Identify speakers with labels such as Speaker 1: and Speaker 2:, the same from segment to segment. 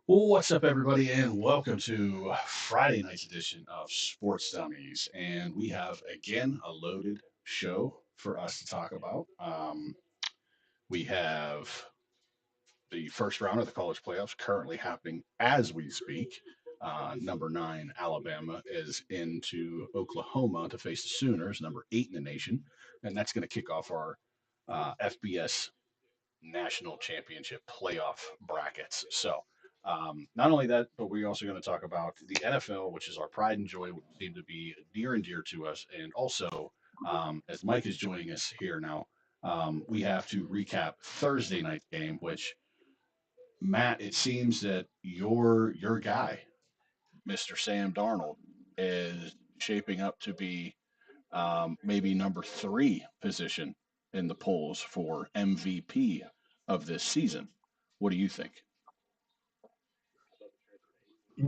Speaker 1: What's up, everybody, and welcome to Friday night's edition of Sports Dummies. And we have again a loaded show for us to talk about. We have the first round of the college playoffs currently happening as we speak. Number nine, Alabama, is into Oklahoma to face the Sooners, number eight in the nation. And that's going to kick off our FBS national championship playoff brackets. So, not only that, but we're also going to talk about the NFL, which is our pride and joy, which seem to be near and dear to us. And also, as Mike is joining us here now, we have to recap Thursday night game, which Matt, it seems that your guy, Mr. Sam Darnold, is shaping up to be maybe number three position in the polls for MVP of this season. What do you think?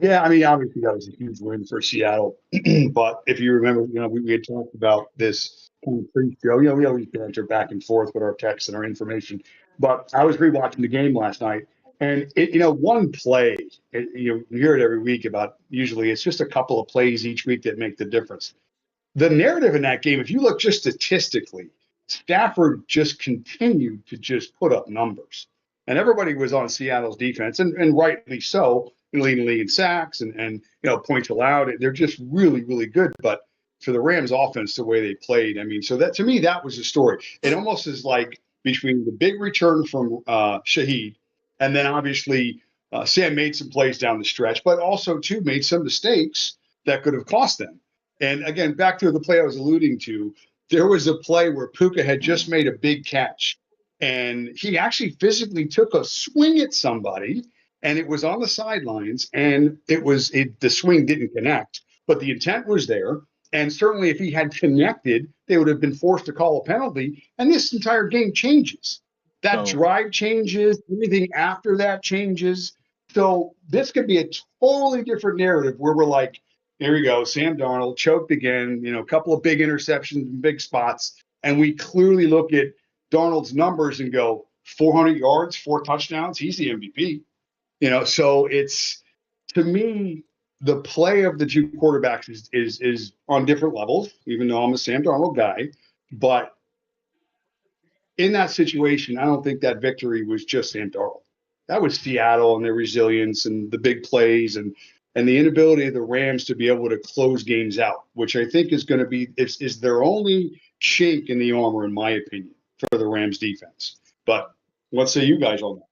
Speaker 2: Yeah, I mean, obviously that was a huge win for Seattle. But if you remember, we had talked about this kind of pre-show. We always banter back and forth with our texts and our information. But I was rewatching the game last night, and one play. You hear it every week about. Usually, it's just a couple of plays each week that make the difference. The narrative in that game, if you look just statistically, Stafford just continued to just put up numbers. And everybody was on Seattle's defense, and rightly so, leading the league in sacks and points allowed. They're just really, really good. But for the Rams offense, the way they played, I mean, so that to me, that was the story. It almost is like between the big return from Shaheed, and then obviously Sam made some plays down the stretch, but also too made some mistakes that could have cost them. And again, back to the play I was alluding to, there was a play where Puka had just made a big catch, and he actually physically took a swing at somebody, and it was on the sidelines, and the swing didn't connect, but the intent was there. And certainly, if he had connected, they would have been forced to call a penalty, and this entire game changes. That drive changes, everything after that changes. So this could be a totally different narrative where we're like, here we go. Sam Darnold choked again, a couple of big interceptions and big spots. And we clearly look at Darnold's numbers and go 400 yards, 4 touchdowns. He's the MVP. So it's, to me, the play of the two quarterbacks is on different levels, even though I'm a Sam Darnold guy. But in that situation, I don't think that victory was just Sam Darnold. That was Seattle and their resilience and the big plays and the inability of the Rams to be able to close games out, which I think is going to be is their only chink in the armor, in my opinion, for the Rams defense. But what say you guys on that?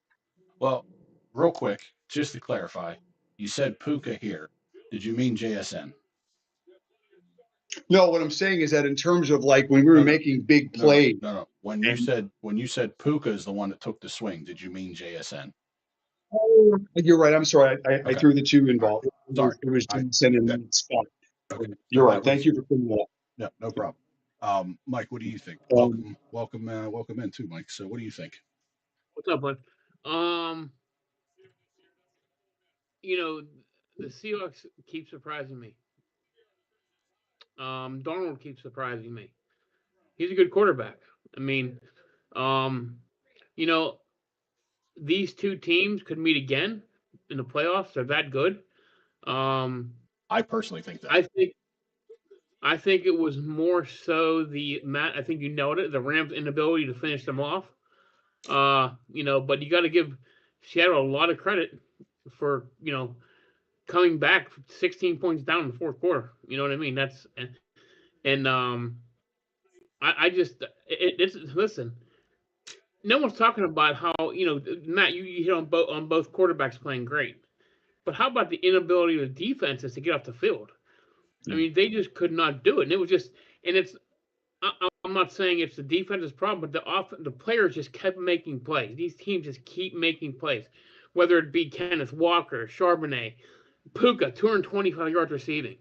Speaker 1: Well, real quick, just to clarify, you said Puka here. Did you mean JSN?
Speaker 2: No, what I'm saying is that in terms of like when we were making big plays.
Speaker 1: No. When you said Puka is the one that took the swing, did you mean JSN?
Speaker 2: Oh, you're right. I'm sorry. I threw the two involved.
Speaker 1: Sorry.
Speaker 2: It was JSN in that spot.
Speaker 1: Okay.
Speaker 2: You're right. Thank you for putting that up.
Speaker 1: No problem. Mike, what do you think? Welcome in too, Mike. So, what do you think?
Speaker 3: What's up, bud? The Seahawks keep surprising me. Darnold keeps surprising me. He's a good quarterback. I mean, these two teams could meet again in the playoffs. They're that good.
Speaker 1: I personally think that.
Speaker 3: I think it was more so I think you noted the Rams' inability to finish them off. But you got to give Seattle a lot of credit for, coming back 16 points down in the fourth quarter. You know what I mean? Listen, no one's talking about how, Matt, you hit on both quarterbacks playing great. But how about the inability of the defenses to get off the field? I mean, they just could not do it. And it was just, I'm not saying it's the defense's problem, but the players just kept making plays. These teams just keep making plays, whether it be Kenneth Walker, Charbonnet, Puka, 225 yards receiving.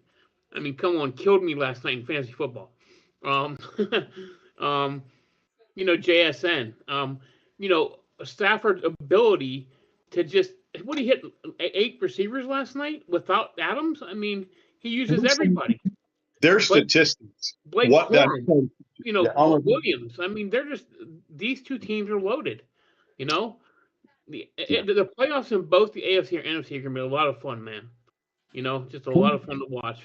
Speaker 3: I mean, come on, killed me last night in fantasy football. JSN. Stafford's ability to just what he hit 8 receivers last night without Adams. I mean, he uses everybody.
Speaker 2: Their
Speaker 3: Blake
Speaker 2: statistics.
Speaker 3: Blake
Speaker 2: What that?
Speaker 3: Corum,
Speaker 2: Yeah, I'm
Speaker 3: Williams. I mean, they're just these two teams are loaded. You know, the playoffs in both the AFC and NFC are gonna be a lot of fun, man. Just a lot of fun to watch.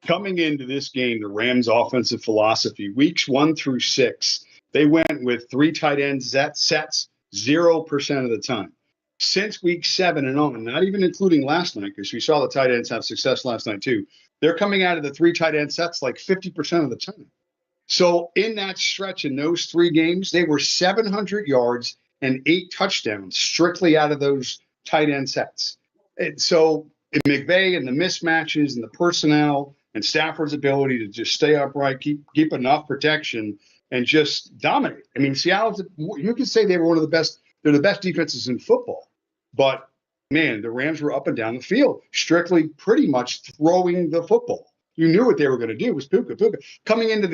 Speaker 2: coming into this game, the Rams' offensive philosophy, weeks 1 through 6, they went with 3 tight end sets 0% of the time. Since week 7 and on, not even including last night, because we saw the tight ends have success last night too, they're coming out of the 3 tight end sets like 50% of the time. So in that stretch, in those 3 games, they were 700 yards and 8 touchdowns strictly out of those tight end sets. And so McVay and the mismatches and the personnel and Stafford's ability to just stay upright, keep enough protection, and just dominate. I mean, Seattle, you can say they were one of the best. They're the best defenses in football. But, man, the Rams were up and down the field, strictly pretty much throwing the football. You knew what they were going to do. It was Puka. Coming into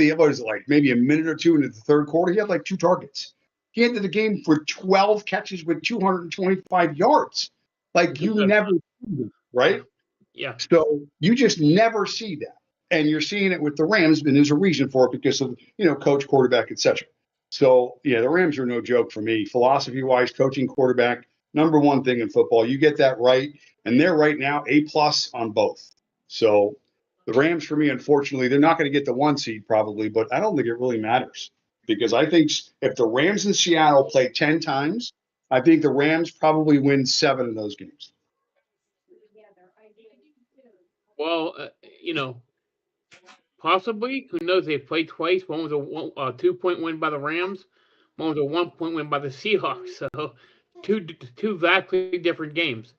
Speaker 2: maybe a minute or two into the third quarter, he had like 2 targets. He ended the game for 12 catches with 225 yards. Like, you never see them, right?
Speaker 3: Yeah.
Speaker 2: So you just never see that. And you're seeing it with the Rams, and there's a reason for it because of, coach, quarterback, etc. So, yeah, the Rams are no joke for me. Philosophy-wise, coaching, quarterback, number one thing in football. You get that right, and they're right now A+ on both. So the Rams, for me, unfortunately, they're not going to get the 1 seed probably, but I don't think it really matters because I think if the Rams and Seattle play 10 times, I think the Rams probably win 7 of those games.
Speaker 3: Well, possibly. Who knows? They've played twice. One was a 2-point win by the Rams. One was a 1-point win by the Seahawks. So two vastly different games.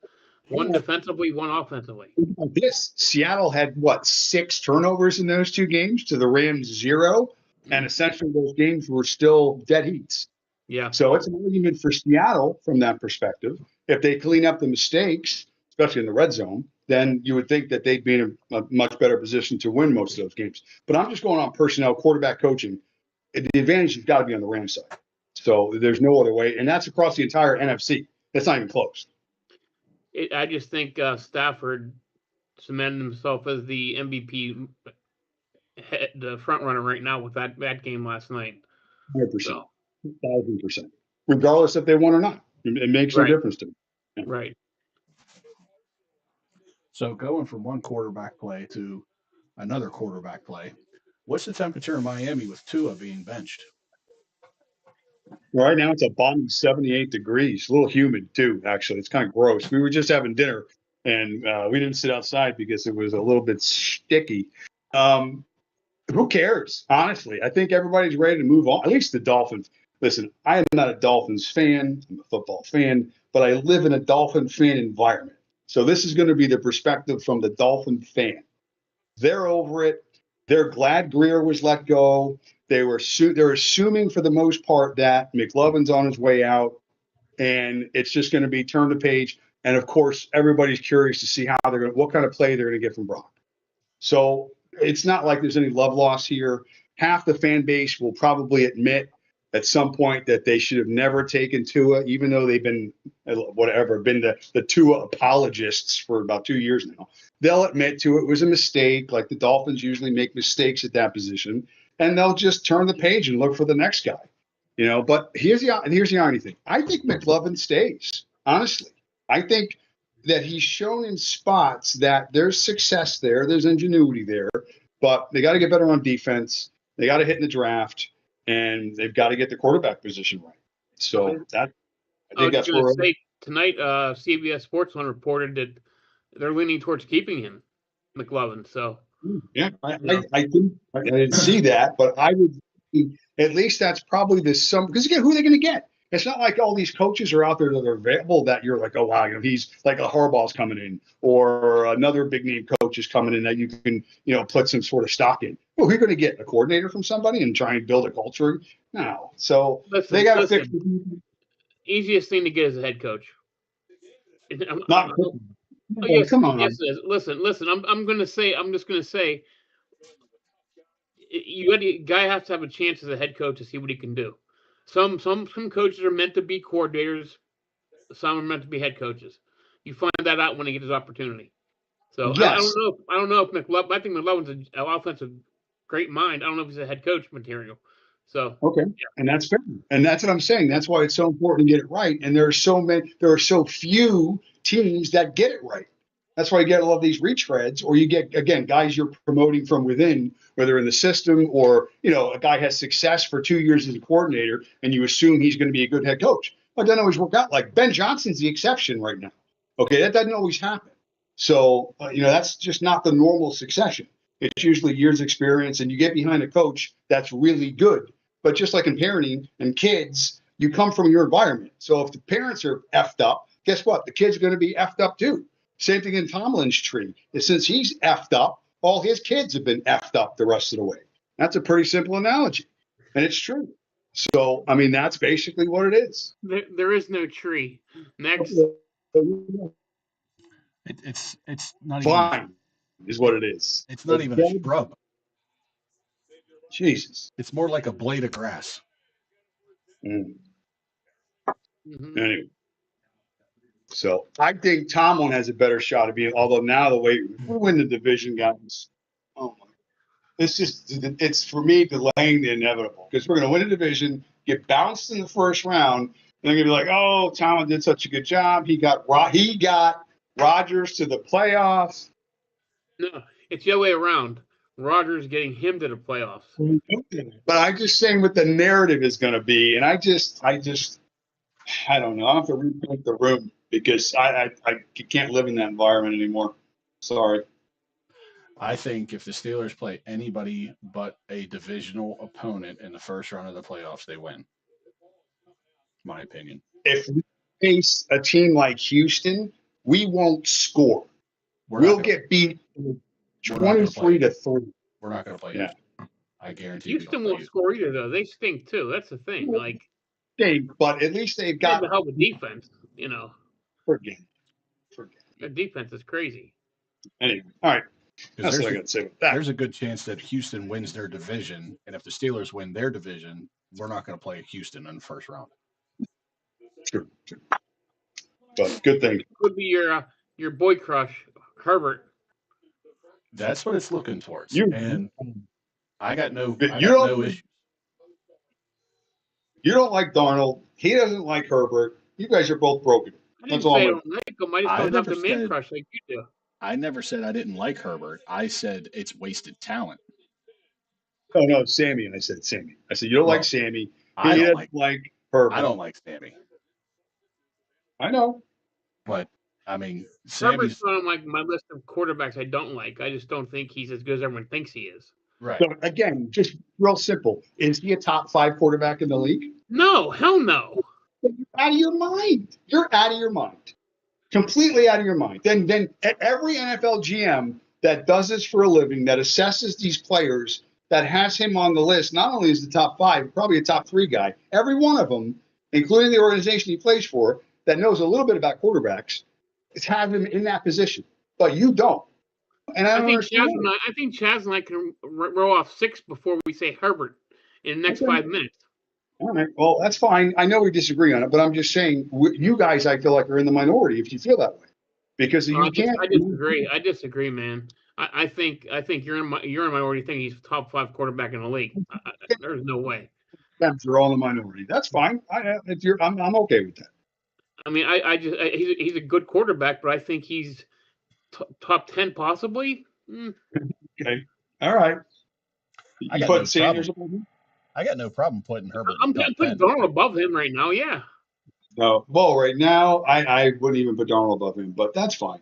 Speaker 3: One defensively, one offensively.
Speaker 2: This Seattle had 6 turnovers in those 2 games to the Rams 0, and essentially those games were still dead heats.
Speaker 3: Yeah.
Speaker 2: So it's an argument for Seattle from that perspective. If they clean up the mistakes, especially in the red zone, then you would think that they'd be in a much better position to win most of those games. But I'm just going on personnel, quarterback coaching. The advantage has got to be on the Rams side. So there's no other way. And that's across the entire NFC. That's not even close.
Speaker 3: I just think Stafford cemented himself as the MVP, the front runner right now with that game last night.
Speaker 2: 100%. So. 1,000%. Regardless if they won or not. It makes no difference to me.
Speaker 3: Yeah. Right.
Speaker 1: So going from one quarterback play to another quarterback play, what's the temperature in Miami with Tua being benched?
Speaker 2: Right now it's a balmy 78 degrees, a little humid too, actually. It's kind of gross. We were just having dinner and we didn't sit outside because it was a little bit sticky. Who cares? Honestly, I think everybody's ready to move on. At least the Dolphins. Listen, I am not a Dolphins fan. I'm a football fan, but I live in a Dolphin fan environment. So this is going to be the perspective from the Dolphin fan. They're over it. They're glad Greer was let go. They're assuming for the most part that McLovin's on his way out, and it's just going to be turn the page. And of course, everybody's curious to see what kind of play they're going to get from Brock. So it's not like there's any love loss here. Half the fan base will probably admit at some point that they should have never taken Tua, even though they've been the Tua apologists for about 2 years now. They'll admit to it was a mistake, like the Dolphins usually make mistakes at that position, and they'll just turn the page and look for the next guy. But here's the irony thing. I think McLovin stays, honestly. I think that he's shown in spots that there's success there, there's ingenuity there, but they got to get better on defense. They got to hit in the draft. And they've got to get the quarterback position right. So I think that's where
Speaker 3: tonight. CBS Sports One reported that they're leaning towards keeping him, McLovin. So
Speaker 2: yeah, I didn't see that, but I would at least that's probably because again, who are they going to get? It's not like all these coaches are out there that are available that you're like, oh wow, he's like a Harbaugh's coming in, or another big name coach is coming in that you can put some sort of stock in. Well, who are you going to get? A coordinator from somebody and try and build a culture? No. So they got to fix it.
Speaker 3: Easiest thing to get is a head coach.
Speaker 2: Not
Speaker 3: yes,
Speaker 2: come on.
Speaker 3: Yes, listen. I'm just going to say, guy has to have a chance as a head coach to see what he can do. Some coaches are meant to be coordinators. Some are meant to be head coaches. You find that out when he gets his opportunity. So I don't
Speaker 2: Yes.
Speaker 3: know. I don't know if McLovin. I think McLovin's an offensive great mind. I don't know if he's a head coach material. So
Speaker 2: Okay. And that's fair. And that's what I'm saying. That's why it's so important to get it right. And there are so few teams that get it right. That's why you get a lot of these retreads, or you get, again, guys you're promoting from within, whether in the system or, a guy has success for 2 years as a coordinator and you assume he's going to be a good head coach. But it doesn't always work out. Like Ben Johnson's the exception right now. Okay. That doesn't always happen. So, that's just not the normal succession. It's usually years experience, and you get behind a coach that's really good. But just like in parenting and kids, you come from your environment. So if the parents are effed up, guess what? The kids are going to be effed up too. Same thing in Tomlin's tree. Since he's effed up, all his kids have been effed up the rest of the way. That's a pretty simple analogy. And it's true. So, that's basically what it is.
Speaker 3: there is no tree. Next.
Speaker 1: It's not
Speaker 2: Fine,
Speaker 1: even
Speaker 2: is what it is.
Speaker 1: It's not even a shrub.
Speaker 2: Jesus.
Speaker 1: It's more like a blade of grass.
Speaker 2: Anyway. So I think Tomlin has a better shot of being, although now the way we win the division, guys, oh my, it's for me delaying the inevitable, because we're going to win a division, get bounced in the first round, and they're going to be like, oh, Tomlin did such a good job. He got Rodgers to the playoffs.
Speaker 3: No, it's the other way around. Rodgers getting him to the playoffs.
Speaker 2: But I'm just saying what the narrative is going to be, and I don't know. I have to repaint the room because I can't live in that environment anymore. Sorry.
Speaker 1: I think if the Steelers play anybody but a divisional opponent in the first round of the playoffs, they win. My opinion.
Speaker 2: If we face a team like Houston, we won't score. We'll get beat 23-3.
Speaker 1: We're not going to play.
Speaker 2: Yeah.
Speaker 1: I guarantee.
Speaker 3: Houston won't score either, though. They stink too. That's the thing. Like,
Speaker 2: but at least they've got
Speaker 3: the help of defense.
Speaker 2: Forget.
Speaker 3: Their defense is crazy.
Speaker 2: Anyway, all right. That's what I got to say about that.
Speaker 1: There's a good chance that Houston wins their division, and if the Steelers win their division, we're not going to play Houston in the first round.
Speaker 2: True. But good thing.
Speaker 3: Could be your boy crush, Herbert.
Speaker 1: That's what it's looking towards. And I got no issues.
Speaker 2: You don't like Darnold. He doesn't like Herbert. You guys are both broken.
Speaker 3: I didn't say I don't like him. I just don't have the man crush like you do.
Speaker 1: I never said I didn't like Herbert. I said it's wasted talent.
Speaker 2: Oh, no, Sammy. I said Sammy. I said, you don't like Sammy.
Speaker 1: I don't
Speaker 2: like Herbert.
Speaker 1: I don't like Sammy.
Speaker 2: I know.
Speaker 1: But, Sammy's
Speaker 3: Herbert's not on my list of quarterbacks I don't like. I just don't think he's as good as everyone thinks he is.
Speaker 1: Right.
Speaker 2: So, again, just real simple. Is he a top 5 quarterback in the league?
Speaker 3: No, hell no.
Speaker 2: You're out of your mind. You're out of your mind. Completely out of your mind. Then every NFL GM that does this for a living, that assesses these players, that has him on the list, not only is the top 5, probably a top 3 guy, every one of them, including the organization he plays for, that knows a little bit about quarterbacks, has him in that position. But you don't. And I think
Speaker 3: Chaz and I can roll off 6 before we say Herbert in the next 5 minutes.
Speaker 2: All right. Well, that's fine. I know we disagree on it, but I'm just saying, you guys, I feel like, are in the minority if you feel that way, because you can't.
Speaker 3: I disagree. I disagree, man. I think you're in minority thinking he's top 5 quarterback in the league. There's no way.
Speaker 2: You're all in the minority. That's fine. I'm okay with that.
Speaker 3: I mean, he's a good quarterback, but I think he's top 10 possibly.
Speaker 2: Okay. All right.
Speaker 1: I got Sanders above him. I got no problem putting Herbert.
Speaker 3: I'm putting Darnold above him right now. Yeah.
Speaker 2: No, well, right now I wouldn't even put Darnold above him, but that's fine.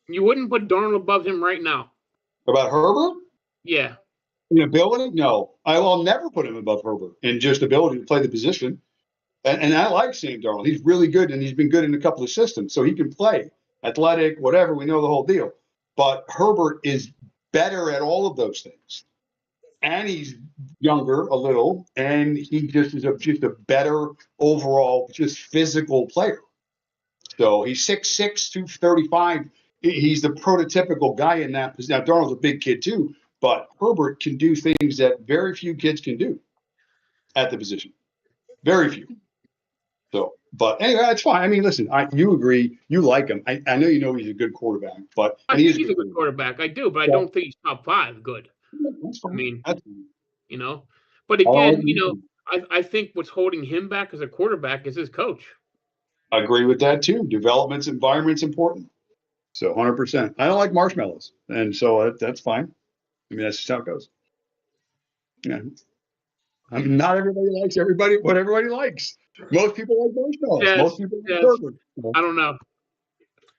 Speaker 3: You wouldn't put Darnold above him right now?
Speaker 2: About Herbert?
Speaker 3: Yeah.
Speaker 2: In ability? No. I'll never put him above Herbert in just ability to play the position. And I like Sam Darnold. He's really good, and he's been good in a couple of systems, so he can play. Athletic, whatever, we know the whole deal. But Herbert is better at all of those things. And he's younger a little, and he just is just a better overall, just physical player. So he's 6'6", 235. He's the prototypical guy in that position. Now, Darnold's a big kid too, but Herbert can do things that very few kids can do. at the position. Very few. So, but anyway, it's fine. I mean, listen, you agree, you like him. I know he's a good quarterback,
Speaker 3: I
Speaker 2: and he
Speaker 3: think
Speaker 2: is a
Speaker 3: he's a
Speaker 2: good
Speaker 3: good quarterback. I do, but I
Speaker 2: quarterback.
Speaker 3: don't think he's top 5 good.
Speaker 2: That's
Speaker 3: I
Speaker 2: fine.
Speaker 3: mean,
Speaker 2: That's fine.
Speaker 3: you know. But
Speaker 2: I'll
Speaker 3: again,
Speaker 2: agree.
Speaker 3: I think what's holding him back as a quarterback is his coach.
Speaker 2: I agree with that too. Development's environment's important. So 100%. I don't like marshmallows, and so that's fine. I mean, that's just how it goes. Yeah. I mean, not everybody likes what everybody likes. Most people like marshmallows. Most
Speaker 3: Yes,
Speaker 2: people like
Speaker 3: yes.
Speaker 2: burgers. So,
Speaker 3: I don't know.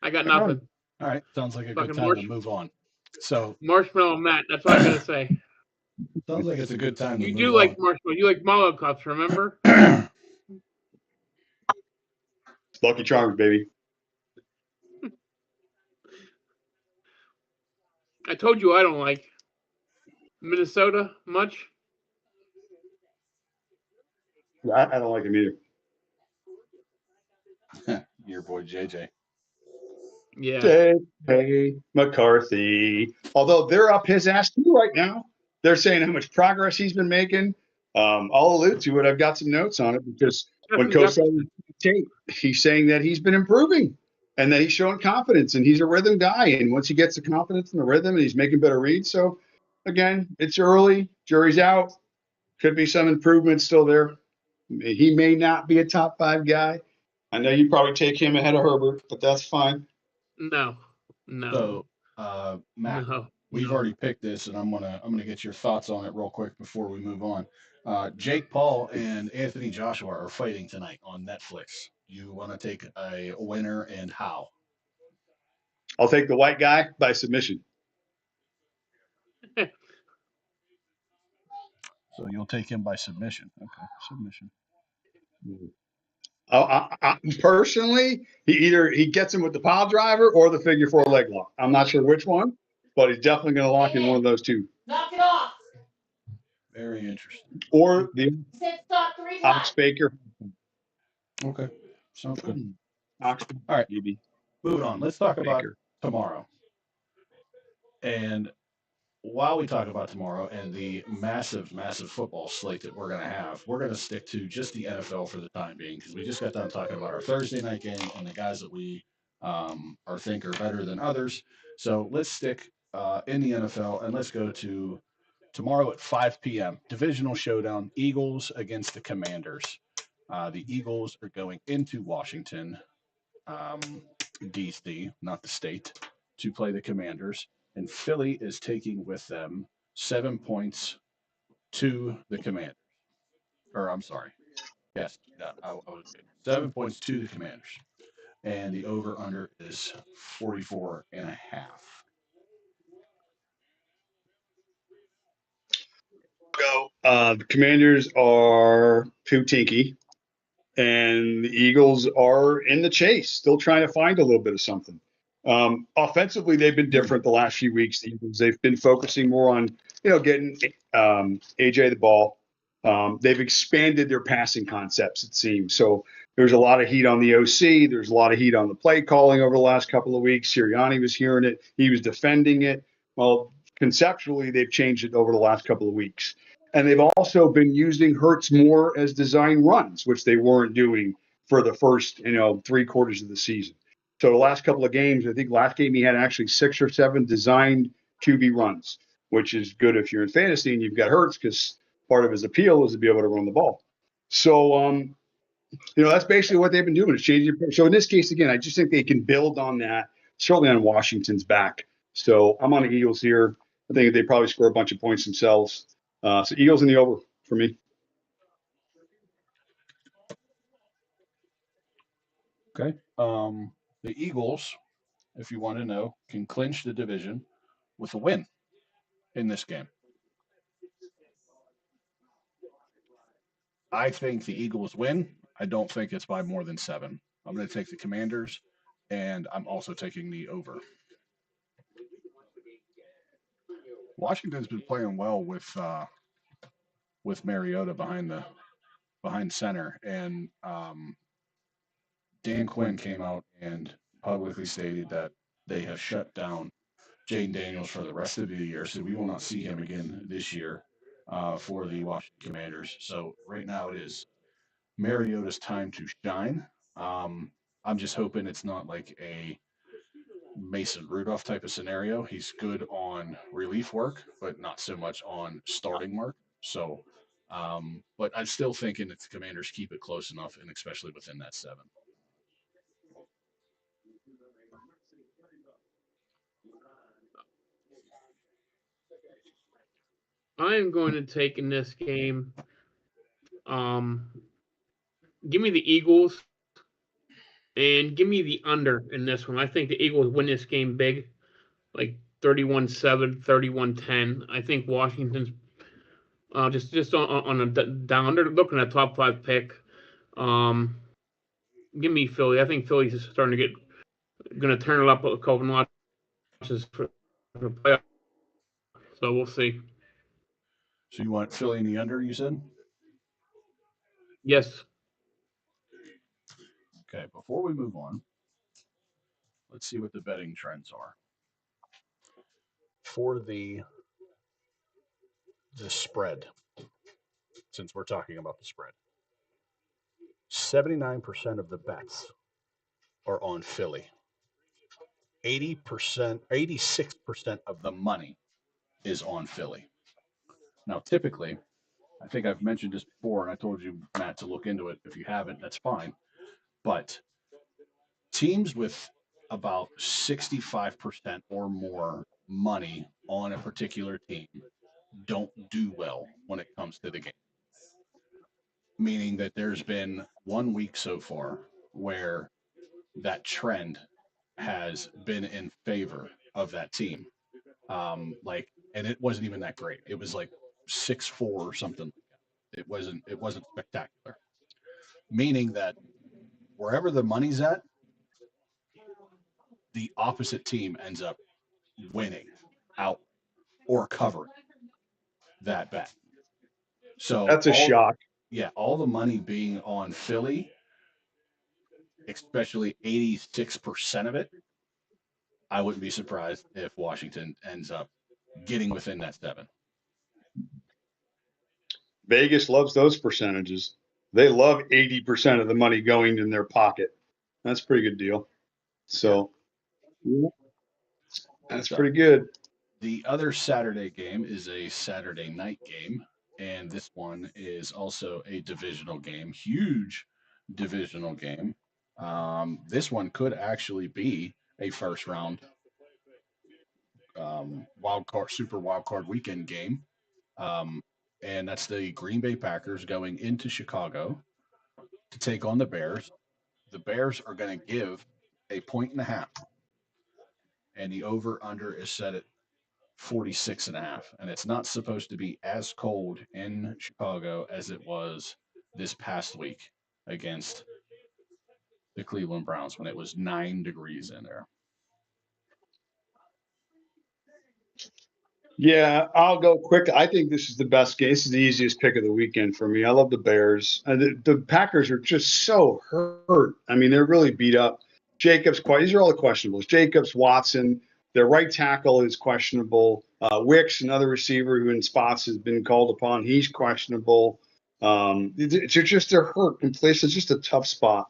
Speaker 3: I got
Speaker 2: okay.
Speaker 3: nothing.
Speaker 1: All right. Sounds like a good
Speaker 3: Fucking
Speaker 1: time to move on. So
Speaker 3: marshmallow Matt. That's all I gotta say.
Speaker 1: sounds like it's a good time to
Speaker 3: You
Speaker 1: move
Speaker 3: do like marshmallow. You like mallow cups, remember?
Speaker 1: on.
Speaker 2: Lucky Charms, baby.
Speaker 3: I told you I don't like Minnesota much.
Speaker 2: I don't like them either.
Speaker 1: Your boy JJ.
Speaker 3: Yeah.
Speaker 2: J.J. McCarthy. Although they're up his ass too right now. They're saying how much progress he's been making. I'll allude to it. I've got some notes on it because when
Speaker 3: Justin
Speaker 2: Coach
Speaker 3: Jefferson.
Speaker 2: tape, he's saying that he's been improving and that he's showing confidence and he's a rhythm guy. And once he gets the confidence and the rhythm and he's making better reads. So again, it's early. Jury's out. Could be some improvement still there. He may not be a top 5 guy. I know you'd probably take him ahead of Herbert, but that's fine.
Speaker 3: No.
Speaker 1: So, Matt,
Speaker 3: No.
Speaker 1: we've already picked this, and I'm gonna get your thoughts on it real quick before we move on. Jake Paul and Anthony Joshua are fighting tonight on Netflix. You want to take a winner and how?
Speaker 2: I'll take the white guy by submission.
Speaker 1: So you'll take him by submission. Okay, submission.
Speaker 2: Personally, he gets him with the pile driver or the figure 4 leg lock. I'm not sure which one, but he's definitely going to lock in one of those two.
Speaker 4: Knock it off.
Speaker 1: Very interesting.
Speaker 2: Or the
Speaker 4: Said stop 3
Speaker 2: Ox
Speaker 4: times.
Speaker 2: Baker.
Speaker 1: Okay, sounds good.
Speaker 2: Ox
Speaker 1: All right,
Speaker 2: maybe.
Speaker 1: moving on. Let's talk about
Speaker 2: Baker.
Speaker 1: tomorrow. And while we talk about tomorrow and the massive, massive football slate that we're going to have, we're going to stick to just the NFL for the time being because we just got done talking about our Thursday night game and the guys that we are think are better than others. So let's stick in the NFL and let's go to tomorrow at 5 p.m. Divisional showdown: Eagles against the Commanders. The Eagles are going into Washington, um, D.C., not the state, to play the Commanders, and Philly is taking with them 7 points to the Commanders. Or I'm sorry, yes, I was good. 7 points to the Commanders, and the over under is 44 and a half.
Speaker 2: The Commanders are too tinky, and the Eagles are in the chase, still trying to find a little bit of something. Offensively, they've been different the last few weeks. The Eagles, they've been focusing more on getting AJ the ball. They've expanded their passing concepts, it seems. So there's a lot of heat on the OC. There's a lot of heat on the play calling over the last couple of weeks. Sirianni was hearing it. He was defending it. Well, conceptually, they've changed it over the last couple of weeks. And they've also been using Hurts more as design runs, which they weren't doing for the first, 3 quarters of the season. So the last couple of games, I think last game he had actually 6 or 7 designed QB runs, which is good if you're in fantasy and you've got Hurts because part of his appeal is to be able to run the ball. So, that's basically what they've been doing is changing. So in this case, again, I just think they can build on that, certainly on Washington's back. So I'm on the Eagles here. I think they probably score a bunch of points themselves. So Eagles in the over for me.
Speaker 1: Okay. The Eagles, if you want to know, can clinch the division with a win in this game. I think the Eagles win. I don't think it's by more than 7. I'm going to take the Commanders, and I'm also taking the over. Washington's been playing well with Mariota behind center, and Dan Quinn came out and publicly stated that they have shut down Jaden Daniels for the rest of the year, so we will not see him again this year. for the Washington Commanders. So right now it is Mariota's time to shine. Um, I'm just hoping it's not like a Mason Rudolph type of scenario. He's good on relief work, but not so much on starting work. So, but I'm still thinking that the Commanders keep it close enough, and especially within that 7.
Speaker 3: I am going to take in this game. Give me the Eagles and give me the under in this one. I think the Eagles win this game big, like 31-7, 31-10. I think Washington's just on a down. They're looking at a top 5 pick. Um, give me Philly. I think Philly's just starting to get going to turn it up a couple notches for the playoff. So we'll see.
Speaker 1: So you want Philly in the under? You said.
Speaker 3: Yes.
Speaker 1: Okay. Before we move on, let's see what the betting trends are for the spread. Since we're talking about the spread, 79% of the bets are on Philly. 80%, 86% of the money is on Philly. Now, typically, I think I've mentioned this before, and I told you, Matt, to look into it. If you haven't, that's fine. But teams with about 65% or more money on a particular team don't do well when it comes to the game. Meaning that there's been 1 week so far where that trend has been in favor of that team. And it wasn't even that great. It was like 6-4 or something. It wasn't spectacular. Meaning that wherever the money's at, the opposite team ends up winning out or covering that bet. So
Speaker 2: That's a shock.
Speaker 1: all the money being on Philly, especially 86% of it, I wouldn't be surprised if Washington ends up getting within that 7.
Speaker 2: Vegas loves those percentages. They love 80% of the money going in their pocket. That's a pretty good deal. So that's
Speaker 1: So
Speaker 2: pretty good.
Speaker 1: the other Saturday game is a Saturday night game, and this one is also a divisional game, huge divisional game. This one could actually be a first round super wild card weekend game. Um, and that's the Green Bay Packers going into Chicago to take on the Bears. The Bears are going to give a point and a half, and the over under is set at 46 and a half. And it's not supposed to be as cold in Chicago as it was this past week against the Cleveland Browns when it was 9 degrees in there.
Speaker 2: Yeah, I'll go quick. I think this is the best game. This is the easiest pick of the weekend for me. I love the Bears. The Packers are just so hurt. I mean, they're really beat up. These are all the questionables. Jacobs, Watson, their right tackle is questionable. Wicks, another receiver who in spots has been called upon, he's questionable. They're hurt in place. It's just a tough spot.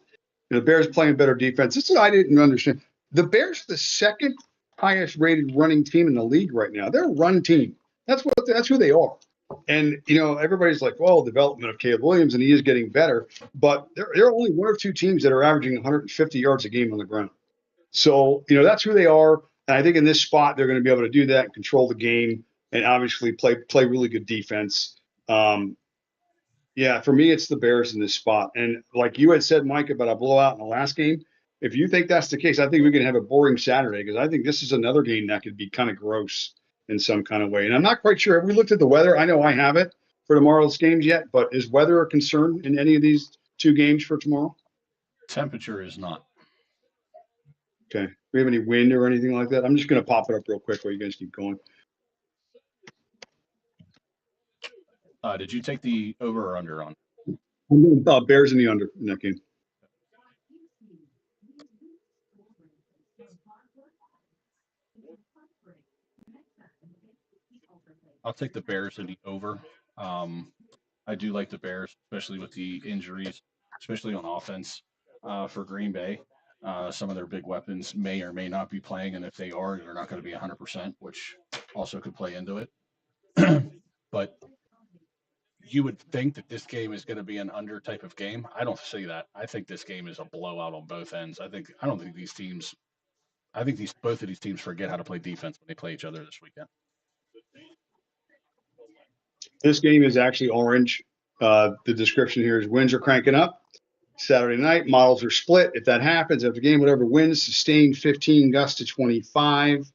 Speaker 2: The Bears playing better defense. This is what I didn't understand. The Bears are the second highest rated running team in the league right now. They're a run team. That's who they are. And everybody's like, well, development of Caleb Williams, and he is getting better. But there are only one or two teams that are averaging 150 yards a game on the ground. So that's who they are. And I think in this spot they're going to be able to do that and control the game, and obviously play really good defense. Yeah, for me, it's the Bears in this spot. And like you had said, Mike, about a blowout in the last game, if you think that's the case, I think we can have a boring Saturday, because I think this is another game that could be kind of gross in some kind of way. And I'm not quite sure. Have we looked at the weather? I know I haven't for tomorrow's games yet, but is weather a concern in any of these two games for tomorrow?
Speaker 1: Temperature is not.
Speaker 2: Okay. Do we have any wind or anything like that? I'm just going to pop it up real quick while you guys keep going.
Speaker 1: Did you take the over or under on?
Speaker 2: Bears in the under in that game.
Speaker 1: I'll take the Bears in the over. I do like the Bears, especially with the injuries, especially on offense for Green Bay. Some of their big weapons may or may not be playing, and if they are, they're not going to be 100%, which also could play into it. But you would think that this game is going to be an under type of game. I don't see that. I think this game is a blowout on both ends. I don't think these teams. I think these both of these teams forget how to play defense when they play each other this weekend.
Speaker 2: This game is actually orange. The description here is winds are cranking up. Saturday night, models are split. If that happens, after the game, whatever wins, sustained 15 gusts to 25.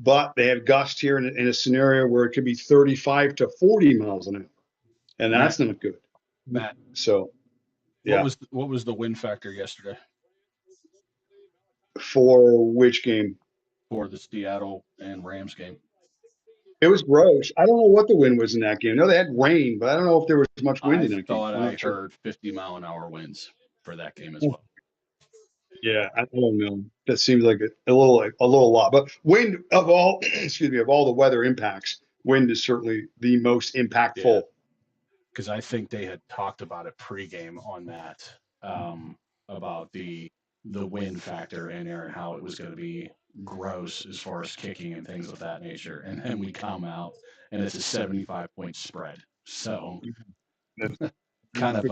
Speaker 2: But they have gust here in a scenario where it could be 35 to 40 miles an hour. And that's not good.
Speaker 1: Matt.
Speaker 2: So, yeah.
Speaker 1: What was the win factor yesterday?
Speaker 2: For which game?
Speaker 1: For the Seattle and Rams game.
Speaker 2: It was gross. I don't know what the wind was in that game. No, they had rain, but I don't know if there was much wind in that game.
Speaker 1: I heard 50-mile-an-hour winds for that game as well.
Speaker 2: Yeah, I don't know. That seems like a little lot. But wind of all, of all the weather impacts, wind is certainly the most impactful.
Speaker 1: Because I think they had talked about it pregame on that, about the wind factor in there and how it was going to be gross as far as kicking and things of that nature. And then we come out and it's a 75-point spread. So kind of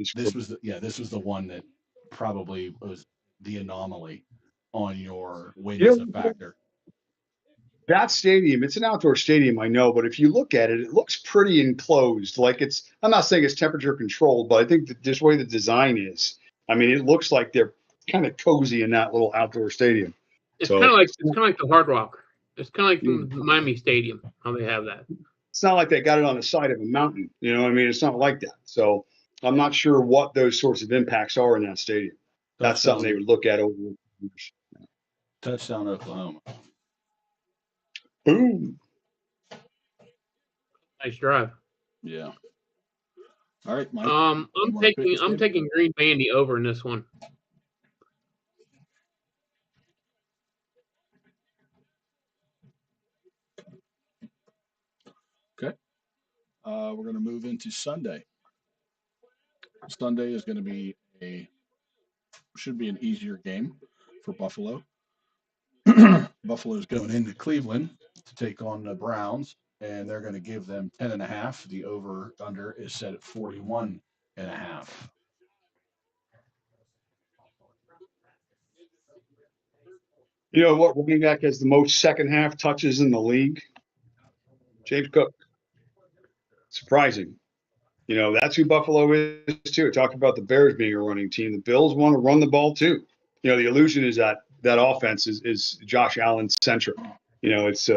Speaker 1: this was the one that probably was the anomaly on your wind as a factor.
Speaker 2: That stadium, it's an outdoor stadium, I know, but if you look at it, it looks pretty enclosed. Like I'm not saying it's temperature controlled, but I think that this way the design is. I mean, it looks like they're kind of cozy in that little outdoor stadium.
Speaker 3: It's kind of like the Hard Rock. It's kind of like the Miami Stadium, how they have that.
Speaker 2: It's not like they got it on the side of a mountain. You know what I mean? It's not like that. So I'm not sure what those sorts of impacts are in that stadium. That's something they would look at over the years.
Speaker 1: Touchdown Oklahoma.
Speaker 2: Boom.
Speaker 3: Nice drive.
Speaker 1: Yeah. All right, Mike.
Speaker 3: I'm taking Green Bay in the over in this one.
Speaker 1: Okay. We're going to move into Sunday. Sunday is going to be should be an easier game for Buffalo. Buffalo's going into Cleveland to take on the Browns, and they're going to give them 10.5. The over/under is set at 41.5.
Speaker 2: You know what running back has the most second half touches in the league? James Cook. Surprising. You know, that's who Buffalo is too. Talking about the Bears being a running team. The Bills want to run the ball too. You know, the illusion is that offense is Josh Allen centric. You know, it's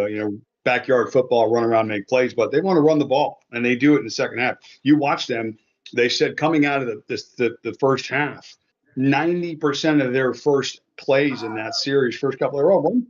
Speaker 2: backyard football, run around, make plays, but they want to run the ball, and they do it in the second half. You watch them. They said coming out of the first half, 90% of their first plays in that series, first couple of rows.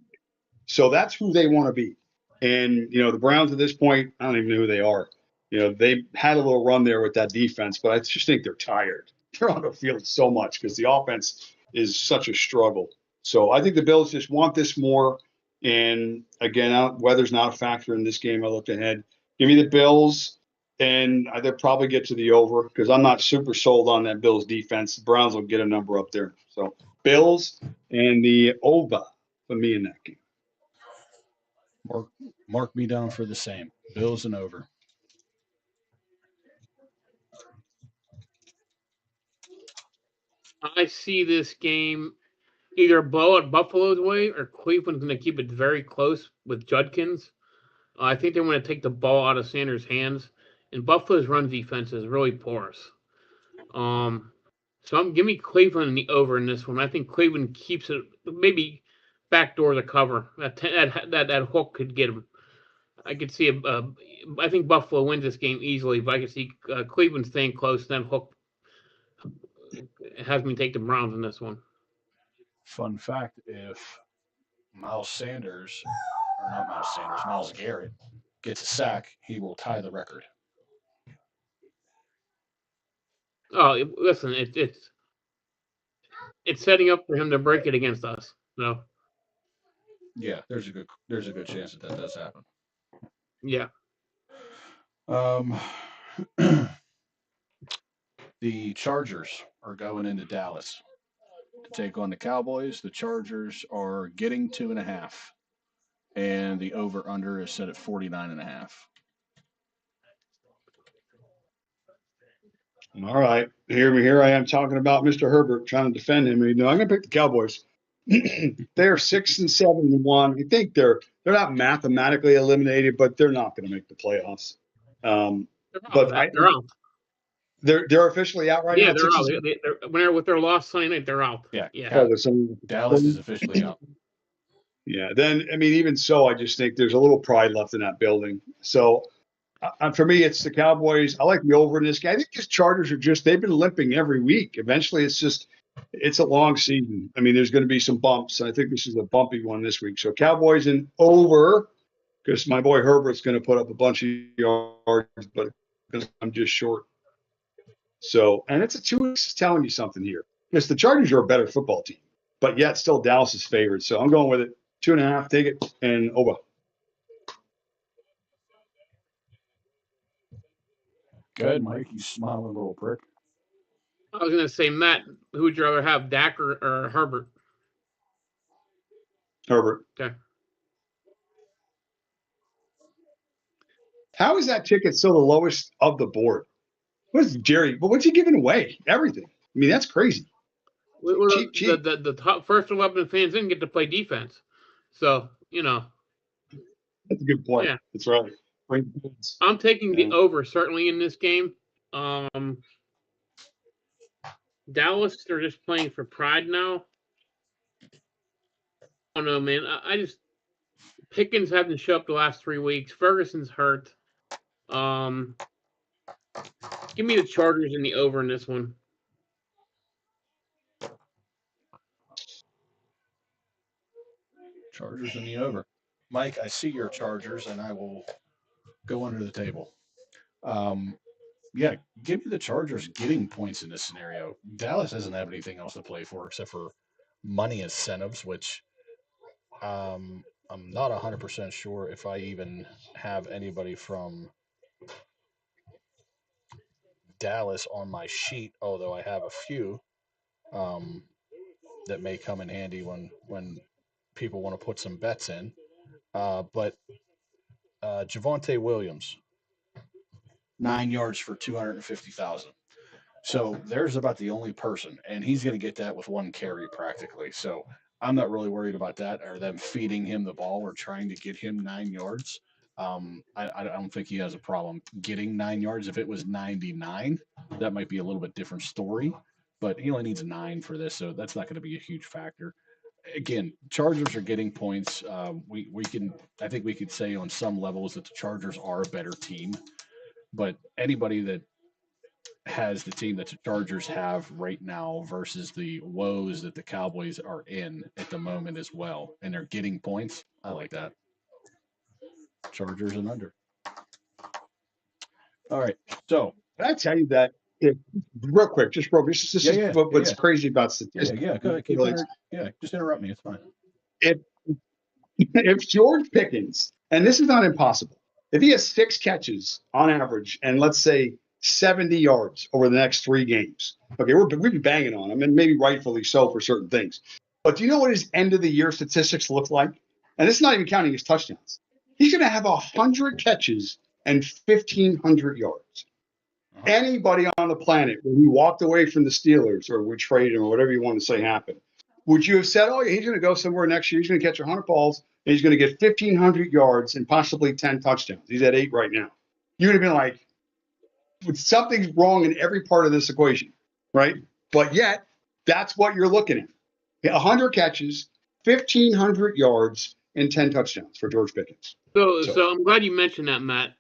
Speaker 2: So that's who they want to be. And, you know, the Browns at this point, I don't even know who they are. You know, they had a little run there with that defense, but I just think they're tired. They're on the field so much because the offense is such a struggle. So I think the Bills just want this more. And again, weather's not a factor in this game. I looked ahead. Give me the Bills, and they'll probably get to the over because I'm not super sold on that Bills defense. The Browns will get a number up there. So Bills and the over for me in that game.
Speaker 1: Mark me down for the same. Bills and over.
Speaker 3: I see this game either blow at Buffalo's way or Cleveland's going to keep it very close with Judkins. I think they want to take the ball out of Sanders' hands, and Buffalo's run defense is really porous. So give me Cleveland in the over in this one. I think Cleveland keeps it, maybe backdoor the cover. That hook could get them. I could see I think Buffalo wins this game easily, but I could see Cleveland staying close. And that hook has me take the Browns in this one.
Speaker 1: Fun fact: if Miles Garrett gets a sack, he will tie the record.
Speaker 3: Oh, listen, it's setting up for him to break it against us. No.
Speaker 1: Yeah, there's a good chance that does happen.
Speaker 3: Yeah.
Speaker 1: Um, the Chargers are going into Dallas to take on the Cowboys. The Chargers are getting 2.5, and the over under is set at 49.5.
Speaker 2: All right, here I am talking about Mr. Herbert, trying to defend him. I'm going to pick the Cowboys. They're 6-7-1. I think they're not mathematically eliminated, but they're not going to make the playoffs. But
Speaker 3: They're out.
Speaker 2: they're officially out right
Speaker 3: Yeah,
Speaker 2: now.
Speaker 3: they're out. They're with their loss Sunday night, they're out.
Speaker 1: Yeah,
Speaker 3: Yeah.
Speaker 1: Dallas is officially out.
Speaker 2: Yeah. Then even so, I just think there's a little pride left in that building. So for me, it's the Cowboys. I like the over in this game. I think these Chargers they've been limping every week. Eventually, it's a long season. There's going to be some bumps. I think this is a bumpy one this week. So Cowboys and over, because my boy Herbert's going to put up a bunch of yards, but because I'm just short. So, and it's telling you something here. Because the Chargers are a better football team, but yet still Dallas is favored. So I'm going with it. 2.5, take it, and over.
Speaker 1: Good, Mike. You smiling little prick.
Speaker 3: I was going to say, Matt, who would you rather have, Dak or Herbert?
Speaker 2: Herbert.
Speaker 3: Okay.
Speaker 2: How is that ticket still the lowest of the board? What's Jerry? But what's he giving away? Everything. That's crazy.
Speaker 3: Well, cheap. The top first 11 fans didn't get to play defense, so
Speaker 2: That's a good point. Yeah. That's right.
Speaker 3: I'm taking the over certainly in this game. Dallas, they're just playing for pride now. I don't know, man. I just Pickens hasn't shown up the last 3 weeks. Ferguson's hurt. Give me the Chargers in the over in this one.
Speaker 1: Chargers in the over. Mike, I see your Chargers, and I will go under the table. Yeah, give me the Chargers getting points in this scenario. Dallas doesn't have anything else to play for except for money incentives, which I'm not 100% sure if I even have anybody from Dallas on my sheet, although I have a few that may come in handy when people want to put some bets in. But Javonte Williams, 9 yards for 250,000. So there's about the only person, and he's going to get that with one carry practically. So I'm not really worried about that or them feeding him the ball or trying to get him 9 yards. I don't think he has a problem getting 9 yards. If it was 99, that might be a little bit different story. But he only needs 9 for this, so that's not going to be a huge factor. Again, Chargers are getting points. I think we could say on some levels that the Chargers are a better team. But anybody that has the team that the Chargers have right now versus the woes that the Cowboys are in at the moment as well, and they're getting points, I like that. Chargers and under. All right, so
Speaker 2: can I tell you that real quick, just real. This is what's crazy about statistics.
Speaker 1: Yeah, go ahead. Just interrupt me. It's fine.
Speaker 2: If George Pickens, and this is not impossible, if he has 6 catches on average, and let's say 70 yards over the next 3 games, okay, we've been banging on him, and maybe rightfully so for certain things. But do you know what his end of the year statistics look like? And it's not even counting his touchdowns. He's going to have 100 catches and 1,500 yards. Anybody on the planet, when we walked away from the Steelers or we traded him or whatever you want to say happened, would you have said, oh, yeah, he's going to go somewhere next year, he's going to catch 100 balls, and he's going to get 1,500 yards and possibly 10 touchdowns? He's at 8 right now. You would have been like, something's wrong in every part of this equation, right? But yet, that's what you're looking at. 100 catches, 1,500 yards, and 10 touchdowns for George Pickens.
Speaker 3: So I'm glad you mentioned that, Matt.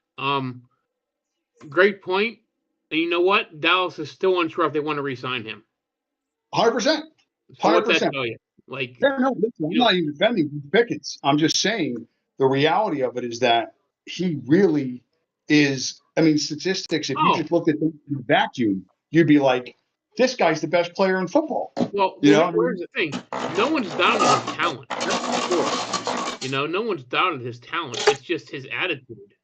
Speaker 3: Great point. And you know what? Dallas is still unsure if they want to re-sign him.
Speaker 2: 100%. 100%. I'm not even defending Pickens. I'm just saying the reality of it is that he really is. Statistics, if you just looked at them in a vacuum, you'd be like, this guy's the best player in football.
Speaker 3: Well, here's the thing. No one's doubted his talent. That's for sure. No one's doubted his talent. It's just his attitude.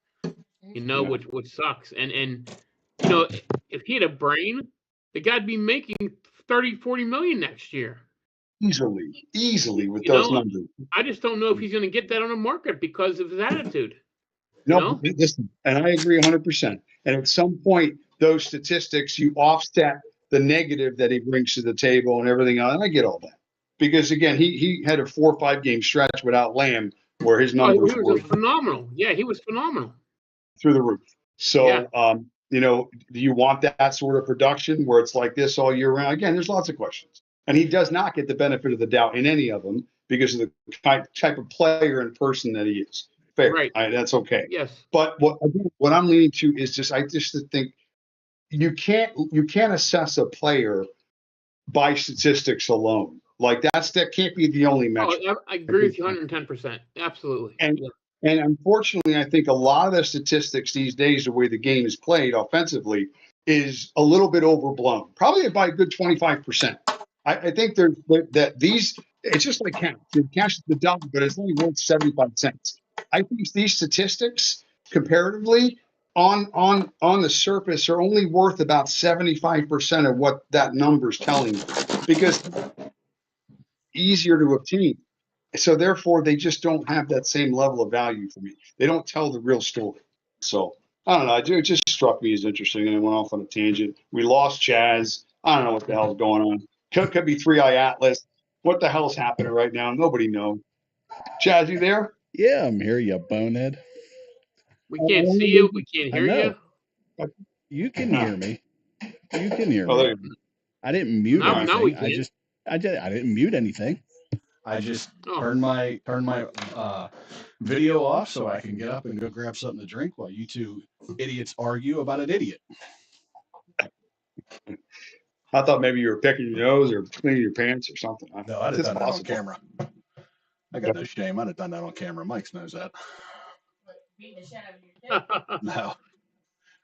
Speaker 3: which sucks. And you know, if he had a brain, the guy'd be making 30, 40 million next year.
Speaker 2: Easily with those numbers.
Speaker 3: I just don't know if he's going to get that on the market because of his attitude.
Speaker 2: No, listen, and I agree 100%. And at some point, those statistics, you offset the negative that he brings to the table and everything else. And I get all that. Because again, he had a 4 or 5 game stretch without Lamb where his numbers
Speaker 3: were phenomenal. Yeah, he was phenomenal.
Speaker 2: Through the roof. So, do you want that sort of production where it's like this all year round? Again, there's lots of questions. And he does not get the benefit of the doubt in any of them because of the type of player and person that he is. Fair.
Speaker 3: Right.
Speaker 2: That's okay.
Speaker 3: Yes.
Speaker 2: But what I'm leaning to is I just think you can't assess a player by statistics alone. Like that can't be the only metric.
Speaker 3: Oh, I agree with you 110%. Absolutely.
Speaker 2: And unfortunately, I think a lot of the statistics these days, the way the game is played offensively, is a little bit overblown. Probably by a good 25%. I think it's just like cash. Cash is the dollar, but it's only worth 75 cents. I think these statistics, comparatively, on the surface, are only worth about 75% of what that number's telling you, because easier to obtain. So therefore, they just don't have that same level of value for me. They don't tell the real story. So I don't know. It just struck me as interesting, and I went off on a tangent. We lost Chaz. I don't know what the hell's going on. Could be 3-Eye Atlas. What the hell's happening right now? Nobody knows. Chaz, you there?
Speaker 1: Yeah, I'm here, you bonehead.
Speaker 3: We can't see you. We can't hear you.
Speaker 1: You can hear me. You can hear me. I didn't mute anything.
Speaker 3: Now we can.
Speaker 1: I didn't mute anything. I just turned my video off so I can get up and go grab something to drink while you two idiots argue about an idiot.
Speaker 2: I thought maybe you were picking your nose or cleaning your pants or something.
Speaker 1: No, I'd have done that on camera. I got no shame. I'd have done that on camera. Mike knows that. No,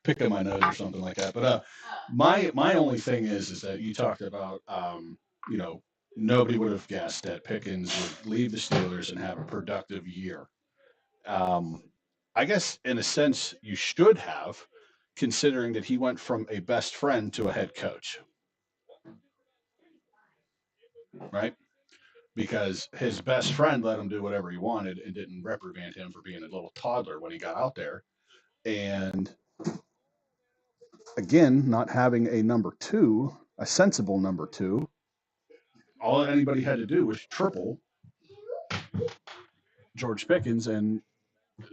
Speaker 1: picking my nose or something like that. But my only thing is that you talked about nobody would have guessed that Pickens would leave the Steelers and have a productive year. I guess in a sense you should have, considering that he went from a best friend to a head coach. Right? Because his best friend let him do whatever he wanted and didn't reprimand him for being a little toddler when he got out there. And again, not having a number 2, a sensible number 2, all anybody had to do was triple George Pickens, and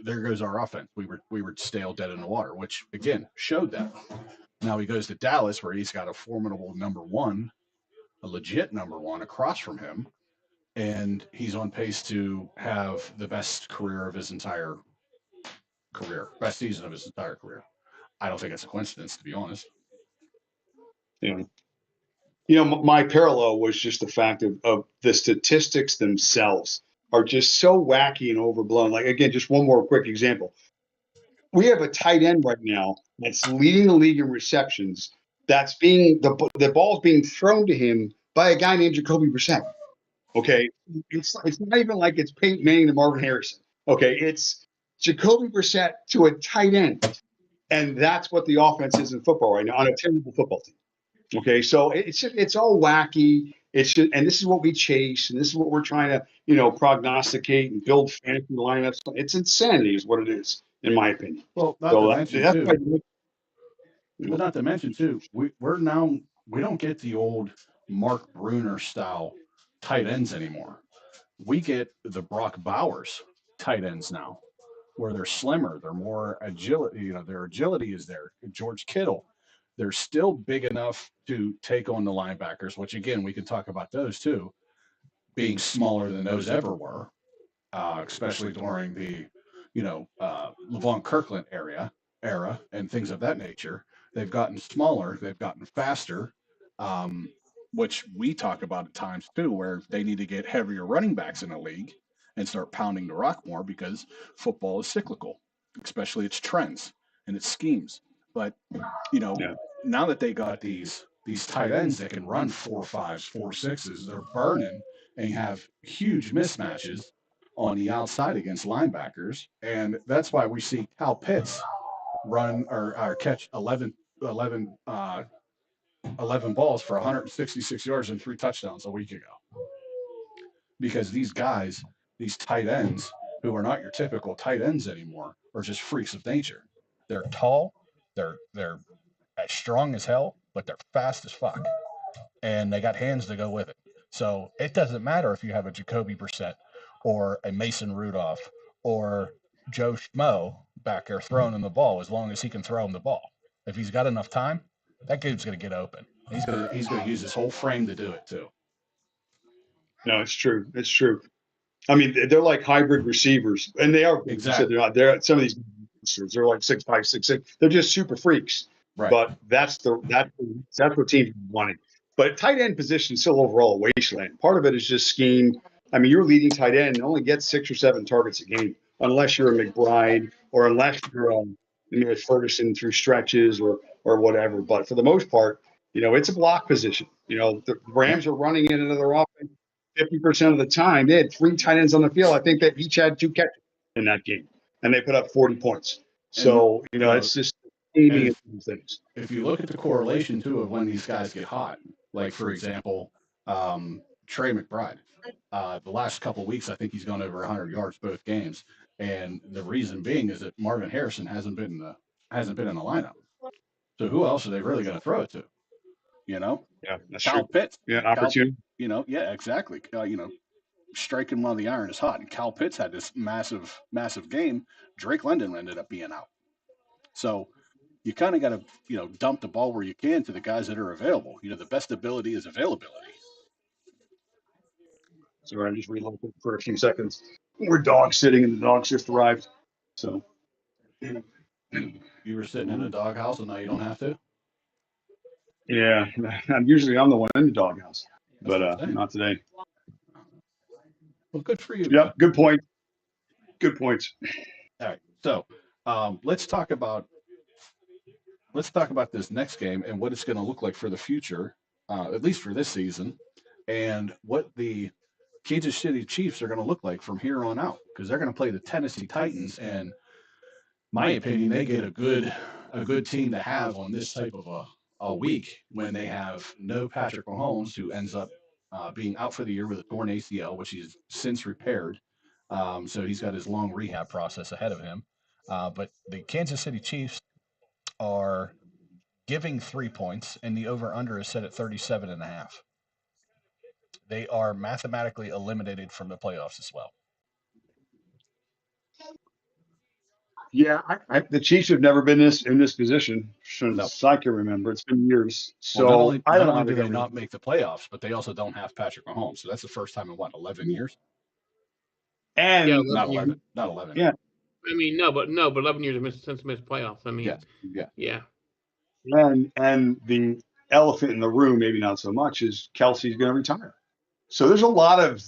Speaker 1: there goes our offense. We were stale, dead in the water, which again showed that. Now he goes to Dallas, where he's got a formidable number 1, a legit number 1 across from him, and he's on pace to have the best career of his entire career, best season of his entire career. I don't think it's a coincidence, to be honest.
Speaker 2: Yeah. My parallel was just the fact of the statistics themselves are just so wacky and overblown. Like, again, just one more quick example. We have a tight end right now that's leading the league in receptions. That's the ball's being thrown to him by a guy named Jacoby Brissett. Okay, it's not even like it's Peyton Manning to Marvin Harrison. Okay, it's Jacoby Brissett to a tight end, and that's what the offense is in football right now on a terrible football team. Okay, so it's all wacky. And this is what we chase, and this is what we're trying to prognosticate and build fantasy lineups. It's insanity, is what it is, in my opinion.
Speaker 1: Well, not to mention too, we don't get the old Mark Bruner style tight ends anymore. We get the Brock Bowers tight ends now, where they're slimmer, they're more agility. Their agility is there. George Kittle, they're still big enough to take on the linebackers, which again we can talk about those too, being smaller than those ever were, especially during the Levon Kirkland era and things of that nature. They've gotten smaller, they've gotten faster, which we talk about at times too, where they need to get heavier running backs in the league and start pounding the rock more, because football is cyclical, especially its trends and its schemes. But now that they got these tight ends that can run 4.5s, 4.6s, they're burning and have huge mismatches on the outside against linebackers. And that's why we see Kyle Pitts run or catch 11 balls for 166 yards and 3 touchdowns a week ago. Because these guys, these tight ends, who are not your typical tight ends anymore, are just freaks of nature. They're tall, they're as strong as hell, but they're fast as fuck, and they got hands to go with it. So it doesn't matter if you have a Jacoby Brissett or a Mason Rudolph or Joe Schmo back there throwing him the ball, as long as he can throw him the ball. If he's got enough time, that dude's going to get open. He's gonna use his whole frame to do it too.
Speaker 2: No, it's true. It's true. I mean, they're like hybrid receivers, and they are. Exactly. You said they're not. They're some of these monsters. They're like 6'5", 6'6". They're just super freaks.
Speaker 1: Right.
Speaker 2: But that's what teams are wanting. But tight end position is still overall a wasteland. Part of it is just scheme. I mean, your leading tight end only gets 6 or 7 targets a game, unless you're a McBride or unless you're Ferguson through stretches or whatever. But for the most part, it's a block position. The Rams are running in another offense 50% of the time. They had 3 tight ends on the field. I think they each had 2 catches in that game, and they put up 40 points. So, it's just things.
Speaker 1: If you look at the correlation, too, of when these guys get hot, like, for example, Trey McBride, the last couple of weeks, I think he's gone over 100 yards both games. And the reason being is that Marvin Harrison hasn't been in the lineup. So who else are they really going to throw it to?
Speaker 2: Yeah, that's
Speaker 1: Kyle
Speaker 2: true.
Speaker 1: Pitts.
Speaker 2: Yeah, opportunity.
Speaker 1: Yeah, exactly. Striking while the iron is hot. And Kyle Pitts had this massive game. Drake London ended up being out. So you kind of got to, dump the ball where you can to the guys that are available. The best ability is availability.
Speaker 2: Sorry, I just relocated for a few seconds. We're dog sitting, and the dogs just arrived. So
Speaker 1: you were sitting in a doghouse, and now you don't have to.
Speaker 2: Yeah, I'm the one in the doghouse, but not today.
Speaker 1: Well, good for you.
Speaker 2: Yep, good point. Good points.
Speaker 1: All right, so let's talk about this next game and what it's going to look like for the future, at least for this season, and what the Kansas City Chiefs are going to look like from here on out, because they're going to play the Tennessee Titans, and my opinion, they get a good team to have on this type of a week when they have no Patrick Mahomes, who ends up being out for the year with a torn ACL, which he's since repaired. So he's got his long rehab process ahead of him. But the Kansas City Chiefs are giving 3 points, and the over-under is set at 37.5. They are mathematically eliminated from the playoffs as well.
Speaker 2: Yeah, the Chiefs have never been in this position since I can remember. It's been years. So
Speaker 1: well, not only do they not make the playoffs, but they also don't have Patrick Mahomes. So that's the first time in 11 years?
Speaker 2: And
Speaker 3: yeah,
Speaker 1: not 11. Not 11.
Speaker 2: Yeah.
Speaker 3: I mean, no, but 11 years since missed playoffs. I mean, yeah.
Speaker 2: And the elephant in the room, maybe not so much, is Kelsey's going to retire. So there's a lot of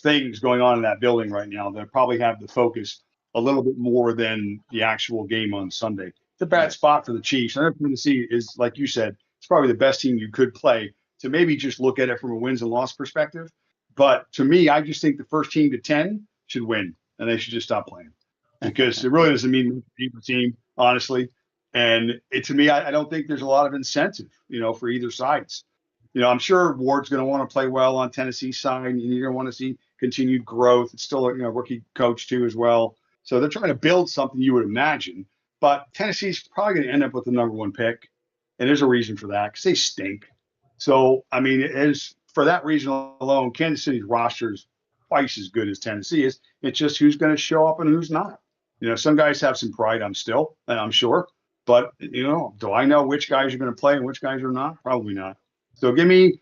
Speaker 2: things going on in that building right now that probably have the focus a little bit more than the actual game on Sunday. It's a bad spot for the Chiefs. I know Tennessee is, like you said, it's probably the best team you could play, to maybe just look at it from a wins and loss perspective. But to me, I just think the first team to 10 should win, and they should just stop playing, because it really doesn't mean much for either team, honestly. And to me, I don't think there's a lot of incentive, for either sides. I'm sure Ward's going to want to play well on Tennessee's side, and you're going to want to see continued growth. It's still a rookie coach too as well. So they're trying to build something, you would imagine. But Tennessee's probably going to end up with the number 1 pick, and there's a reason for that, because they stink. So, I mean, for that reason alone, Kansas City's roster is twice as good as Tennessee is. It's just who's going to show up and who's not. Some guys have some pride, I'm sure. But, do I know which guys are going to play and which guys are not? Probably not. So give me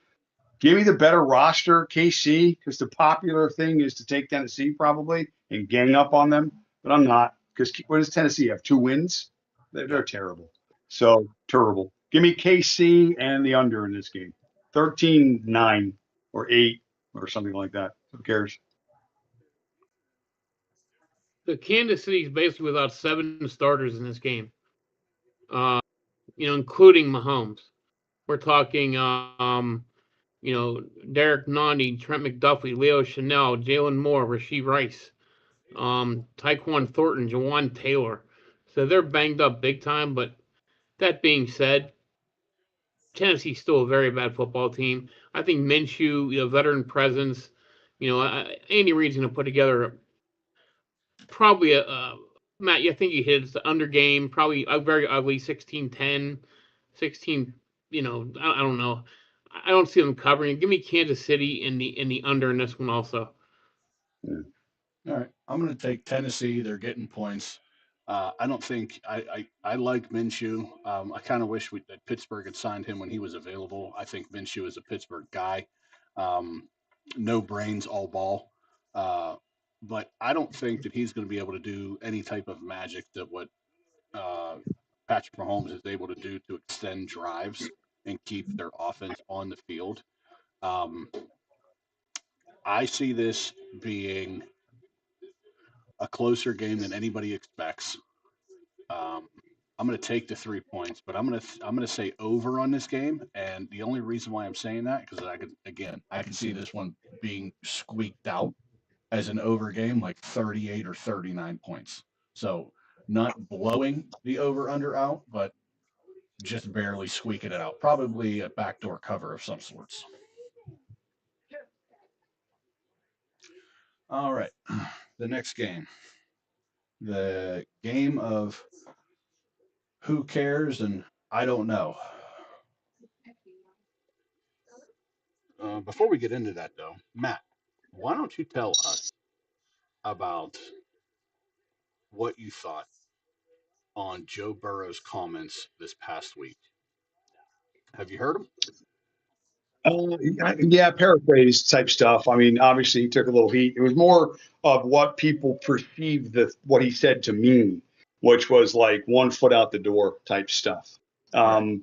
Speaker 2: the better roster, KC, because the popular thing is to take Tennessee probably and gang up on them. But I'm not, because what does Tennessee have? 2 wins? They're terrible. So terrible. Give me KC and the under in this game. 13-9 or 8 or something like that. Who cares?
Speaker 3: The Kansas City is basically without 7 starters in this game, including Mahomes. We're talking, Derek Nandi, Trent McDuffie, Leo Chanel, Jalen Moore, Rasheed Rice, Tyquan Thornton, Jawan Taylor. So they're banged up big time. But that being said, Tennessee's still a very bad football team. I think Minshew, veteran presence, Andy Reid's going to put together probably Matt, I think you hit it's the under game, probably a very ugly 16-10, 16. I don't know. I don't see them covering. Give me Kansas City in the under in this one also.
Speaker 2: Yeah.
Speaker 1: All right, I'm going to take Tennessee. They're getting points. I don't think I like Minshew. I kind of wish that Pittsburgh had signed him when he was available. I think Minshew is a Pittsburgh guy. Um, no brains, all ball. Uh, but I don't think that he's going to be able to do any type of magic that what uh, Patrick Mahomes is able to do to extend drives and keep their offense on the field. Um, I see this being a closer game than anybody expects. Um, I'm going to take the 3 points, but I'm going to say over on this game, and the only reason why I'm saying that because I can see this one being squeaked out as an over game, like 38 or 39 points. So not blowing the over under out, but just barely squeaking it out. Probably a backdoor cover of some sorts. All right, the next game, the game of who cares and I don't know. Before we get into that, though, Matt, why don't you tell us about what you thought on Joe Burrow's comments this past week? Have you heard them?
Speaker 2: Yeah, paraphrase type stuff. I mean, obviously he took a little heat. It was more of what people perceived what he said to mean, which was like 1 foot out the door type stuff.
Speaker 1: Right.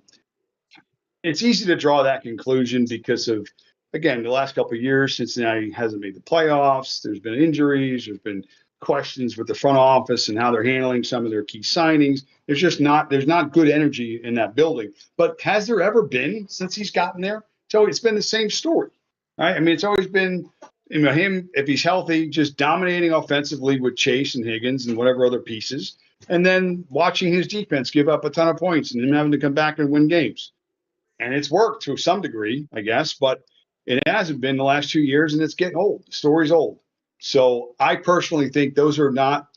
Speaker 2: It's easy to draw that conclusion because of, again, the last couple of years, Cincinnati hasn't made the playoffs. There's been injuries. There's been questions with the front office and how they're handling some of their key signings. There's not good energy in that building. But has there ever been since he's gotten there? So it's been the same story, right? I mean, it's always been him, if he's healthy, just dominating offensively with Chase and Higgins and whatever other pieces, and then watching his defense give up a ton of points and him having to come back and win games. And it's worked to some degree, I guess, but it hasn't been the last 2 years, and it's getting old. The story's old. So I personally think those are not.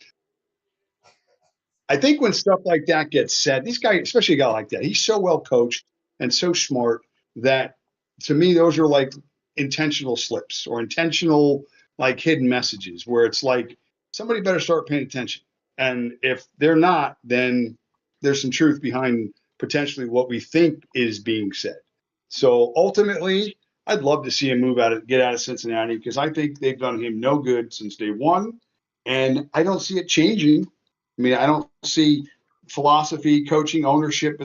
Speaker 2: I think when stuff like that gets said, these guys, especially a guy like that, he's so well coached and so smart that to me, those are like intentional slips or intentional like hidden messages where it's like somebody better start paying attention. And if they're not, then there's some truth behind potentially what we think is being said. So ultimately, I'd love to see him get out of Cincinnati because I think they've done him no good since day one. And I don't see it changing. I mean, I don't see philosophy, coaching, ownership.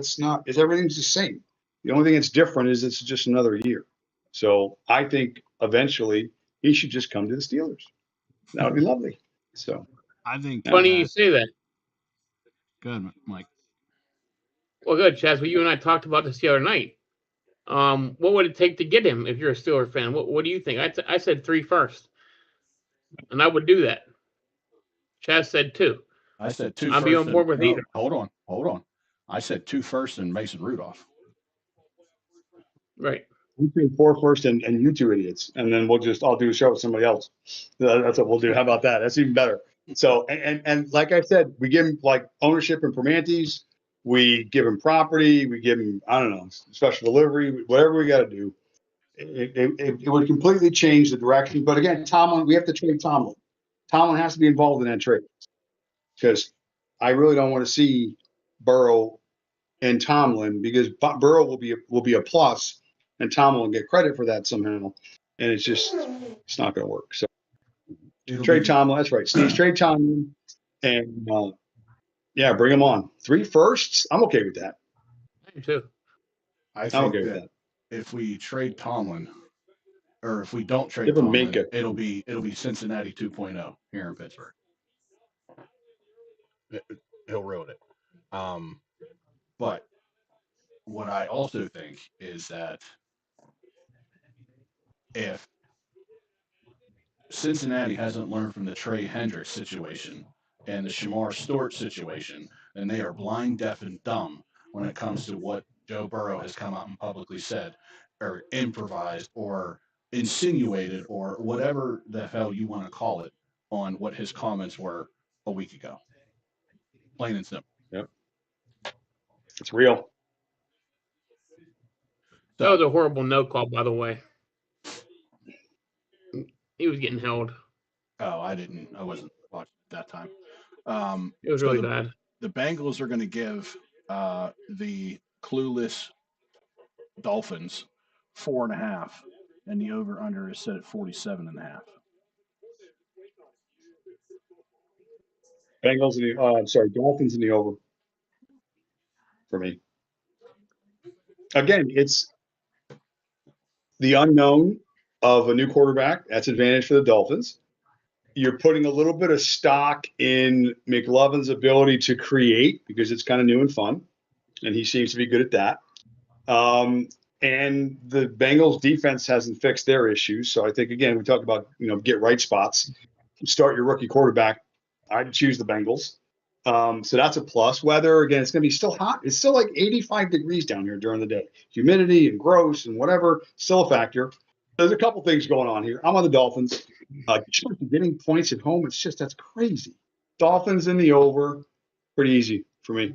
Speaker 2: Everything's the same. The only thing that's different is it's just another year. So I think eventually he should just come to the Steelers. That would be lovely. So
Speaker 1: I think.
Speaker 3: Funny you say that.
Speaker 1: Good, Mike.
Speaker 3: Well, good, Chaz. Well, you and I talked about this the other night. What would it take to get him if you're a Steeler fan? What do you think? I said 3 first, and I would do that. Chaz said 2.
Speaker 1: I said two
Speaker 3: I'll be
Speaker 1: first
Speaker 3: on board
Speaker 1: and
Speaker 3: with
Speaker 1: no,
Speaker 3: either.
Speaker 1: hold on. I said two first and Mason Rudolph.
Speaker 3: Right.
Speaker 2: we say 4 first and you two idiots, and then I'll do a show with somebody else. That's what we'll do. How about that? That's even better. So and like I said, we give him like ownership in Permantes. We give him property. We give him, I don't know, special delivery, whatever we got to do. It would completely change the direction. But again, Tomlin, we have to trade Tomlin. Tomlin has to be involved in that trade because I really don't want to see Burrow and Tomlin because Burrow will be a plus and Tomlin will get credit for that somehow. And it's not going to work. So trade Tomlin. That's right. Steve, trade Tomlin and yeah, bring him on. 3 firsts. I'm okay with that.
Speaker 3: Me too.
Speaker 1: I
Speaker 2: I'm
Speaker 1: think
Speaker 2: okay with
Speaker 1: that
Speaker 2: that.
Speaker 1: if we trade Tomlin, or if we don't trade
Speaker 2: Give him
Speaker 1: Tomlin,
Speaker 2: Minka.
Speaker 1: it'll be Cincinnati 2.0 here in Pittsburgh. He'll ruin it. But what I also think is that if Cincinnati hasn't learned from the Trey Hendricks situation and the Shamar Stewart situation, and they are blind, deaf, and dumb when it comes to what Joe Burrow has come out and publicly said, or improvised, or insinuated, or whatever the hell you want to call it, on what his comments were a week ago. Plain and simple.
Speaker 2: Yep. It's real.
Speaker 3: That was a horrible no call, by the way. He was getting held.
Speaker 1: Oh, I wasn't watching at that time.
Speaker 3: It was
Speaker 1: So
Speaker 3: really bad.
Speaker 1: the Bengals are going to give the clueless Dolphins 4.5, and the over under is set at 47.5.
Speaker 2: Bengals in the Dolphins in the over for me. Again, it's the unknown of a new quarterback. That's advantage for the Dolphins. You're putting a little bit of stock in McLovin's ability to create because it's kind of new and fun, and he seems to be good at that. And the Bengals defense hasn't fixed their issues. So I think, again, we talked about, get right spots. Start your rookie quarterback. I'd choose the Bengals. So that's a plus. Weather, again, it's going to be still hot. It's still like 85 degrees down here during the day. Humidity and gross and whatever, still a factor. There's a couple things going on here. I'm on the Dolphins. Getting points at home, that's crazy. Dolphins in the over, pretty easy for me.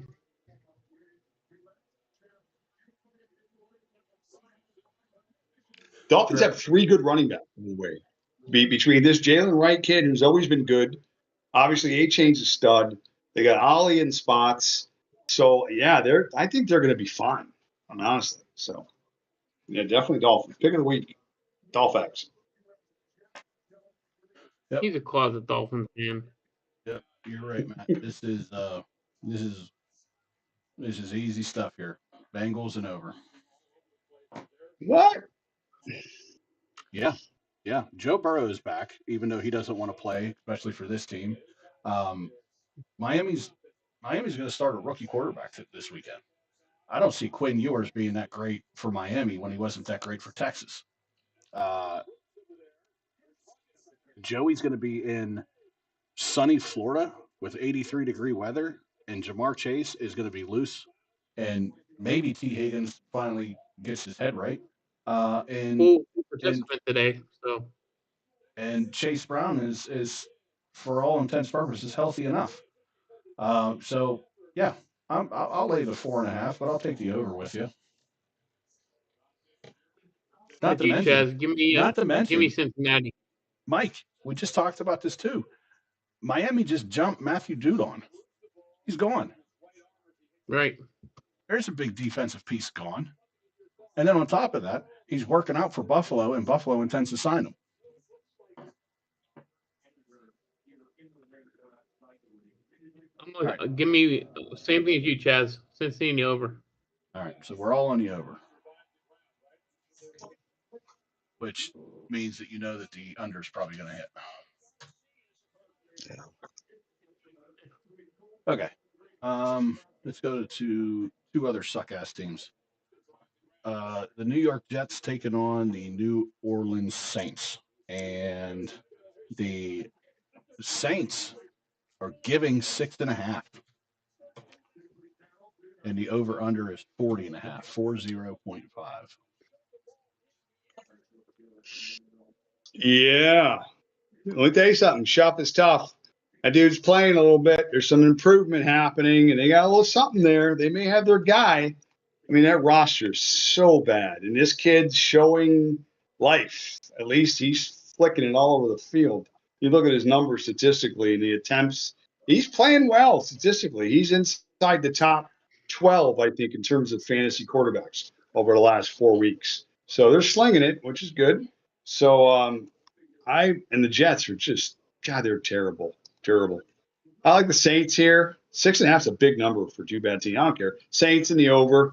Speaker 2: Dolphins have 3 good running backs in the way. Between this Jalen Wright kid, who's always been good, obviously A-Chain's a stud. They got Ollie in spots. So, yeah, I think they're going to be fine, honestly. So, yeah, definitely Dolphins. Pick of the week, Dolphins.
Speaker 1: Yep.
Speaker 3: He's a closet Dolphins fan.
Speaker 1: Yep, you're right, Matt. This is easy stuff here. Bengals and over.
Speaker 2: What?
Speaker 1: Yeah, yeah. Joe Burrow is back, even though he doesn't want to play, especially for this team. Miami's going to start a rookie quarterback this weekend. I don't see Quinn Ewers being that great for Miami when he wasn't that great for Texas. Joey's going to be in sunny Florida with 83-degree weather, and Jamar Chase is going to be loose, and maybe T. Higgins finally gets his head right.
Speaker 3: Full participant today, so.
Speaker 1: And Chase Brown is for all intents and purposes healthy enough. So yeah, I'll lay the 4.5, but I'll take the over with you. Not to mention,
Speaker 3: give me Cincinnati.
Speaker 1: Mike, we just talked about this too. Miami just jumped Matthew Judon. He's gone.
Speaker 3: Right.
Speaker 1: There's a big defensive piece gone. And then on top of that, he's working out for Buffalo, and Buffalo intends to sign him.
Speaker 3: Give me same thing as you, Chaz. Cincinnati over.
Speaker 1: All right, so we're all on the over, which means that you know that the under is probably going to hit. Okay, let's go to 2 other suck-ass teams. The New York Jets taking on the New Orleans Saints, and the Saints are giving 6.5. And the over-under is 40.5, 40.5.
Speaker 2: Yeah. Let me tell you something. Shop is tough. That dude's playing a little bit. There's some improvement happening, and they got a little something there. They may have their guy. I mean, that roster's so bad. And this kid's showing life. At least he's flicking it all over the field. You look at his numbers statistically and the attempts. He's playing well statistically. He's inside the top 12, I think, in terms of fantasy quarterbacks over the last 4 weeks. So they're slinging it, which is good. So and the Jets are just, God, they're terrible. Terrible. I like the Saints here. 6.5 is a big number for 2 bad teams. I don't care. Saints in the over.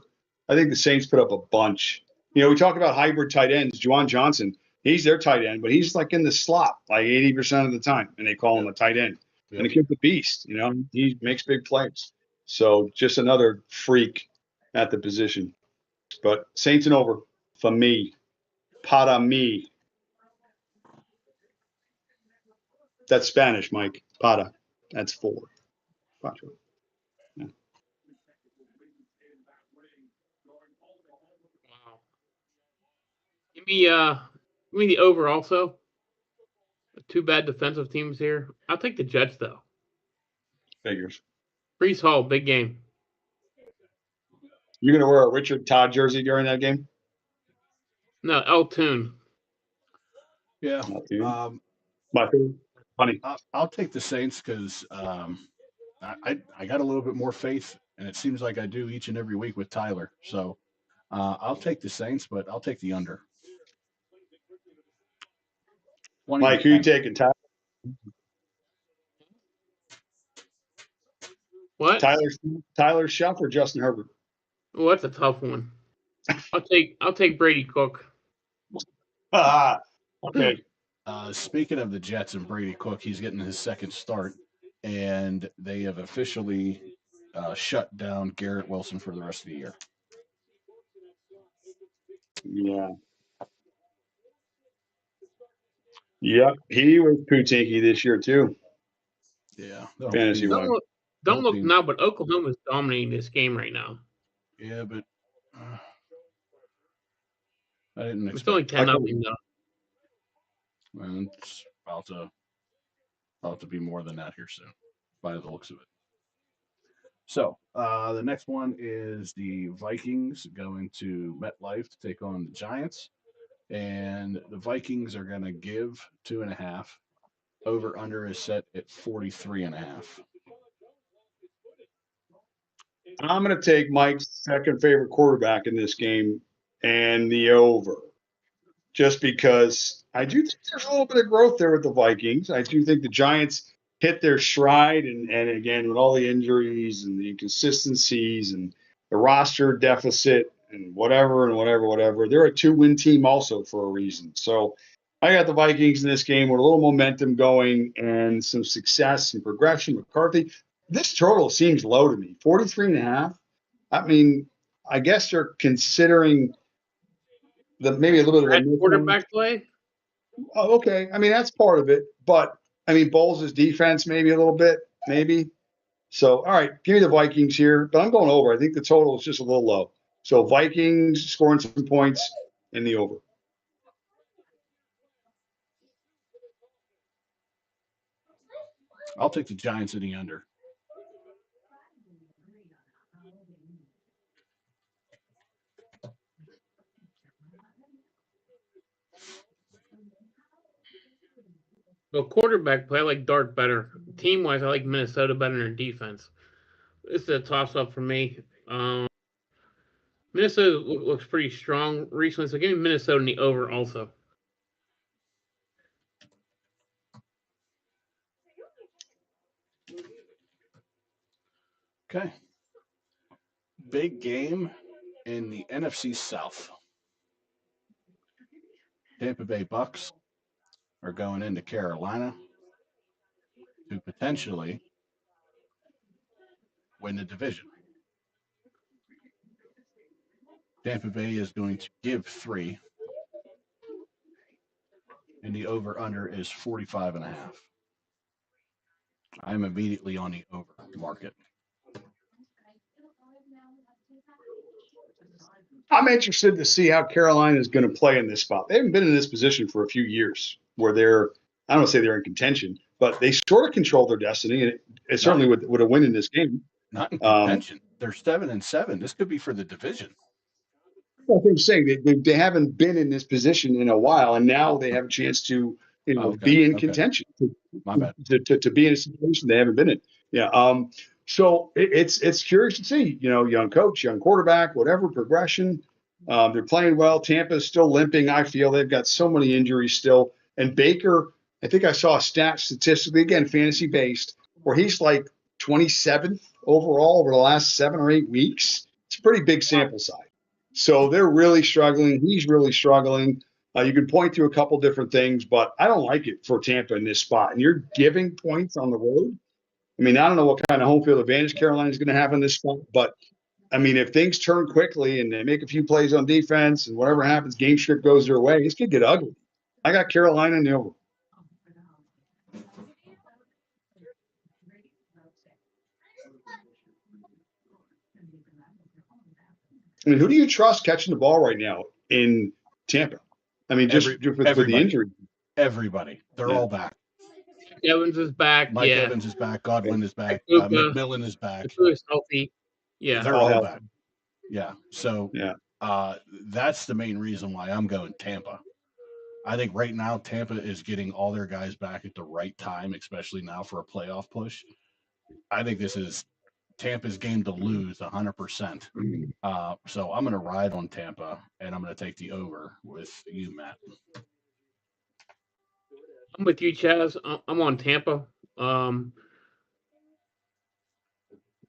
Speaker 2: I think the Saints put up a bunch. We talk about hybrid tight ends. Juwan Johnson, he's their tight end, but he's like in the slot like 80% of the time, and they call him a tight end. Yep. And the kid's a beast. He makes big plays. So just another freak at the position. But Saints and over for me. Para me. That's Spanish, Mike. Para. That's 4. Yeah.
Speaker 3: me the over also. Two bad defensive teams here. I'll take the Jets though.
Speaker 2: Figures.
Speaker 3: Brees Hall, big game.
Speaker 2: You're gonna wear a Richard Todd jersey during that game?
Speaker 3: No, El Tune.
Speaker 1: Yeah.
Speaker 2: Not you. My favorite. Funny.
Speaker 1: I'll take the Saints because I got a little bit more faith, and it seems like I do each and every week with Tyler. So I'll take the Saints, but I'll take the under.
Speaker 2: Mike, who you taking?
Speaker 3: What?
Speaker 2: Tyler Shuff or Justin Herbert?
Speaker 3: Oh, that's a tough one. I'll take Brady Cook.
Speaker 2: Okay.
Speaker 1: Speaking of the Jets and Brady Cook, he's getting his second start, and they have officially shut down Garrett Wilson for the rest of the year.
Speaker 2: Yeah. Yep. He was Pootinky this year too.
Speaker 1: Yeah.
Speaker 2: Fantasy wise.
Speaker 3: Don't look now, but Oklahoma's dominating this game right now.
Speaker 1: Yeah, but I didn't expect.
Speaker 3: It's only 10-0 though.
Speaker 1: And it's about to be more than that here soon, by the looks of it. So the next one is the Vikings going to MetLife to take on the Giants, and the Vikings are going to give 2.5. Over under is set at 43.5.
Speaker 2: I'm going to take Mike's second favorite quarterback in this game and the over, just because I do think there's a little bit of growth there with the Vikings. I do think the Giants hit their stride, and again, with all the injuries and the inconsistencies and the roster deficit and whatever, they're a 2-win team also for a reason. So I got the Vikings in this game with a little momentum going and some success and progression. McCarthy, this total seems low to me, 43.5. I mean, I guess they're considering maybe a little bit of a
Speaker 3: quarterback play.
Speaker 2: Oh, okay. I mean, that's part of it, but I mean, Bowles' defense maybe a little bit, maybe. So, all right, give me the Vikings here, but I'm going over. I think the total is just a little low. So Vikings scoring some points in the over.
Speaker 1: I'll take the Giants in the under.
Speaker 3: Well, quarterback play, I like Dart better. Team wise, I like Minnesota better in their defense. This is a toss up for me. Minnesota looks pretty strong recently, so give me Minnesota in the over also.
Speaker 1: Okay. Big game in the NFC South. Tampa Bay Bucks are going into Carolina to potentially win the division. Tampa Bay is going to give 3, and the over-under is 45.5. I'm immediately on the over market.
Speaker 2: I'm interested to see how Carolina is going to play in this spot. They haven't been in this position for a few years where I don't want to say they're in contention, but they sort of control their destiny, and it certainly would have win in this game.
Speaker 1: Not in contention. They're 7-7. This could be for the division.
Speaker 2: Well, I'm saying they haven't been in this position in a while, and now they have a chance to be in contention.
Speaker 1: My bad.
Speaker 2: To be in a situation they haven't been in. Yeah. So it's curious to see, young coach, young quarterback, whatever progression. They're playing well. Tampa's still limping. I feel they've got so many injuries still. And Baker, I think I saw a stat statistically, again, fantasy based, where he's like 27th overall over the last 7 or 8 weeks. It's a pretty big sample size. So they're really struggling. He's really struggling. You can point to a couple different things, but I don't like it for Tampa in this spot. And you're giving points on the road. I mean, I don't know what kind of home field advantage Carolina is going to have in this spot, but I mean, if things turn quickly and they make a few plays on defense and whatever happens, game script goes their way, it's going to get ugly. I got Carolina in the over. I mean, who do you trust catching the ball right now in Tampa? I mean, just with the
Speaker 1: everybody,
Speaker 2: injury.
Speaker 1: everybody, they're all back.
Speaker 3: Evans is back.
Speaker 1: Mike Evans is back. Godwin is back.
Speaker 3: Puka,
Speaker 1: McMillan is back.
Speaker 3: is healthy. Yeah.
Speaker 1: They're all back. Yeah. So
Speaker 2: Yeah.
Speaker 1: that's the main reason why I'm going Tampa. I think right now Tampa is getting all their guys back at the right time, especially now for a playoff push. I think this is Tampa's game to lose 100%. So I'm going to ride on Tampa, and I'm going to take the over with you, Matt.
Speaker 3: I'm with you, Chaz. I'm on Tampa.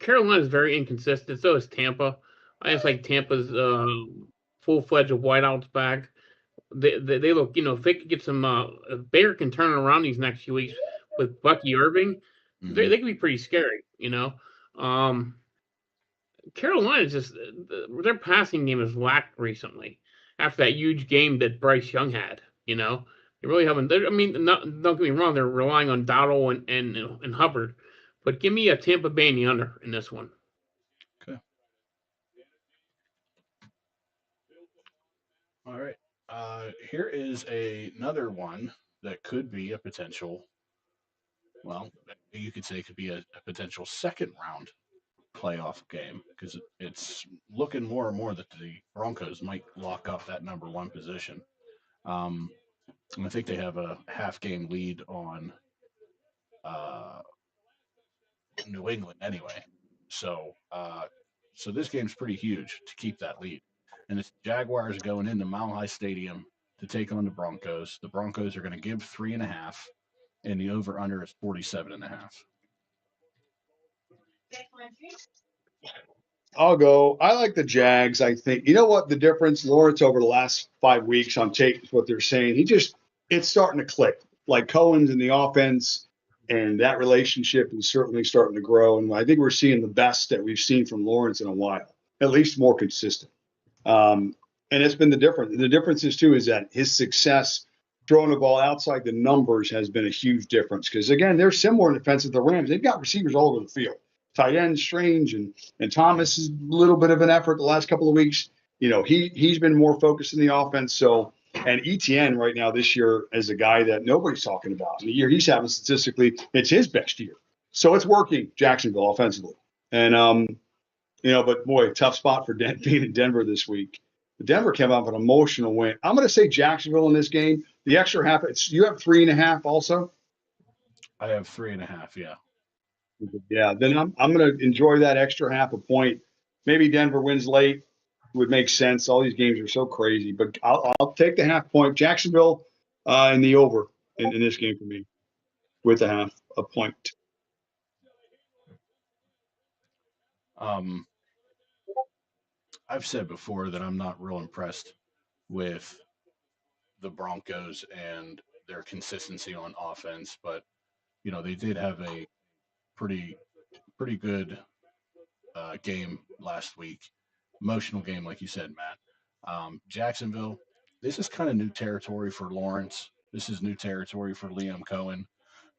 Speaker 3: Carolina is very inconsistent. So is Tampa. I just like Tampa's full-fledged whiteouts back. They look, if they could get some, if Baker can turn around these next few weeks with Bucky Irving, they could be pretty scary, Carolina just, their passing game has lacked recently after that huge game that Bryce Young had, They really haven't. I mean, don't get me wrong, they're relying on Dowdle and Hubbard, but give me a Tampa Bay in the under in this one.
Speaker 1: Okay. All right. Here is another one that could be a potential, well, you could say it could be a potential second round playoff game because it's looking more and more that the Broncos might lock up that number one position. I think they have a half game lead on New England anyway. So this game's pretty huge to keep that lead. And it's Jaguars going into Mile High Stadium to take on the Broncos. The Broncos are going to give 3.5, and the over under is 47.5.
Speaker 2: I'll go. I like the Jags. I think, you know what the difference, Lawrence, over the last 5 weeks on tape is what they're saying. It's starting to click. Like Cohen's in the offense, and that relationship is certainly starting to grow. And I think we're seeing the best that we've seen from Lawrence in a while, at least more consistent. And it's been the difference. The difference is, too, is that his success throwing the ball outside the numbers has been a huge difference. Because, again, they're similar in defense of the Rams. They've got receivers all over the field. Tight end, Strange, and Thomas is a little bit of an effort the last couple of weeks. He's been more focused in the offense. So, and ETN right now this year is a guy that nobody's talking about. The year he's having statistically, it's his best year. So it's working, Jacksonville, offensively. And, but boy, tough spot for being in Denver this week. Denver came out with an emotional win. I'm going to say Jacksonville in this game. The extra half, you have 3.5 also?
Speaker 1: I have 3.5, yeah.
Speaker 2: Yeah, then I'm going to enjoy that extra half a point. Maybe Denver wins late. Would make sense. All these games are so crazy, but I'll take the half point. Jacksonville in the over in this game for me with a point.
Speaker 1: I've said before that I'm not real impressed with the Broncos and their consistency on offense, but they did have a pretty good game last week. Emotional game, like you said, Matt. Jacksonville, this is kind of new territory for Lawrence. This is new territory for Liam Cohen,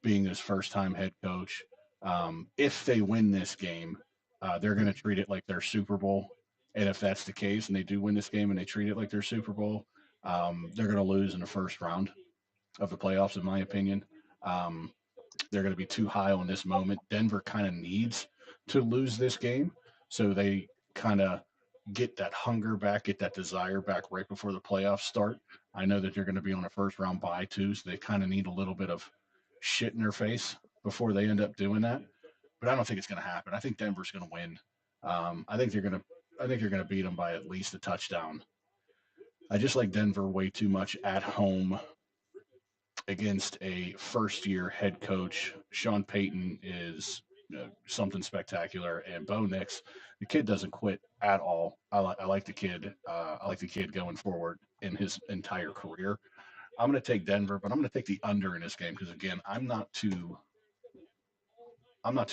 Speaker 1: being his first time head coach. If they win this game, they're going to treat it like their Super Bowl. And if that's the case, and they do win this game and they treat it like their Super Bowl, they're going to lose in the first round of the playoffs, in my opinion. They're going to be too high on this moment. Denver kind of needs to lose this game so they kind of get that hunger back, get that desire back right before the playoffs start. I know that they're going to be on a first round bye too, so they kind of need a little bit of shit in their face before they end up doing that. But I don't think it's going to happen. I think Denver's going to win. I think they're going to beat them by at least a touchdown. I just like Denver way too much at home against a first-year head coach. Sean Payton is something spectacular, and Bo Nix, the kid doesn't quit at all. I like the kid. I like the kid going forward in his entire career. I'm going to take Denver, but I'm going to take the under in this game because, again, I'm not too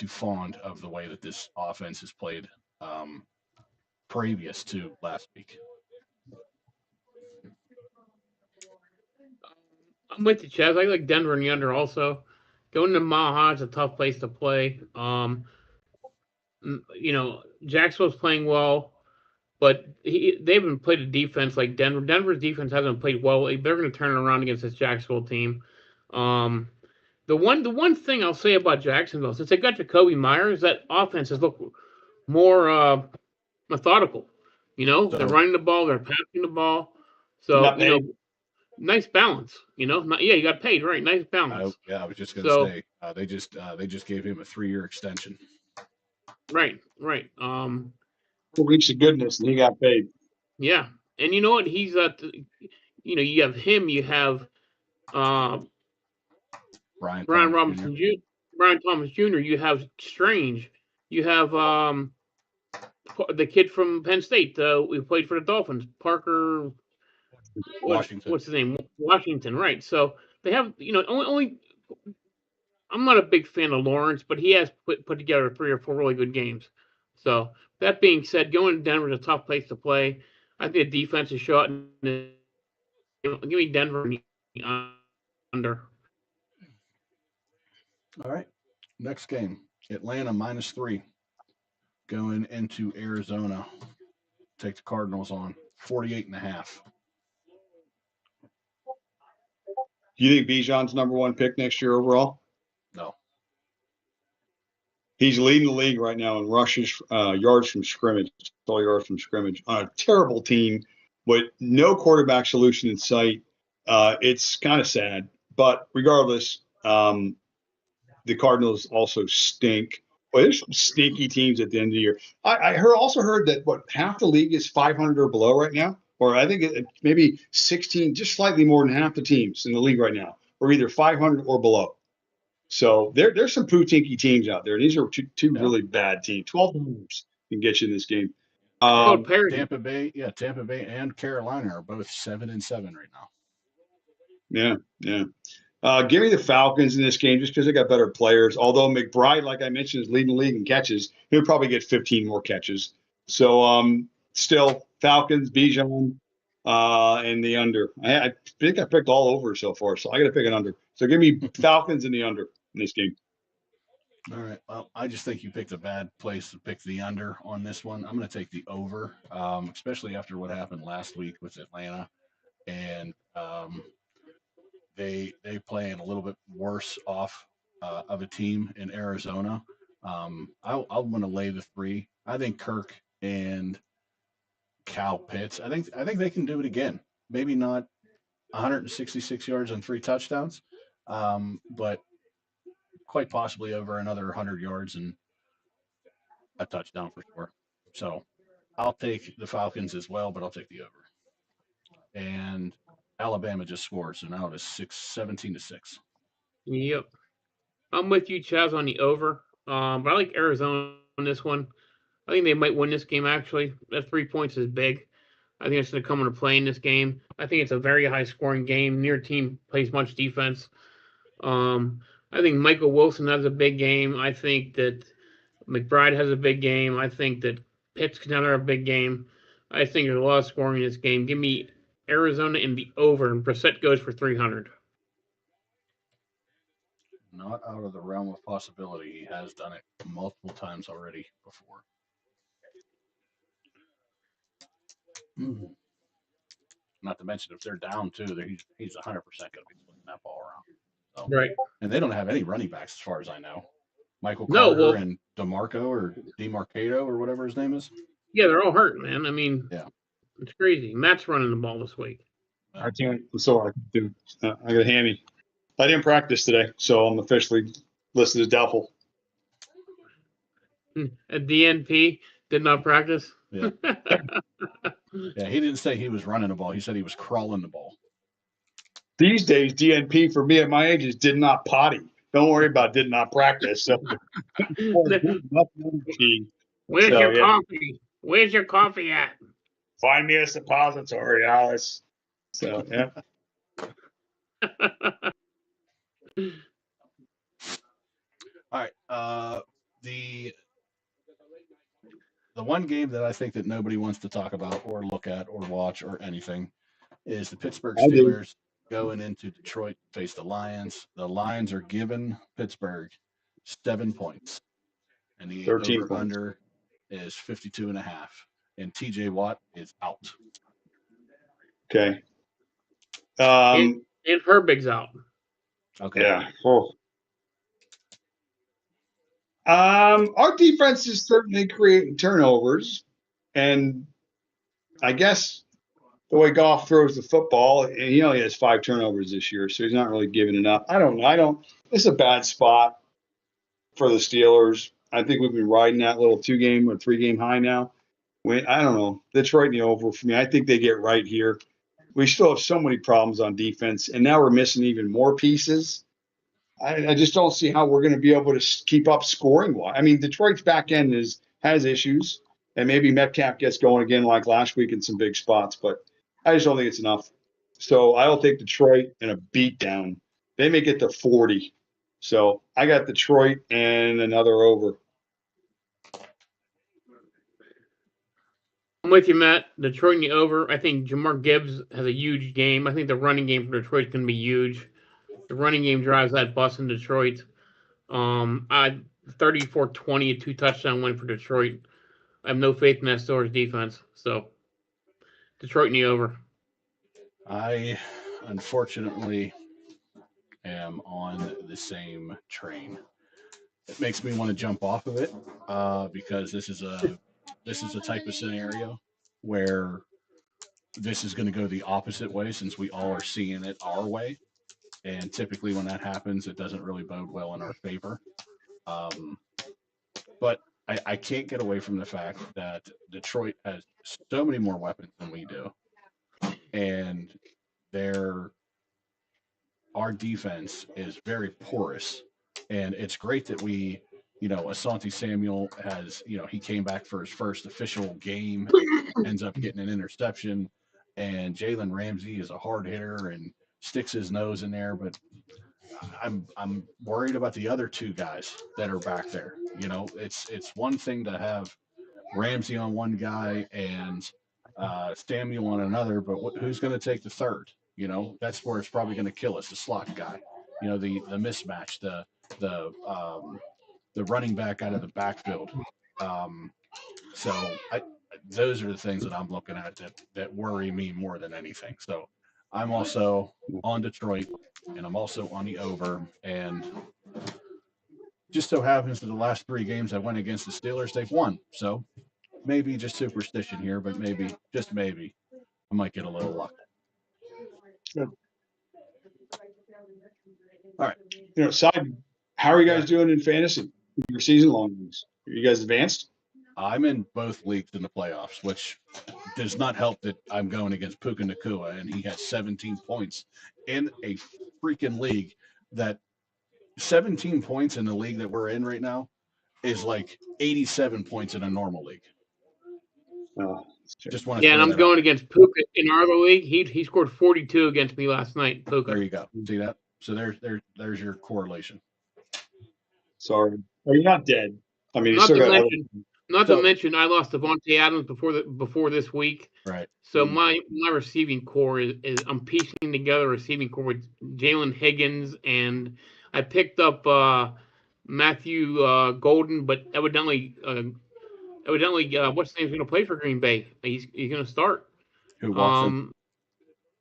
Speaker 1: fond of the way that this offense is played previous to last week.
Speaker 3: I'm with you, Chaz. I like Denver in the under also. Going to Mile High is a tough place to play. Jacksonville's playing well. but they haven't played a defense like Denver. Denver's defense hasn't played well. They're going to turn it around against this Jacksonville team. The one thing I'll say about Jacksonville, since they got Jacoby Myers, that offense has looked more methodical. They're
Speaker 1: So
Speaker 3: running the ball, they're passing the ball. So,
Speaker 2: Not paid.
Speaker 3: nice balance. Yeah, you got paid, right? Nice balance.
Speaker 1: I was just going to
Speaker 3: So,
Speaker 1: say they just gave him a 3-year extension.
Speaker 3: right.
Speaker 2: Reached the goodness, and he got paid.
Speaker 3: Yeah. And you know what? He's you have him, you have uh,
Speaker 1: Brian
Speaker 3: Brian
Speaker 1: Thomas
Speaker 3: Robinson
Speaker 1: Jr.
Speaker 3: Jr., Brian Thomas Jr., you have Strange, you have the kid from Penn State who played for the Dolphins, Parker.
Speaker 1: Washington.
Speaker 3: What's his name? Washington, right? So they have, only. I'm not a big fan of Lawrence, but he has put together 3 or 4 really good games. So that being said, going to Denver is a tough place to play. I think the defense is shot. Give me Denver under.
Speaker 1: All right. Next game, Atlanta -3 going into Arizona. Take the Cardinals on 48.5.
Speaker 2: Do you think Bijan's number 1 pick next year overall?
Speaker 1: No.
Speaker 2: He's leading the league right now in rushes, yards from scrimmage, total yards from scrimmage on a terrible team, but no quarterback solution in sight. It's kind of sad, but regardless, the Cardinals also stink. Well, there's some sneaky teams at the end of the year. I also heard that half the league is 500 or below right now, or I think maybe 16, just slightly more than half the teams in the league right now are either 500 or below. So there's some pootinky teams out there. These are two really bad teams. 12 teams can get you in this game.
Speaker 1: Tampa Bay and Carolina are both 7-7 right now.
Speaker 2: Yeah. Give me the Falcons in this game just because they got better players. Although McBride, like I mentioned, is leading the league in catches. He'll probably get 15 more catches. So still Falcons, Bijan, and the under. I think I picked all over so far, so I got to pick an under. So give me Falcons in the under in this game.
Speaker 1: All right. Well, I just think you picked a bad place to pick the under on this one. I'm going to take the over, especially after what happened last week with Atlanta, and they playing a little bit worse off of a team in Arizona. I'll want to lay the 3. I think Kirk and Cal Pitts. I think they can do it again. Maybe not 166 yards and 3 touchdowns, but quite possibly over another 100 yards and a touchdown for sure. So I'll take the Falcons as well, but I'll take the over. And Alabama just scored, so now it is 17-6.
Speaker 3: Yep. I'm with you, Chaz, on the over. But I like Arizona on this one. I think they might win this game, actually. That 3 points is big. I think it's going to come into play in this game. I think it's a very high-scoring game. Neither team plays much defense. I think Michael Wilson has a big game. I think that McBride has a big game. I think that Pitts can have a big game. I think there's a lot of scoring in this game. Give me Arizona in the over, and Brissett goes for 300.
Speaker 1: Not out of the realm of possibility. He has done it multiple times already before. Not to mention, if they're down too, he's 100% going to be swinging that ball around. So,
Speaker 3: right.
Speaker 1: And they don't have any running backs, as far as I know. Michael Carter and DeMarco or DeMarcado or whatever his name is.
Speaker 3: Yeah, they're all hurt, man. I mean,
Speaker 1: yeah,
Speaker 3: it's crazy. Matt's running the ball this week.
Speaker 2: I can't. I'm sorry. I got a hammy. I didn't practice today, so I'm officially listed as doubtful.
Speaker 3: A DNP did not practice.
Speaker 1: Yeah. Yeah, he didn't say he was running the ball. He said he was crawling the ball.
Speaker 2: These days, DNP for me at my age is did not potty. Don't worry about did not practice. So.
Speaker 3: Where's your coffee? Where's your coffee at?
Speaker 2: Find me a suppository, Alice. So, yeah.
Speaker 1: All right. The one game that I think that nobody wants to talk about or look at or watch or anything is the Pittsburgh Steelers going into Detroit to face the Lions. The Lions are giving Pittsburgh 7 points, and the over-under is 52.5. and TJ Watt is out.
Speaker 2: Okay.
Speaker 3: And Herbig's out.
Speaker 1: Okay.
Speaker 2: Yeah. Oh. Our defense is certainly creating turnovers, and I guess the way Goff throws the football, and he only has 5 turnovers this year, so he's not really giving it up. I don't know. It's a bad spot for the Steelers. I think we've been riding that little 2-game or 3-game high now. I don't know. Detroit in the over for me. I think they get right here. We still have so many problems on defense, and now we're missing even more pieces. I just don't see how we're going to be able to keep up scoring. I mean, Detroit's back end has issues, and maybe Metcalf gets going again like last week in some big spots, but I just don't think it's enough. So I'll take Detroit in a beatdown. They may get to 40. So I got Detroit and another over.
Speaker 3: I'm with you, Matt. Detroit in the over. I think Jamar Gibbs has a huge game. I think the running game for Detroit is going to be huge. The running game drives that bus in Detroit. I 34-20, a 2-touchdown win for Detroit. I have no faith in that Steelers defense. So Detroit in the over.
Speaker 1: I unfortunately am on the same train. It makes me want to jump off of it because this is a type of scenario where this is going to go the opposite way since we all are seeing it our way. And typically, when that happens, it doesn't really bode well in our favor. But I can't get away from the fact that Detroit has so many more weapons than we do. And our defense is very porous. And it's great that Asante Samuel has, he came back for his first official game, ends up getting an interception. And Jalen Ramsey is a hard hitter and sticks his nose in there, but I'm worried about the other 2 guys that are back there. It's one thing to have Ramsey on one guy and Samuel on another, but who's going to take the third? That's where it's probably going to kill us. The slot guy, the mismatch, the running back out of the backfield. So those are the things that I'm looking at that worry me more than anything. So I'm also on Detroit, and I'm also on the over. And just so happens that the last 3 games I went against the Steelers, they've won. So maybe just superstition here, but maybe, just maybe, I might get a little luck.
Speaker 2: Good.
Speaker 1: All right.
Speaker 2: How are you guys doing in fantasy? Your season-long leagues? Are you guys advanced?
Speaker 1: I'm in both leagues in the playoffs, which does not help that I'm going against Puka Nacua, and he has 17 points in a freaking league that 17 points in the league that we're in right now is like 87 points in a normal league. Just want to
Speaker 3: and I'm going against Puka in our other league. He scored 42 against me last night. Puka.
Speaker 1: There you go. See that? So there's your correlation.
Speaker 2: Sorry, you're not dead. I mean,
Speaker 3: not to mention, I lost Devontae Adams before this week.
Speaker 1: Right.
Speaker 3: So my receiving core is I'm piecing together a receiving core with Jalen Higgins, and I picked up Matthew Golden, but evidently what's his name's going to play for Green Bay. He's going to start.
Speaker 1: Who Watson?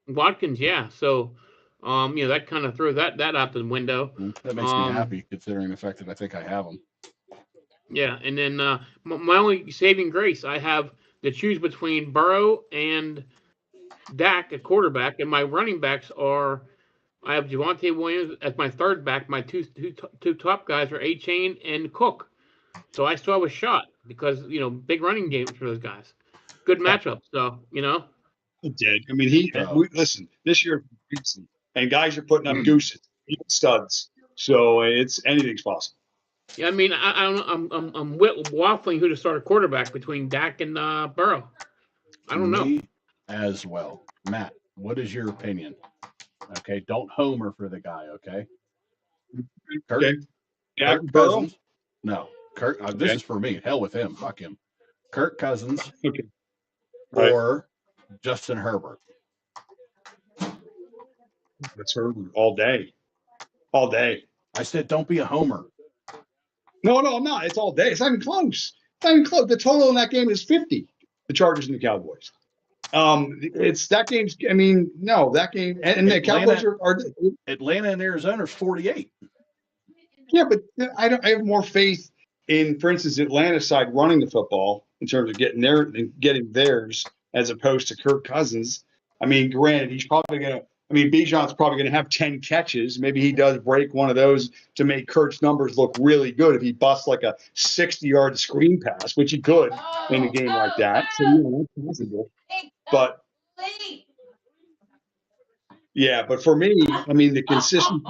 Speaker 3: Watkins, yeah. So that kind of throws that out the window.
Speaker 1: That makes me happy considering the fact that I think I have him.
Speaker 3: Yeah, and then my only saving grace, I have to choose between Burrow and Dak at quarterback, and my running backs I have Javonte Williams as my third back. My two top guys are A-Chain and Cook. So I still have a shot because, big running games for those guys. Good matchup, so,
Speaker 2: He did. I mean, listen, this year, and guys are putting up gooses, even studs. So anything's possible.
Speaker 3: Yeah, I mean, I'm waffling who to start a quarterback between Dak and Burrow. I don't know.
Speaker 1: As well. Matt, what is your opinion? Okay, don't homer for the guy, okay? Kirk,
Speaker 2: okay.
Speaker 1: Kirk Cousins. No, Kirk. This is for me. Hell with him. Fuck him. Kirk Cousins or Justin Herbert.
Speaker 2: That's Herbert all day. All day.
Speaker 1: I said don't be a homer.
Speaker 2: No, I'm not. It's all day. It's not even close. The total in that game is 50. The Chargers and the Cowboys. It's that game's. I mean, no, that game and the Cowboys are
Speaker 1: Atlanta and Arizona are 48.
Speaker 2: Yeah, but I have more faith in, for instance, Atlanta's side running the football in terms of getting theirs as opposed to Kirk Cousins. I mean, granted, he's probably gonna. I mean, Bijan's probably going to have 10 catches. Maybe he does break one of those to make Kurt's numbers look really good if he busts like a 60-yard screen pass, which he could in a game like that. So, that's possible. But, yeah, but for me, I mean, the consistency,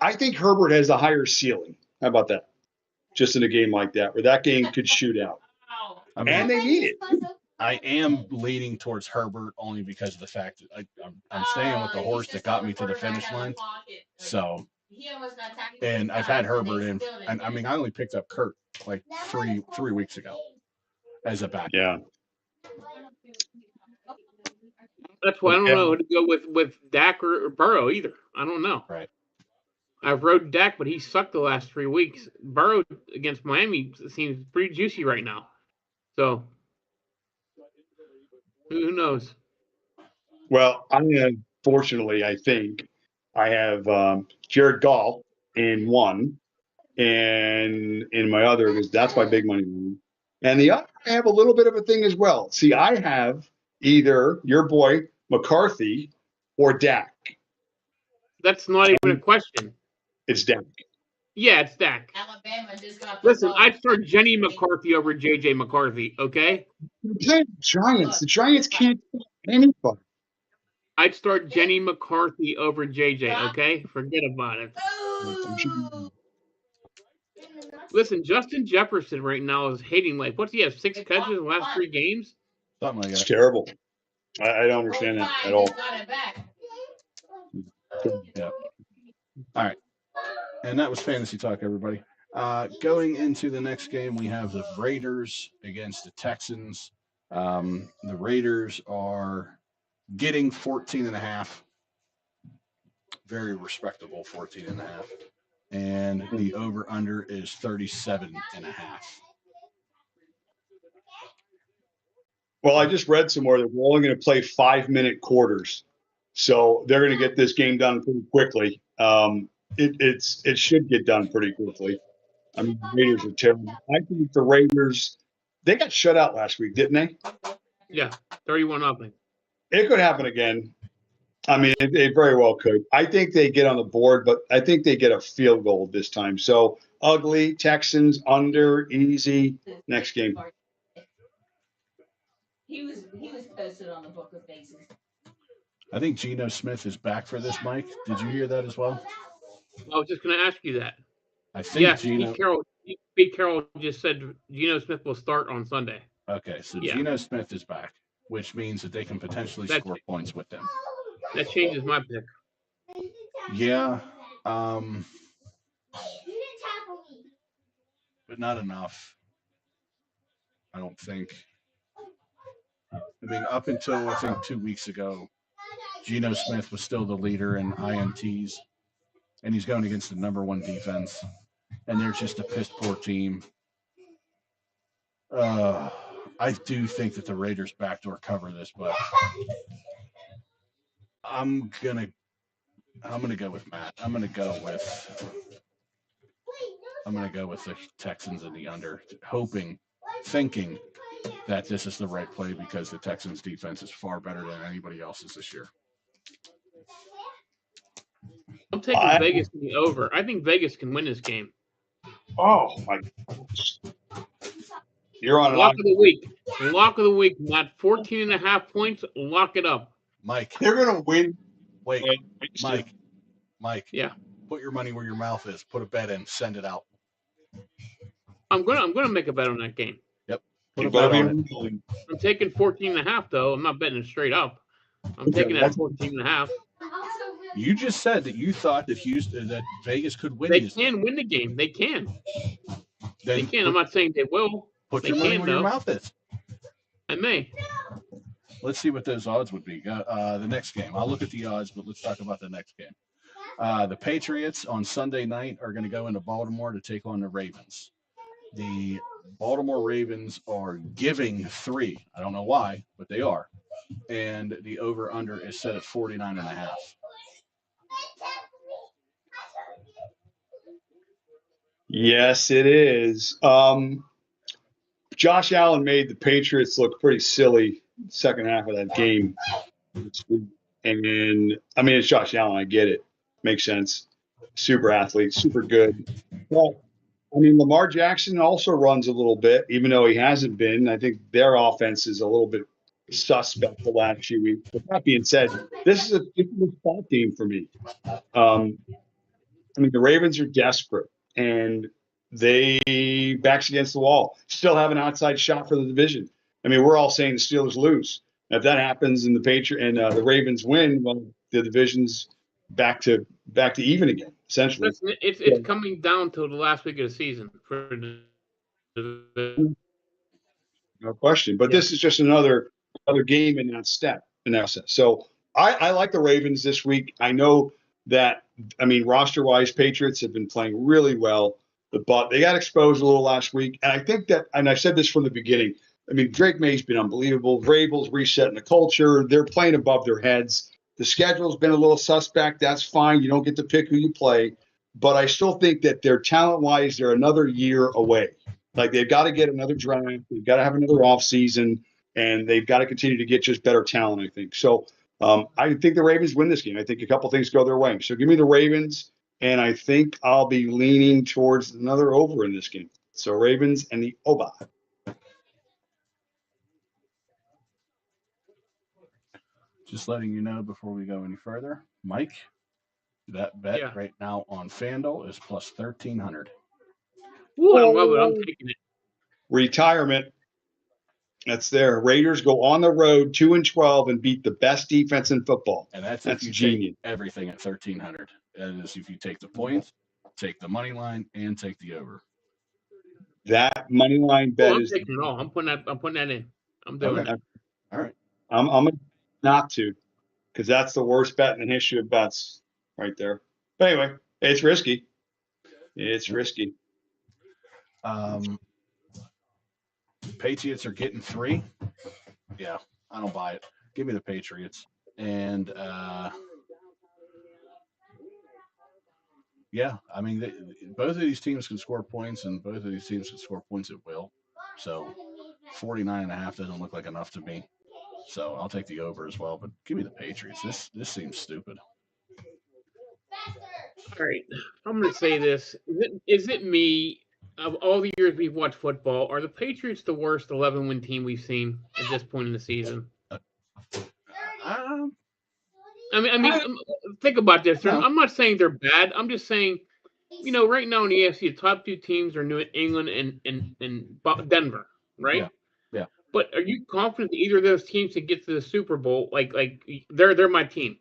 Speaker 2: I think Herbert has a higher ceiling. How about that? Just in a game like that, where that game could shoot out. I mean, and they need it.
Speaker 1: I am leaning towards Herbert only because of the fact that I'm staying with the horse that got me to the finish line. So, and I've had Herbert in, and I mean, I only picked up Kurt like three weeks ago as a backup.
Speaker 2: Yeah.
Speaker 3: That's why I don't know who to go with Dak or Burrow either. I don't know.
Speaker 1: Right.
Speaker 3: I've rode Dak, but he sucked the last 3 weeks. Burrow against Miami seems pretty juicy right now. So, who knows?
Speaker 2: Well, fortunately, I think I have Jared Goff in one, and in my other, because that's my big money one. And the other, I have a little bit of a thing as well. See, I have either your boy McCarthy or Dak.
Speaker 3: That's not even a question.
Speaker 2: It's Dak.
Speaker 3: Yeah, it's Dak. Alabama just got. Listen, I'd start Jenny McCarthy over JJ McCarthy. Okay.
Speaker 2: The Giants. The Giants can't do anybody.
Speaker 3: I'd start Jenny McCarthy over JJ. Okay, forget about it. Listen, Justin Jefferson right now is hating life. What's he have? 6 catches in the last 3 games?
Speaker 1: Something like that.
Speaker 2: It's terrible. I don't understand that at all.
Speaker 1: Yeah. All right. And that was Fantasy Talk, everybody. Going into the next game, we have the Raiders against the Texans. The Raiders are getting 14.5. Very respectable 14.5. And the over-under is 37.5.
Speaker 2: Well, I just read somewhere that we're only going to play 5-minute quarters. So they're going to get this game done pretty quickly. It should get done pretty quickly. I mean, the Raiders are terrible. I think the Raiders, they got shut out last week, didn't they?
Speaker 3: Yeah, 31-0.
Speaker 2: It could happen again. I mean, it very well could. I think they get on the board, but I think they get a field goal this time. So ugly, Texans, under, easy. Next game.
Speaker 4: He was posted on the Book of Faces.
Speaker 1: I think Geno Smith is back for this, Mike. Did you hear that as well?
Speaker 3: I was just going to ask you that.
Speaker 1: I think
Speaker 3: yes, Pete Carroll just said Geno Smith will start on Sunday.
Speaker 1: Okay, so yeah. Geno Smith is back, which means that they can potentially score points with them.
Speaker 3: That changes my pick.
Speaker 1: Yeah. But not enough. I don't think. I mean, up until, I think, 2 weeks ago, Geno Smith was still the leader in INTs, and he's going against the number 1 defense, and they're just a piss-poor team. I do think that the Raiders backdoor cover this, but I'm gonna go with Matt. I'm gonna go with the Texans in the under, thinking that this is the right play because the Texans defense is far better than anybody else's this year.
Speaker 3: I'm taking Vegas in the over. I think Vegas can win this game.
Speaker 2: Oh my gosh. You're on
Speaker 3: lock of the week. Lock of the week, Matt. 14.5 points. Lock it up.
Speaker 1: Mike.
Speaker 2: They're gonna win.
Speaker 1: Wait, Mike.
Speaker 3: Yeah.
Speaker 1: Put your money where your mouth is. Put a bet in. Send it out.
Speaker 3: I'm gonna make a bet on that game.
Speaker 1: Yep. Put a bet on
Speaker 3: it. I'm taking 14.5 though. I'm not betting it straight up. I'm taking it at 14.5.
Speaker 1: You just said that you thought that Vegas could win.
Speaker 3: They can win the game. They can. They can. I'm not saying they will.
Speaker 1: Put your money where your mouth is.
Speaker 3: I may.
Speaker 1: Let's see what those odds would be. The next game. I'll look at the odds, but let's talk about the next game. The Patriots on Sunday night are going to go into Baltimore to take on the Ravens. The Baltimore Ravens are giving 3. I don't know why, but they are. And the over under is set at 49.5.
Speaker 2: Yes, it is. Josh Allen made the Patriots look pretty silly second half of that game. And I mean, it's Josh Allen. I get it. Makes sense. Super athlete, super good. Well, I mean, Lamar Jackson also runs a little bit, even though he hasn't been. I think their offense is a little bit suspect the last few weeks. But that being said, this is a different spot game for me. Um, I mean, the Ravens are desperate, and they backs against the wall. Still have an outside shot for the division. I mean, we're all saying the Steelers lose. If that happens and the Ravens win, well, the division's back to even again, essentially.
Speaker 3: Listen, it's
Speaker 2: Yeah.
Speaker 3: coming down to the last week of the season for the
Speaker 2: No question. But
Speaker 3: yeah.
Speaker 2: this is just another game in that step, in that sense. So I like the Ravens this week. I know that, I mean, roster wise, Patriots have been playing really well, but they got exposed a little last week. And I think that, and I said this from the beginning, I mean, Drake May's been unbelievable. Vrabel's resetting the culture. They're playing above their heads. The schedule's been a little suspect. That's fine. You don't get to pick who you play. But I still think that they're talent wise, they're another year away. Like they've got to get another draft. They've got to have another offseason, and they've got to continue to get just better talent, I think. So I think the Ravens win this game. I think a couple things go their way. So give me the Ravens, and I think I'll be leaning towards another over in this game. So Ravens and the over.
Speaker 1: Just letting you know before we go any further, Mike, that bet
Speaker 3: Yeah.
Speaker 1: right now on FanDuel is plus 1,300.
Speaker 3: Ooh, I love it. I'm taking it.
Speaker 2: Retirement. That's there. Raiders go on the road 2-12 and beat the best defense in football.
Speaker 1: And that's
Speaker 2: That's
Speaker 1: if you
Speaker 2: genius.
Speaker 1: take everything at 1,300. That is if you take the points, take the money line, and take the over.
Speaker 2: That money line bet
Speaker 3: Oh, I'm
Speaker 2: is
Speaker 3: taking it all. I'm putting that in. I'm doing
Speaker 1: Okay.
Speaker 3: it.
Speaker 1: All right.
Speaker 2: I'm not to, because that's the worst bet in the history of bets right there. But anyway, it's risky. It's risky.
Speaker 1: Patriots are getting 3. Yeah, I don't buy it. Give me the Patriots. And yeah, I mean, both of these teams can score points, and both of these teams can score points at will. So 49.5 doesn't look like enough to me. So I'll take the over as well. But give me the Patriots. This seems stupid.
Speaker 3: All right. I'm going to say this. Is it me? Of all the years we've watched football, are the Patriots the worst 11-win team we've seen at this point in the season?
Speaker 1: Um,
Speaker 3: I mean, think about this.
Speaker 1: No.
Speaker 3: I'm not saying they're bad. I'm just saying, right now in the AFC, the top 2 teams are New England and Denver, right?
Speaker 1: Yeah.
Speaker 3: But are you confident that either of those teams can get to the Super Bowl? Like they're my team.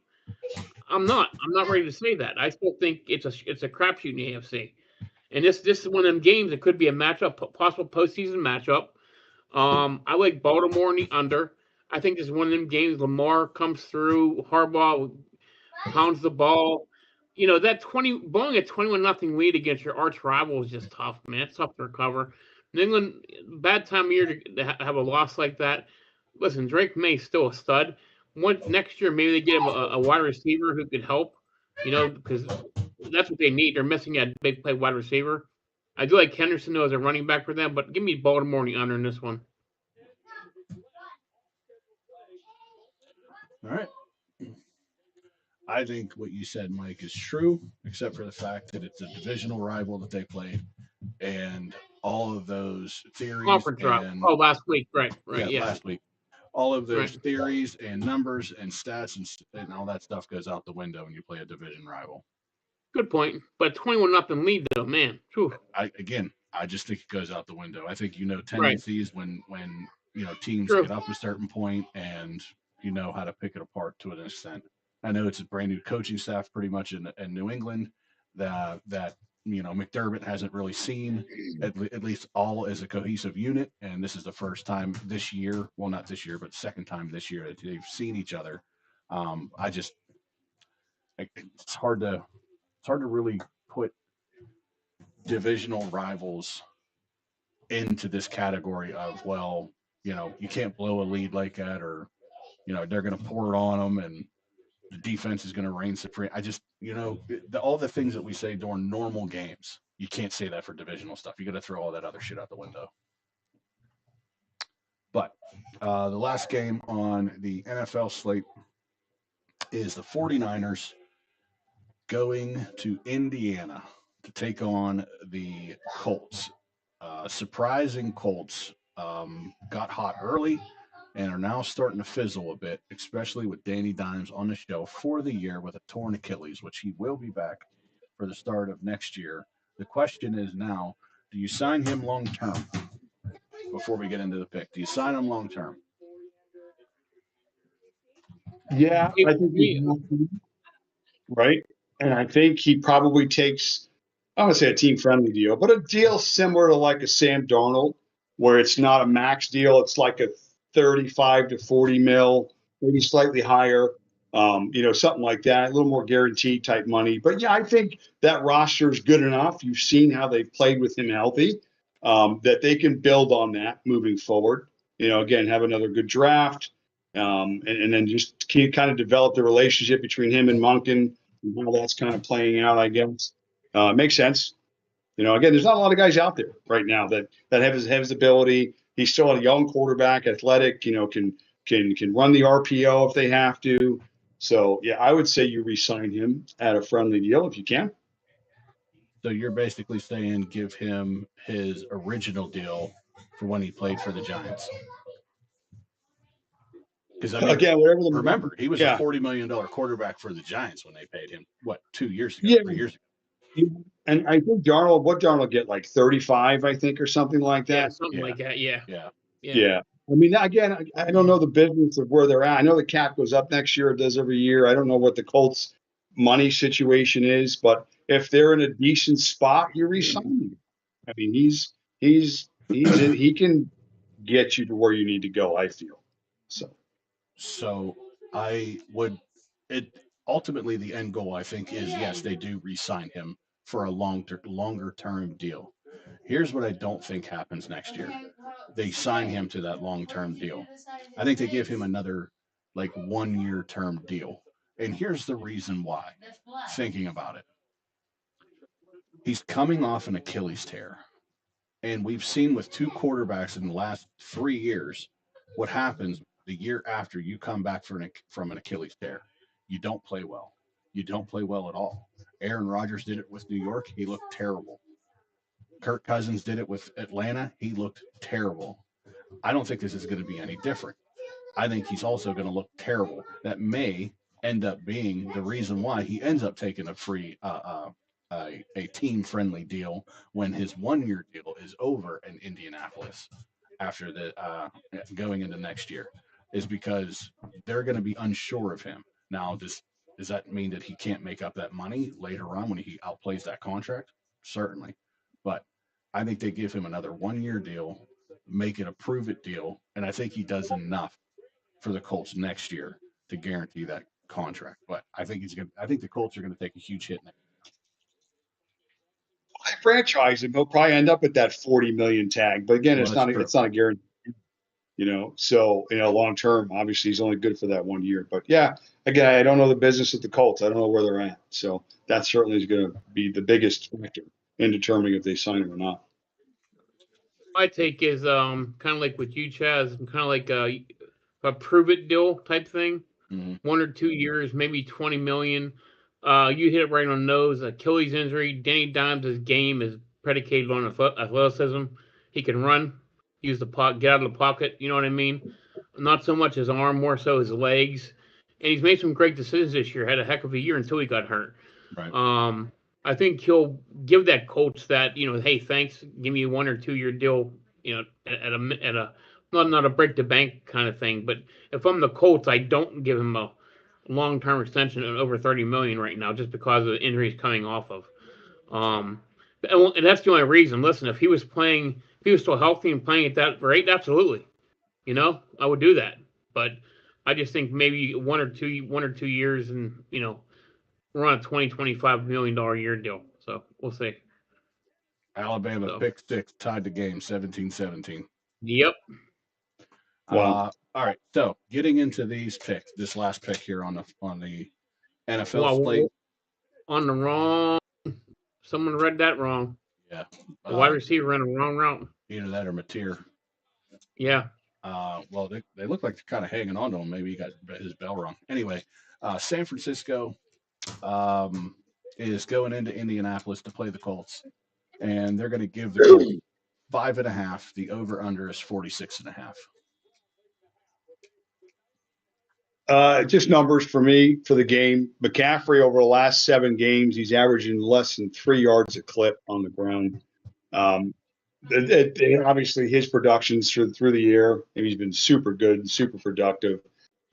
Speaker 3: I'm not. I'm not ready to say that. I still think it's a crapshoot in the AFC. And this is one of them games that could be a matchup, possible postseason matchup. I like Baltimore in the under. I think this is one of them games. Lamar comes through. Harbaugh pounds the ball. That blowing a 21-0 lead against your arch rival is just tough, man. It's tough to recover. New England, bad time of year to have a loss like that. Listen, Drake May's still a stud. Next year, maybe they get him a wide receiver who could help. Because that's what they need. They're missing a big play wide receiver. I do like Henderson though as a running back for them, but give me Baltimore in the under in this one.
Speaker 1: All right. I think what you said, Mike, is true, except for the fact that it's a divisional rival that they played, and all of those theories.
Speaker 3: Conference drop. Oh, last week, right, yeah.
Speaker 1: Last week. All of those theories and numbers and stats and all that stuff goes out the window when you play a division rival.
Speaker 3: Good point. But 21-0 lead though, man. Whew.
Speaker 1: I just think it goes out the window. I think tendencies when teams get up a certain point and you know how to pick it apart to an extent. I know it's a brand new coaching staff pretty much in New England that McDermott hasn't really seen at least all as a cohesive unit, and this is the first time this year, well not this year, but second time this year that they've seen each other. It's hard to really put divisional rivals into this category of, well, you can't blow a lead like that, or they're going to pour it on them, and the defense is going to reign supreme. I just, all the things that we say during normal games, you can't say that for divisional stuff. You got to throw all that other shit out the window. But the last game on the NFL slate is the 49ers going to Indiana to take on the Colts. Surprising Colts got hot early and are now starting to fizzle a bit, especially with Danny Dimes on the show for the year with a torn Achilles, which he will be back for the start of next year. The question is now, do you sign him long term? Before we get into the pick, do you sign him long term?
Speaker 2: Yeah, I think he's right. And I think he probably takes, I don't want to say a team friendly deal, but a deal similar to like a Sam Darnold, where it's not a max deal. It's like a 35 to 40 mil, maybe slightly higher, something like that, a little more guaranteed type money. But yeah, I think that roster is good enough. You've seen how they've played with him healthy, that they can build on that moving forward. Again, have another good draft. And then just kind of develop the relationship between him and Monken and how that's kind of playing out, I guess. Makes sense. Again, there's not a lot of guys out there right now that have his ability. He's still a young quarterback, athletic, can run the RPO if they have to. So yeah, I would say you re-sign him at a friendly deal if you can.
Speaker 1: So you're basically saying give him his original deal for when he played for the Giants. Because
Speaker 2: again, whatever the
Speaker 1: remember, he was a $40 million quarterback for the Giants when they paid him 2 years ago, 3 years ago.
Speaker 2: And I think Darnold get like 35, I think, or something like that.
Speaker 3: Yeah, something like that. Yeah.
Speaker 2: I mean, again, I don't know the business of where they're at. I know the cap goes up next year; it does every year. I don't know what the Colts' money situation is, but if they're in a decent spot, you resign him. I mean, he can get you to where you need to go. I feel
Speaker 1: so. I would. It ultimately the end goal, I think, is yes, they do re-sign him for a longer term deal. Here's what I don't think happens next year. They sign him to that long term deal. I think they give him another like 1 year term deal. And here's the reason why. Thinking about it, he's coming off an Achilles tear. And we've seen with two quarterbacks in the last 3 years what happens the year after you come back from an Achilles tear. You don't play well. You don't play well at all. Aaron Rodgers did it with New York. He looked terrible. Kirk Cousins did it with Atlanta. He looked terrible. I don't think this is going to be any different. I think he's also going to look terrible. That may end up being the reason why he ends up taking a free a team friendly deal when his 1 year deal is over in Indianapolis after the going into next year, is because they're going to be unsure of him. Now, does that mean that he can't make up that money later on when he outplays that contract? Certainly. But I think they give him another 1 year deal, make it a prove it deal, and I think he does enough for the Colts next year to guarantee that contract. But I think the Colts are going to take a huge hit next.
Speaker 2: I franchise him, he'll probably end up at that 40 million tag. But again, it's not a guarantee. So long term, obviously he's only good for that 1 year. But yeah, again, I don't know the business at the Colts. I don't know where they're at. So that certainly is going to be the biggest factor in determining if they sign him or not.
Speaker 3: My take is kind of like with you, Chaz, kind of like a prove it deal type thing. 1 or 2 years, maybe 20 million. You hit it right on the nose. Achilles injury. Danny Dimes' game is predicated on athleticism. He can run, use the get out of the pocket. You know what I mean? Not so much his arm, more so his legs. And he's made some great decisions this year. Had a heck of a year until he got hurt.
Speaker 1: Right.
Speaker 3: I think he'll give that coach that, hey, thanks, give me a 1 or 2 year deal, at a not a break the bank kind of thing. But if I'm the Colts, I don't give him a long term extension of over 30 million right now, just because of the injuries coming off of. And that's the only reason. Listen, if he was still healthy and playing at that rate, absolutely, I would do that. But I just think maybe 1 or 2 years, and we're on a $25 million a year deal. So we'll see.
Speaker 1: Alabama
Speaker 3: So,
Speaker 1: pick six tied the game 17-17.
Speaker 3: yep.
Speaker 2: Wow.
Speaker 1: All right. So getting into these picks, this last pick here on the NFL
Speaker 3: Wow,
Speaker 1: slate.
Speaker 3: on the wrong. Someone read that wrong.
Speaker 1: Yeah.
Speaker 3: The wide receiver ran a wrong route.
Speaker 1: Either that or Mateer.
Speaker 3: Yeah.
Speaker 1: Well, they look like they're kind of hanging on to him. Maybe he got his bell rung. Anyway, San Francisco is going into Indianapolis to play the Colts, and they're going to give the Colts 5.5. The over under is 46.5.
Speaker 2: Just numbers for me for the game. McCaffrey over the last 7 games, he's averaging less than 3 yards a clip on the ground. Obviously, his productions through the year, and he's been super good and super productive.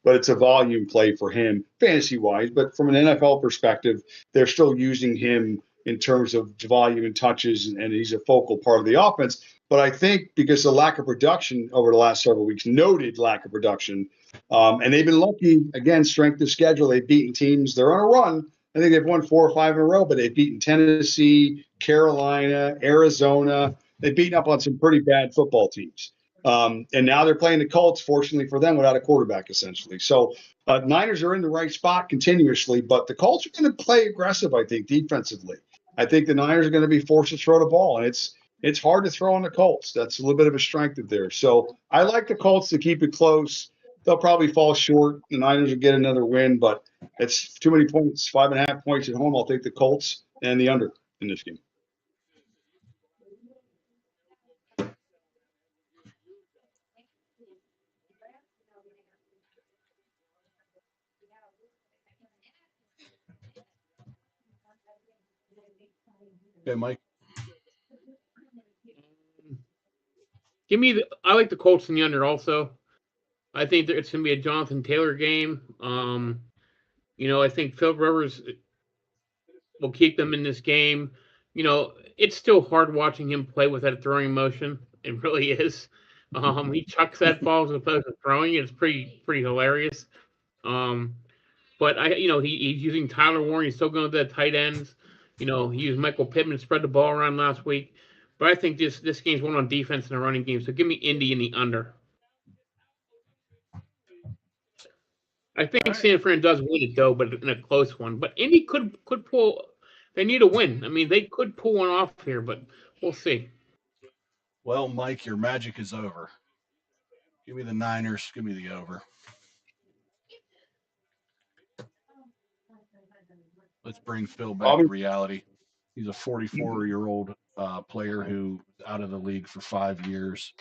Speaker 2: But it's a volume play for him, fantasy wise. But from an NFL perspective, they're still using him in terms of volume and touches, and he's a focal part of the offense. But I think because of lack of production over the last several weeks, noted lack of production, and they've been lucky, again, strength of schedule. They've beaten teams. They're on a run. I think they've won 4 or 5 in a row, but they've beaten Tennessee, Carolina, Arizona. They've beaten up on some pretty bad football teams. And now they're playing the Colts, fortunately for them, without a quarterback, essentially. So Niners are in the right spot continuously, but the Colts are going to play aggressive, I think, defensively. I think the Niners are going to be forced to throw the ball, and it's hard to throw on the Colts. That's a little bit of a strength of theirs. So I like the Colts to keep it close. They'll probably fall short. The Niners will get another win, but it's too many points, 5.5 points at home. I'll take the Colts and the under in this game.
Speaker 1: Okay, Mike.
Speaker 3: I like the Colts in the under also. I think that it's going to be a Jonathan Taylor game. I think Philip Rivers will keep them in this game. It's still hard watching him play with that throwing motion. It really is. He chucks that ball as opposed to throwing it. It's pretty hilarious. But he's using Tyler Warren. He's still going to the tight ends. He used Michael Pittman to spread the ball around last week. But I think this game's one on defense and a running game. So give me Indy in the under. I think San Fran does win it though, but in a close one. But Indy could pull. They need a win. I mean, they could pull one off here, but we'll see.
Speaker 1: Well, Mike, your magic is over. Give me the Niners. Give me the over. Let's bring Phil back to reality. He's a 44-year-old player who out of the league for 5 years.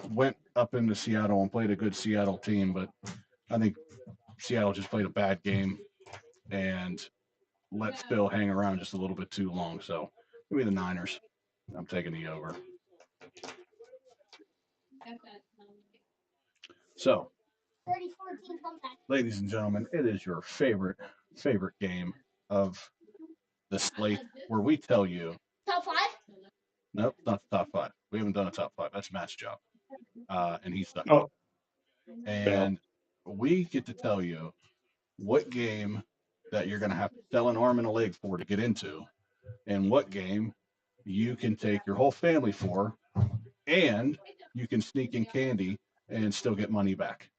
Speaker 1: Went up into Seattle and played a good Seattle team, but I think Seattle just played a bad game and let Phil hang around just a little bit too long. So give me the Niners. I'm taking the over. So, ladies and gentlemen, it is your favorite game of the slate where we tell you
Speaker 4: Top 5?
Speaker 1: nope, not the top 5. We haven't done a top 5. That's Matt's job, and he's done.
Speaker 2: Oh,
Speaker 1: and we get to tell you what game that you're going to have to sell an arm and a leg for to get into, and what game you can take your whole family for, and you can sneak in candy and still get money back.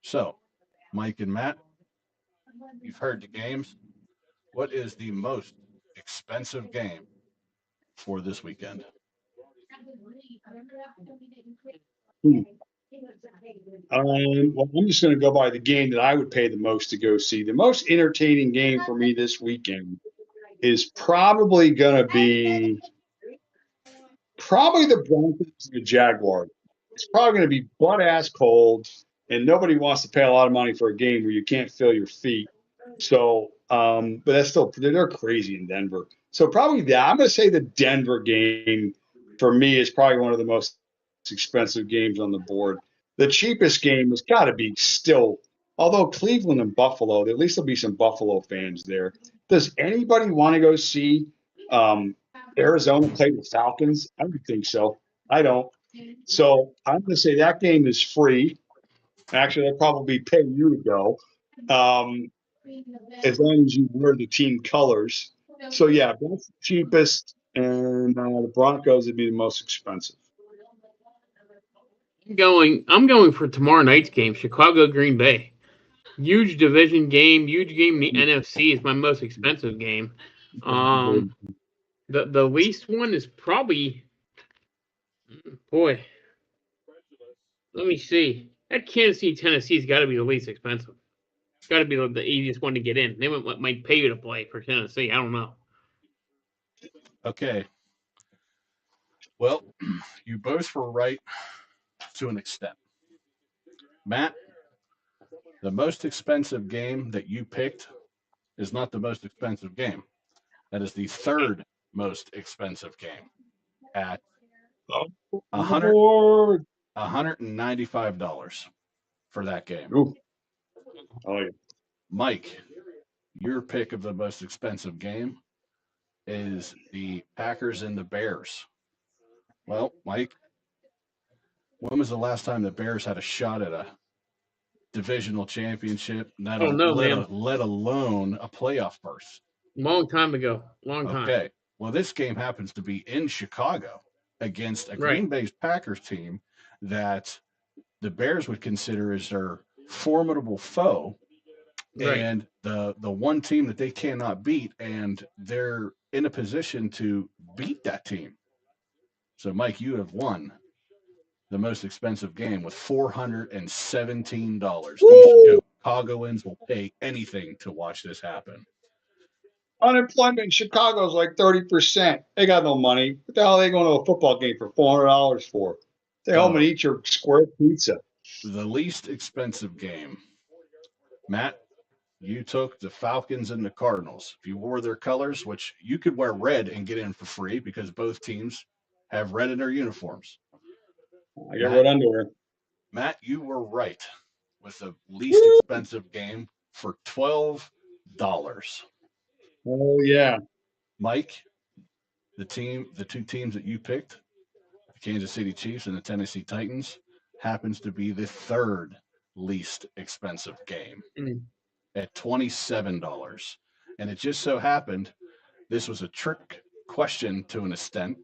Speaker 1: So, Mike and Matt, you've heard the games. What is the most expensive game for this weekend?
Speaker 2: Well, I'm just going to go by the game that I would pay the most to go see. The most entertaining game for me this weekend is probably going to be the Broncos and the Jaguars. It's probably going to be butt ass cold, and nobody wants to pay a lot of money for a game where you can't feel your feet. So, but that's still, they're crazy in Denver. So probably that. I'm going to say the Denver game for me is probably one of the most expensive games on the board. The cheapest game has got to be still, although Cleveland and Buffalo, at least there'll be some Buffalo fans there. Does anybody want to go see Arizona play the Falcons? I don't think so. I don't. So I'm going to say that game is free. Actually, they'll probably pay you to go, as long as you wear the team colors. So yeah, that's the cheapest, and the Broncos would be the most expensive.
Speaker 3: I'm going for tomorrow night's game, Chicago Green Bay. Huge division game, huge game in the NFC is my most expensive game. The least one is probably, boy, let me see. That Kansas City, Tennessee's got to be the least expensive. It's got to be the easiest one to get in. They might pay you to play for Tennessee. I don't know.
Speaker 1: Okay. Well, you both were right to an extent. Matt, the most expensive game that you picked is not the most expensive game. That is the third most expensive game at $195 for that game.
Speaker 2: Ooh. Oh, yeah.
Speaker 1: Mike, your pick of the most expensive game is the Packers and the Bears. Well, Mike, when was the last time the Bears had a shot at a divisional championship, let alone a playoff berth?
Speaker 3: Long time ago. Long time.
Speaker 1: Okay. Well, this game happens to be in Chicago against a Green Bay Packers team that the Bears would consider as their formidable foe. Right. And the one team that they cannot beat, and they're in a position to beat that team. So, Mike, you have won the most expensive game with $417. These Chicagoans will pay anything to watch this happen.
Speaker 2: Unemployment in Chicago is like 30%. They got no money. What the hell are they going to a football game for $400 for? Stay home and eat your square pizza.
Speaker 1: The least expensive game. Matt, you took the Falcons and the Cardinals. If you wore their colors, which you could wear red and get in for free because both teams have red in their uniforms.
Speaker 2: I got red underwear.
Speaker 1: Matt, you were right with the least expensive game for $12.
Speaker 2: Oh, yeah.
Speaker 1: Mike, the two teams that you picked, the Kansas City Chiefs and the Tennessee Titans, happens to be the third least expensive game at $27. And it just so happened this was a trick question to an extent,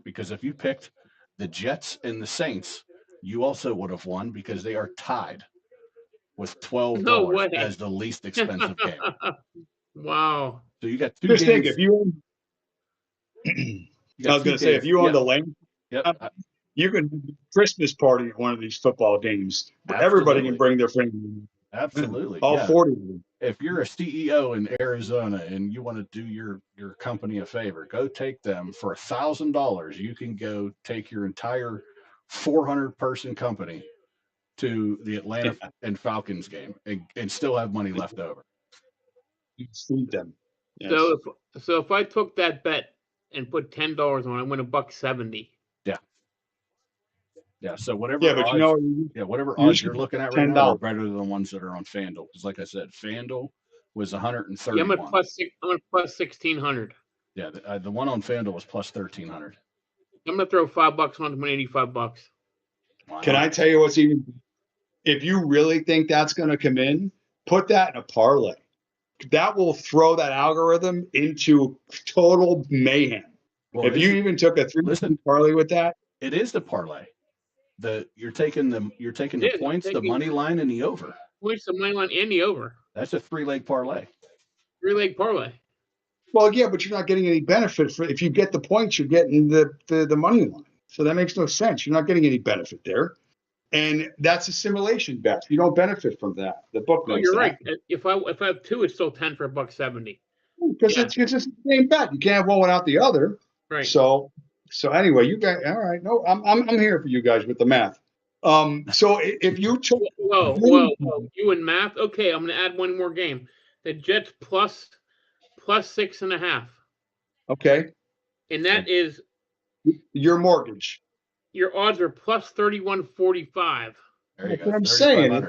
Speaker 1: because if you picked the Jets and the Saints, you also would have won because they are tied with $12 as the least expensive game.
Speaker 3: Wow.
Speaker 1: So you got two
Speaker 2: Just
Speaker 1: games.
Speaker 2: Think if you I was going to say, if you own the land, you can have a Christmas party at one of these football games. Absolutely. Everybody can bring their friends.
Speaker 1: Absolutely.
Speaker 2: All 40 of them.
Speaker 1: If you're a CEO in Arizona and you want to do your company a favor, go take them for $1,000. You can go take your entire 400-person company to the Atlanta and Falcons game and still have money left over.
Speaker 2: You feed them.
Speaker 3: Yes. So if I took that bet and put $10 on, I win $1.70.
Speaker 1: Yeah. So whatever.
Speaker 2: Yeah, but
Speaker 1: odds, whatever odds you're looking at right now are better than the ones that are on FanDuel. Because, like I said, FanDuel was 130.
Speaker 3: Yeah, I'm at plus 1,600.
Speaker 1: Yeah, the one on FanDuel was plus 1,300.
Speaker 3: I'm gonna throw $5 on to win $85.
Speaker 2: Wow. Can I tell you what's even? If you really think that's going to come in, put that in a parlay. That will throw that algorithm into total mayhem. Well, if you even took a 3% parlay with that,
Speaker 1: it is the parlay. You're taking the points, the money line, and the over.
Speaker 3: Points, the money line, and the over.
Speaker 1: That's a 3-leg parlay.
Speaker 3: 3-leg parlay.
Speaker 2: Well, yeah, but you're not getting any benefit for if you get the points, you're getting the money line. So that makes no sense. You're not getting any benefit there, and that's a simulation bet. You don't benefit from that. The book.
Speaker 3: Oh, you're right. If I have two, it's still 10 for $1.70.
Speaker 2: Because it's just the same bet. You can't have one without the other.
Speaker 3: Right.
Speaker 2: So anyway, you guys, all right? No, I'm here for you guys with the math. So if you took
Speaker 3: whoa, you and math. Okay, I'm gonna add one more game. The Jets plus 6.5.
Speaker 2: Okay.
Speaker 3: And that is
Speaker 2: your mortgage.
Speaker 3: Your odds are plus 31.45.
Speaker 2: That's what I'm saying.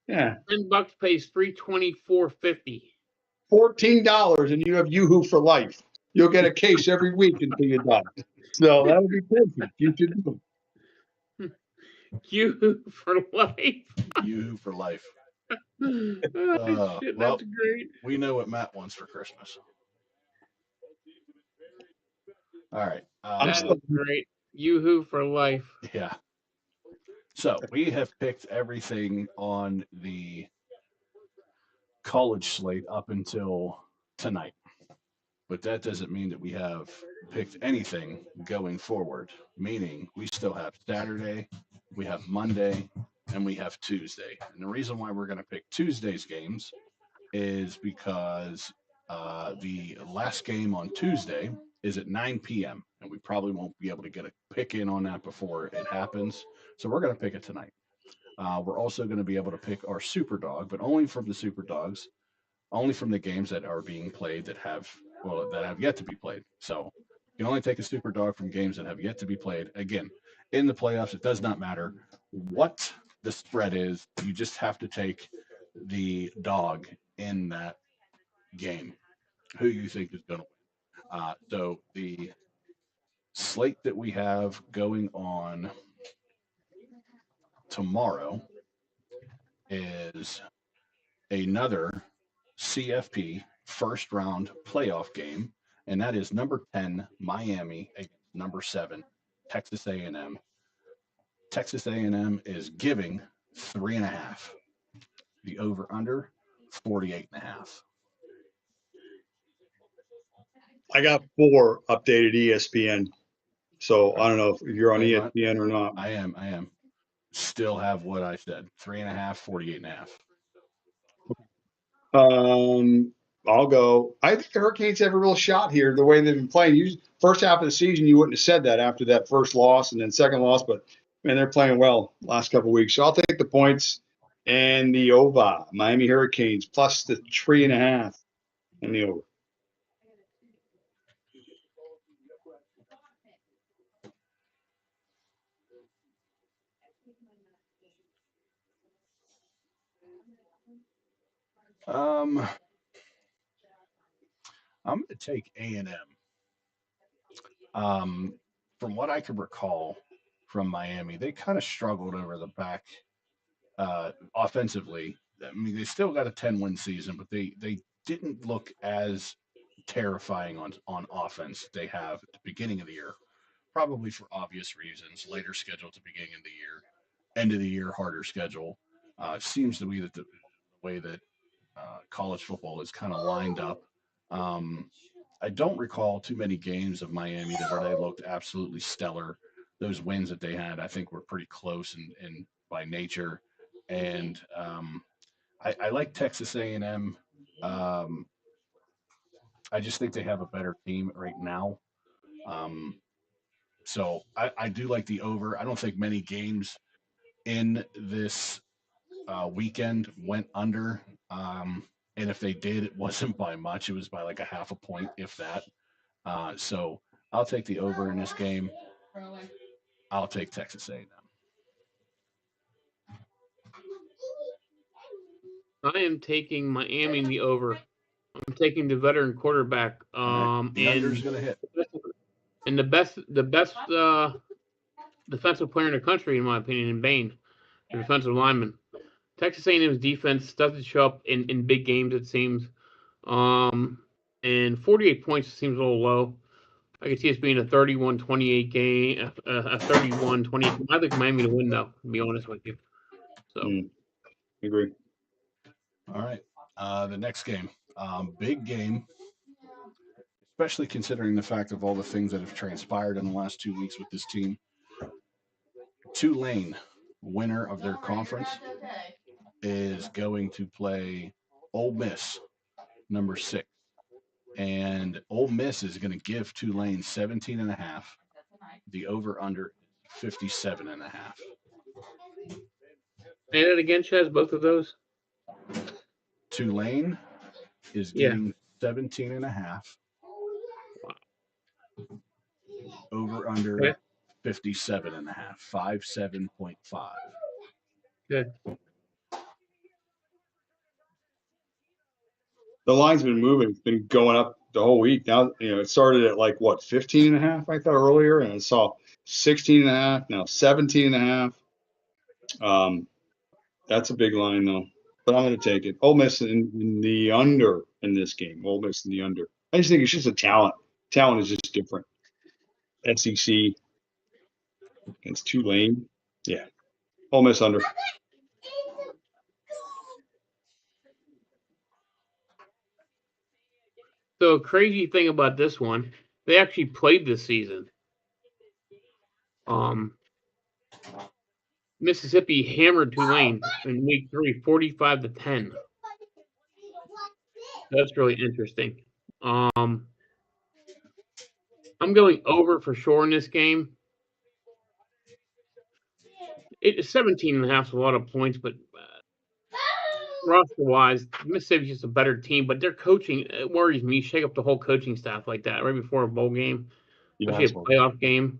Speaker 2: Yeah.
Speaker 3: $10 pays $324.50.
Speaker 2: $14, and you have YooHoo for life. You'll get a case every week until you're done. So that would be perfect. You should do.
Speaker 3: YooHoo for life.
Speaker 1: YooHoo for life.
Speaker 3: Shit, that's great.
Speaker 1: We know what Matt wants for Christmas. All right.
Speaker 2: I'm
Speaker 3: That
Speaker 2: still
Speaker 3: is great. Yoo-hoo for life.
Speaker 1: Yeah. So we have picked everything on the college slate up until tonight, but that doesn't mean that we have picked anything going forward, meaning we still have Saturday, we have Monday, and we have Tuesday. And the reason why we're going to pick Tuesday's games is because the last game on Tuesday is at 9 p.m., and we probably won't be able to get a pick in on that before it happens. So we're going to pick it tonight. We're also going to be able to pick our super dog, but only from the super dogs, only from the games that are being played that have yet to be played. So you can only take a super dog from games that have yet to be played. Again, in the playoffs, it does not matter what the spread is. You just have to take the dog in that game who you think is going to win. So the slate that we have going on tomorrow is another CFP first round playoff game, and that is number 10 Miami against number 7 Texas A&M. Texas A&M is giving 3.5. The over under 48.5.
Speaker 2: I got 4 updated ESPN. So I don't know if you're on ESPN or not.
Speaker 1: I am. Still have what I said 3.5, 48.5.
Speaker 2: I'll go. I think the Hurricanes have a real shot here. The way they've been playing, first half of the season, you wouldn't have said that after that first loss and then second loss. But man, they're playing well last couple of weeks. So I'll take the points and the over. Miami Hurricanes plus the 3.5 and the over.
Speaker 1: I'm going to take A&M. From what I can recall from Miami, they kind of struggled over the back offensively. I mean, they still got a 10-win season, but they didn't look as terrifying on offense they have at the beginning of the year, probably for obvious reasons. Later schedule at the beginning of the year, end of the year harder schedule. Seems to be that the way that college football is kind of lined up. Um, I don't recall too many games of Miami where they looked absolutely stellar. Those wins that they had, I think, were pretty close and by nature. And I like Texas A&M. Um, I just think they have a better team right now. Um, so I do like the over. I don't think many games in this weekend went under. And if they did, it wasn't by much. It was by like a half a point, if that. So I'll take the over in this game. I'll take Texas A&M.
Speaker 3: I am taking Miami in the over. I'm taking the veteran quarterback.
Speaker 1: Right. The under's
Speaker 3: And
Speaker 1: going to hit.
Speaker 3: and the best defensive player in the country, in my opinion, in Bain, the defensive lineman. Texas A&M's defense doesn't show up in big games, it seems. And 48 points seems a little low. I could see this being a 31-28 game, a 31-28. I think Miami to win, though, to be honest with you. So,
Speaker 2: Agree.
Speaker 1: All right. The next game, big game, especially considering the fact of all the things that have transpired in the last 2 weeks with this team. Tulane, winner of their conference, is going to play Ole Miss, number 6. And Ole Miss is going to give Tulane 17.5. The over under 57.5.
Speaker 3: say that again, Chaz, both of those?
Speaker 1: Tulane is
Speaker 3: Yeah.
Speaker 1: giving 17.5. Over under
Speaker 3: Okay.
Speaker 1: 57.5. 57.5.
Speaker 3: Good.
Speaker 2: The line's been moving. It's been going up the whole week. Now, it started at like, 15.5, I thought earlier, and I saw 16.5, now 17.5. That's a big line, though. But I'm going to take it. Ole Miss in the under in this game. Ole Miss in the under. I just think it's just a talent. Talent is just different. SEC against Tulane. Yeah. Ole Miss under.
Speaker 3: So a crazy thing about this one, they actually played this season. Mississippi hammered Tulane in week 3, 45-10. That's really interesting. I'm going over for sure in this game. It's 17.5 is a lot of points, but roster-wise, Mississippi's just a better team. But their coaching worries me. Shake up the whole coaching staff like that right before a bowl game,
Speaker 2: Yeah,
Speaker 3: especially a playoff game.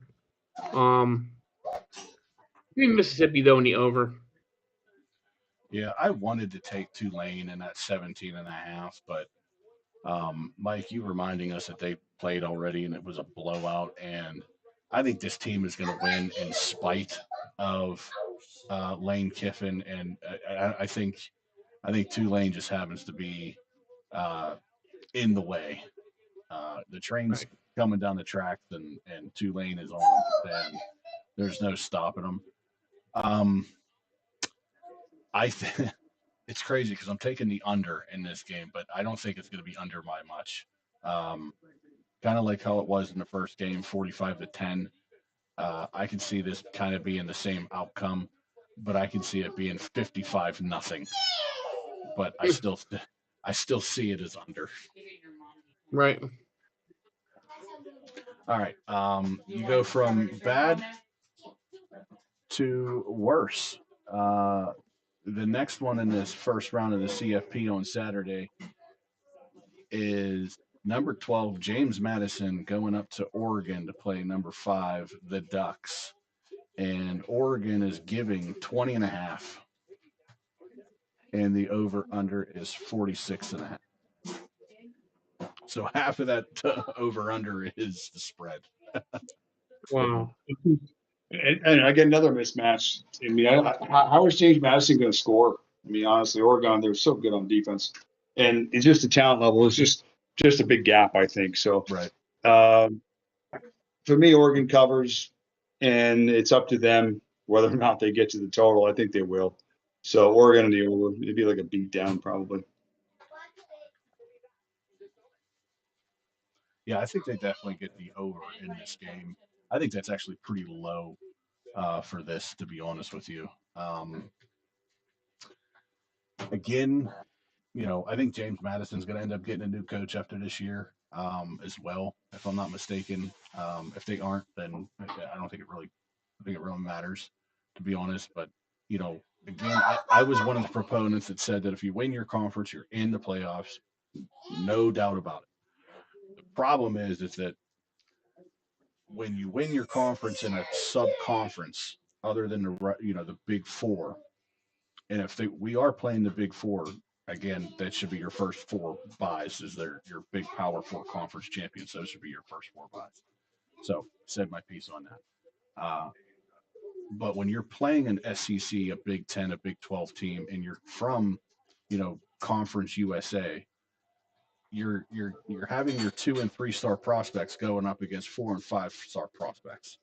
Speaker 3: Give me Mississippi though in the over.
Speaker 1: Yeah, I wanted to take Tulane in that 17.5, but Mike, you reminding us that they played already and it was a blowout, and I think this team is going to win in spite of Lane Kiffin, and I think Tulane just happens to be in the way. The train's
Speaker 3: Right.
Speaker 1: coming down the tracks, and Tulane is on, and there's no stopping them. I think it's crazy because I'm taking the under in this game, but I don't think it's going to be under by much. Kind of like how it was in the first game, 45-10. I can see this kind of being the same outcome, but I can see it being 55-0. But I still see it as under.
Speaker 3: Right.
Speaker 1: All right. You go from bad to worse. The next one in this first round of the CFP on Saturday is number 12, James Madison, going up to Oregon to play number 5, the Ducks. And Oregon is giving 20.5. And the over-under is 46.5. So half of that over-under is the spread.
Speaker 3: Wow.
Speaker 2: And I get another mismatch. I mean, how is James Madison going to score? I mean, honestly, Oregon, they're so good on defense. And it's just the talent level is just a big gap, I think. So,
Speaker 1: Right.
Speaker 2: For me, Oregon covers, and it's up to them whether or not they get to the total. I think they will. So, Oregon and the over, it'd be like a beat down probably.
Speaker 1: Yeah, I think they definitely get the over in this game. I think that's actually pretty low for this, to be honest with you. Again, I think James Madison's going to end up getting a new coach after this year as well, if I'm not mistaken. If they aren't, then I don't think it really matters, to be honest. But again, I was one of the proponents that said that if you win your conference, you're in the playoffs, no doubt about it. The problem is that when you win your conference in a sub conference, other than the Big Four, and if we are playing the Big Four again, that should be your first 4 buys. Is your Big Power 4 conference champions? Those should be your first 4 buys. So said my piece on that. But when you're playing an SEC, a Big 10, a Big 12 team, and you're from, Conference USA, you're having your 2 and 3 star prospects going up against 4 and 5 star prospects.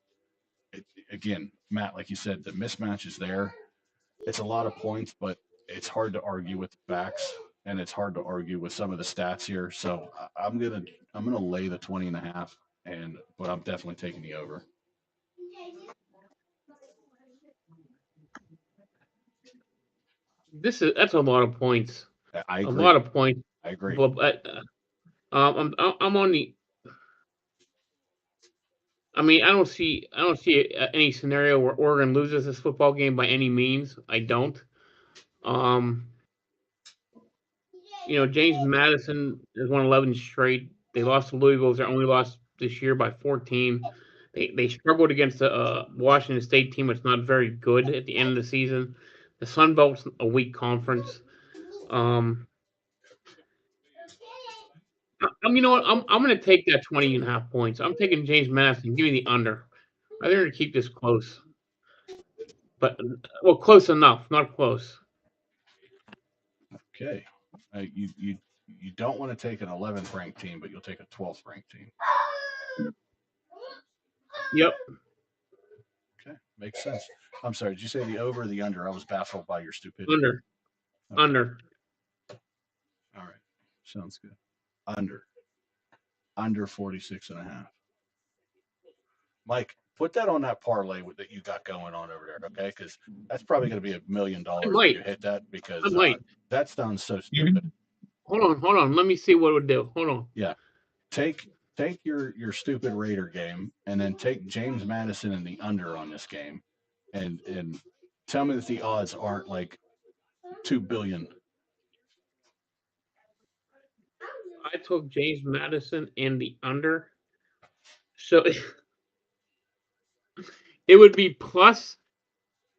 Speaker 1: Again, Matt, like you said, the mismatch is there. It's a lot of points, but it's hard to argue with the facts, and it's hard to argue with some of the stats here. So I'm gonna lay the 20.5, but I'm definitely taking the over.
Speaker 3: That's a lot of points.
Speaker 1: I
Speaker 3: A
Speaker 1: agree.
Speaker 3: lot of points.
Speaker 1: I agree.
Speaker 3: But I'm on the. I mean, I don't see any scenario where Oregon loses this football game by any means. I don't. James Madison has won 11 straight. They lost to Louisville. It's their only loss this year by 14. They struggled against the Washington State team, which is not very good at the end of the season. The Sun Belt's a weak conference. You know what? I'm going to take that 20.5 points. I'm taking James Madison. Give me the under. I think they're going to keep this close. But, close enough, not close.
Speaker 1: Okay. You don't want to take an 11th ranked team, but you'll take a 12th ranked team.
Speaker 3: Yep.
Speaker 1: Okay, makes sense. I'm sorry. Did you say the over or the under? I was baffled by your stupidity.
Speaker 3: Under.
Speaker 1: Okay.
Speaker 3: Under.
Speaker 1: All right. Sounds good. Under 46.5. Mike, put that on that parlay that you got going on over there, okay? Because that's probably going to be $1 million
Speaker 3: I
Speaker 1: when
Speaker 3: might.
Speaker 1: you hit that
Speaker 3: I
Speaker 1: because
Speaker 3: might.
Speaker 1: that sounds so stupid.
Speaker 3: Hold on. Let me see what it would do. Hold on.
Speaker 1: Yeah. Take your stupid Raider game and then take James Madison and the under on this game and tell me that the odds aren't like 2 billion.
Speaker 3: I took James Madison and the under. So it would be plus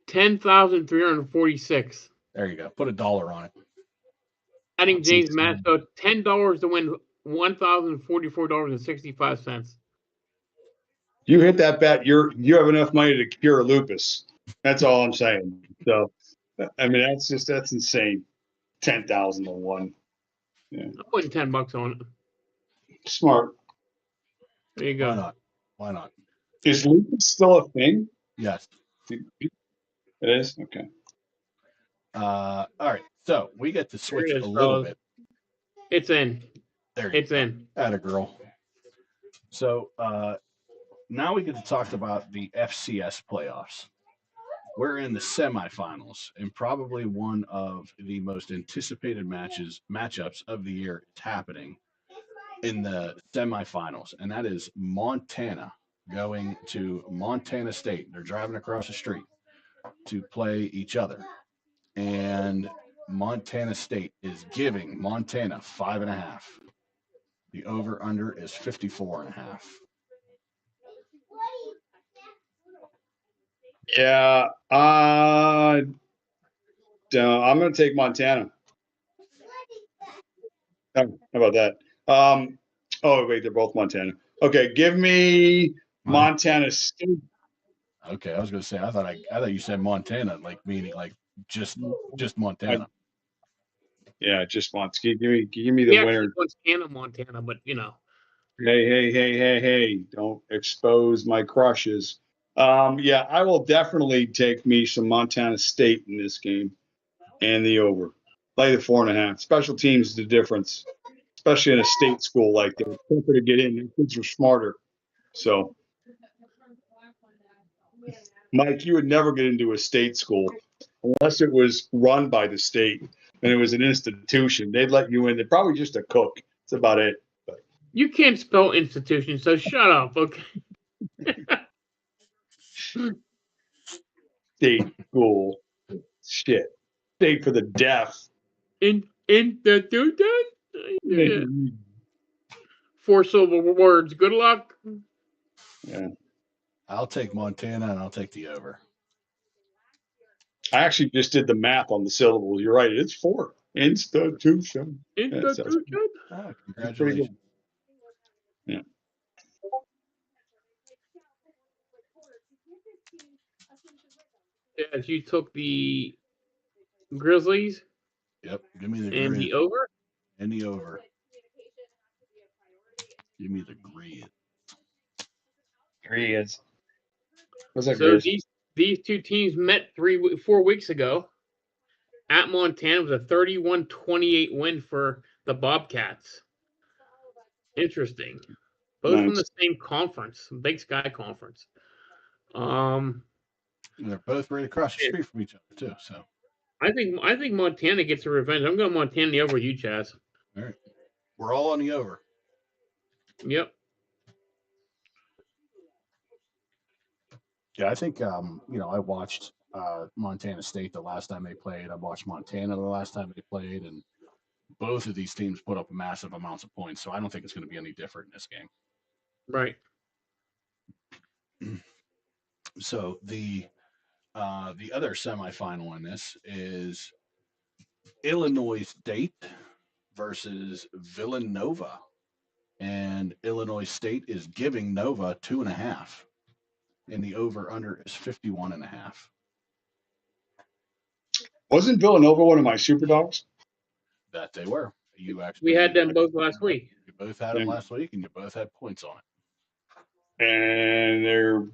Speaker 3: 10,346.
Speaker 1: There you go. Put $1 on it.
Speaker 3: Adding James Madison, so $10 to win $1,044.65.
Speaker 2: You hit that bet, you have enough money to cure lupus. That's all I'm saying. So, I mean, that's insane. 10,000 to 1. Yeah.
Speaker 3: I'm putting $10 on it.
Speaker 2: Smart.
Speaker 3: There you go.
Speaker 1: Why not?
Speaker 2: Is lupus still a thing?
Speaker 1: Yes.
Speaker 2: It is? Okay.
Speaker 1: All right. So we get to switch
Speaker 3: There it is,
Speaker 1: a little
Speaker 3: fellas.
Speaker 1: bit.
Speaker 3: It's in.
Speaker 1: There you
Speaker 3: It's
Speaker 1: go.
Speaker 3: in.
Speaker 1: Atta girl. So now we get to talk about the FCS playoffs. We're in the semifinals, and probably one of the most anticipated matchups of the year is happening in the semifinals, and that is Montana going to Montana State. They're driving across the street to play each other, and Montana State is giving Montana 5.5. The over under is 54.5.
Speaker 2: Yeah. I'm going to take Montana. Oh, how about that? Oh, wait, they're both Montana. Okay, give me Montana State.
Speaker 1: Okay, I was going to say I thought you said Montana, like meaning like just Montana.
Speaker 2: Yeah, just Montana. Give me the winner.
Speaker 3: Montana, but you know.
Speaker 2: Hey! Don't expose my crushes. Yeah, I will definitely take me some Montana State in this game, and the over. Play the 4.5. Special teams is the difference, especially in a state school like that. It's quicker to get in. The kids are smarter. So, Mike, you would never get into a state school unless it was run by the state and it was an institution. They'd let you in. They're probably just a cook. That's about it. But
Speaker 3: you can't spell institution, so shut up, okay?
Speaker 2: State school. Shit. State for the deaf.
Speaker 3: Institution? Yeah. 4-syllable words. Good luck.
Speaker 2: Yeah.
Speaker 1: I'll take Montana and I'll take the over.
Speaker 2: I actually just did the math on the syllables. You're right. It's 4. Institution.
Speaker 3: Institution?
Speaker 1: Oh, congratulations.
Speaker 2: Yeah.
Speaker 3: Yes, you took the Grizzlies.
Speaker 1: Yep. Give me the
Speaker 3: and
Speaker 1: grid.
Speaker 3: the over.
Speaker 1: And the over. Give me the grid.
Speaker 2: Grizz. What's that,
Speaker 3: So
Speaker 2: Grizz?
Speaker 3: these two teams met 4 weeks ago. At Montana was a 31-28 win for the Bobcats. Interesting. Both from the same conference, Big Sky Conference.
Speaker 1: And they're both right across the street from each other too. So
Speaker 3: I think Montana gets a revenge. I'm going Montana the over with you, Chaz.
Speaker 1: all right. We're all on the over.
Speaker 3: Yep.
Speaker 1: Yeah, I think I watched Montana State the last time they played. I watched Montana the last time they played, and both of these teams put up massive amounts of points. So I don't think it's going to be any different in this game.
Speaker 3: Right.
Speaker 1: So the other semifinal in this is Illinois State versus Villanova, and Illinois State is giving Nova 2.5. And the over-under is 51.5.
Speaker 2: Wasn't Villanova one of my super dogs?
Speaker 1: That they were. You actually.
Speaker 3: We had them both last week.
Speaker 1: You both had them last week, and you both had points on it.
Speaker 2: and they're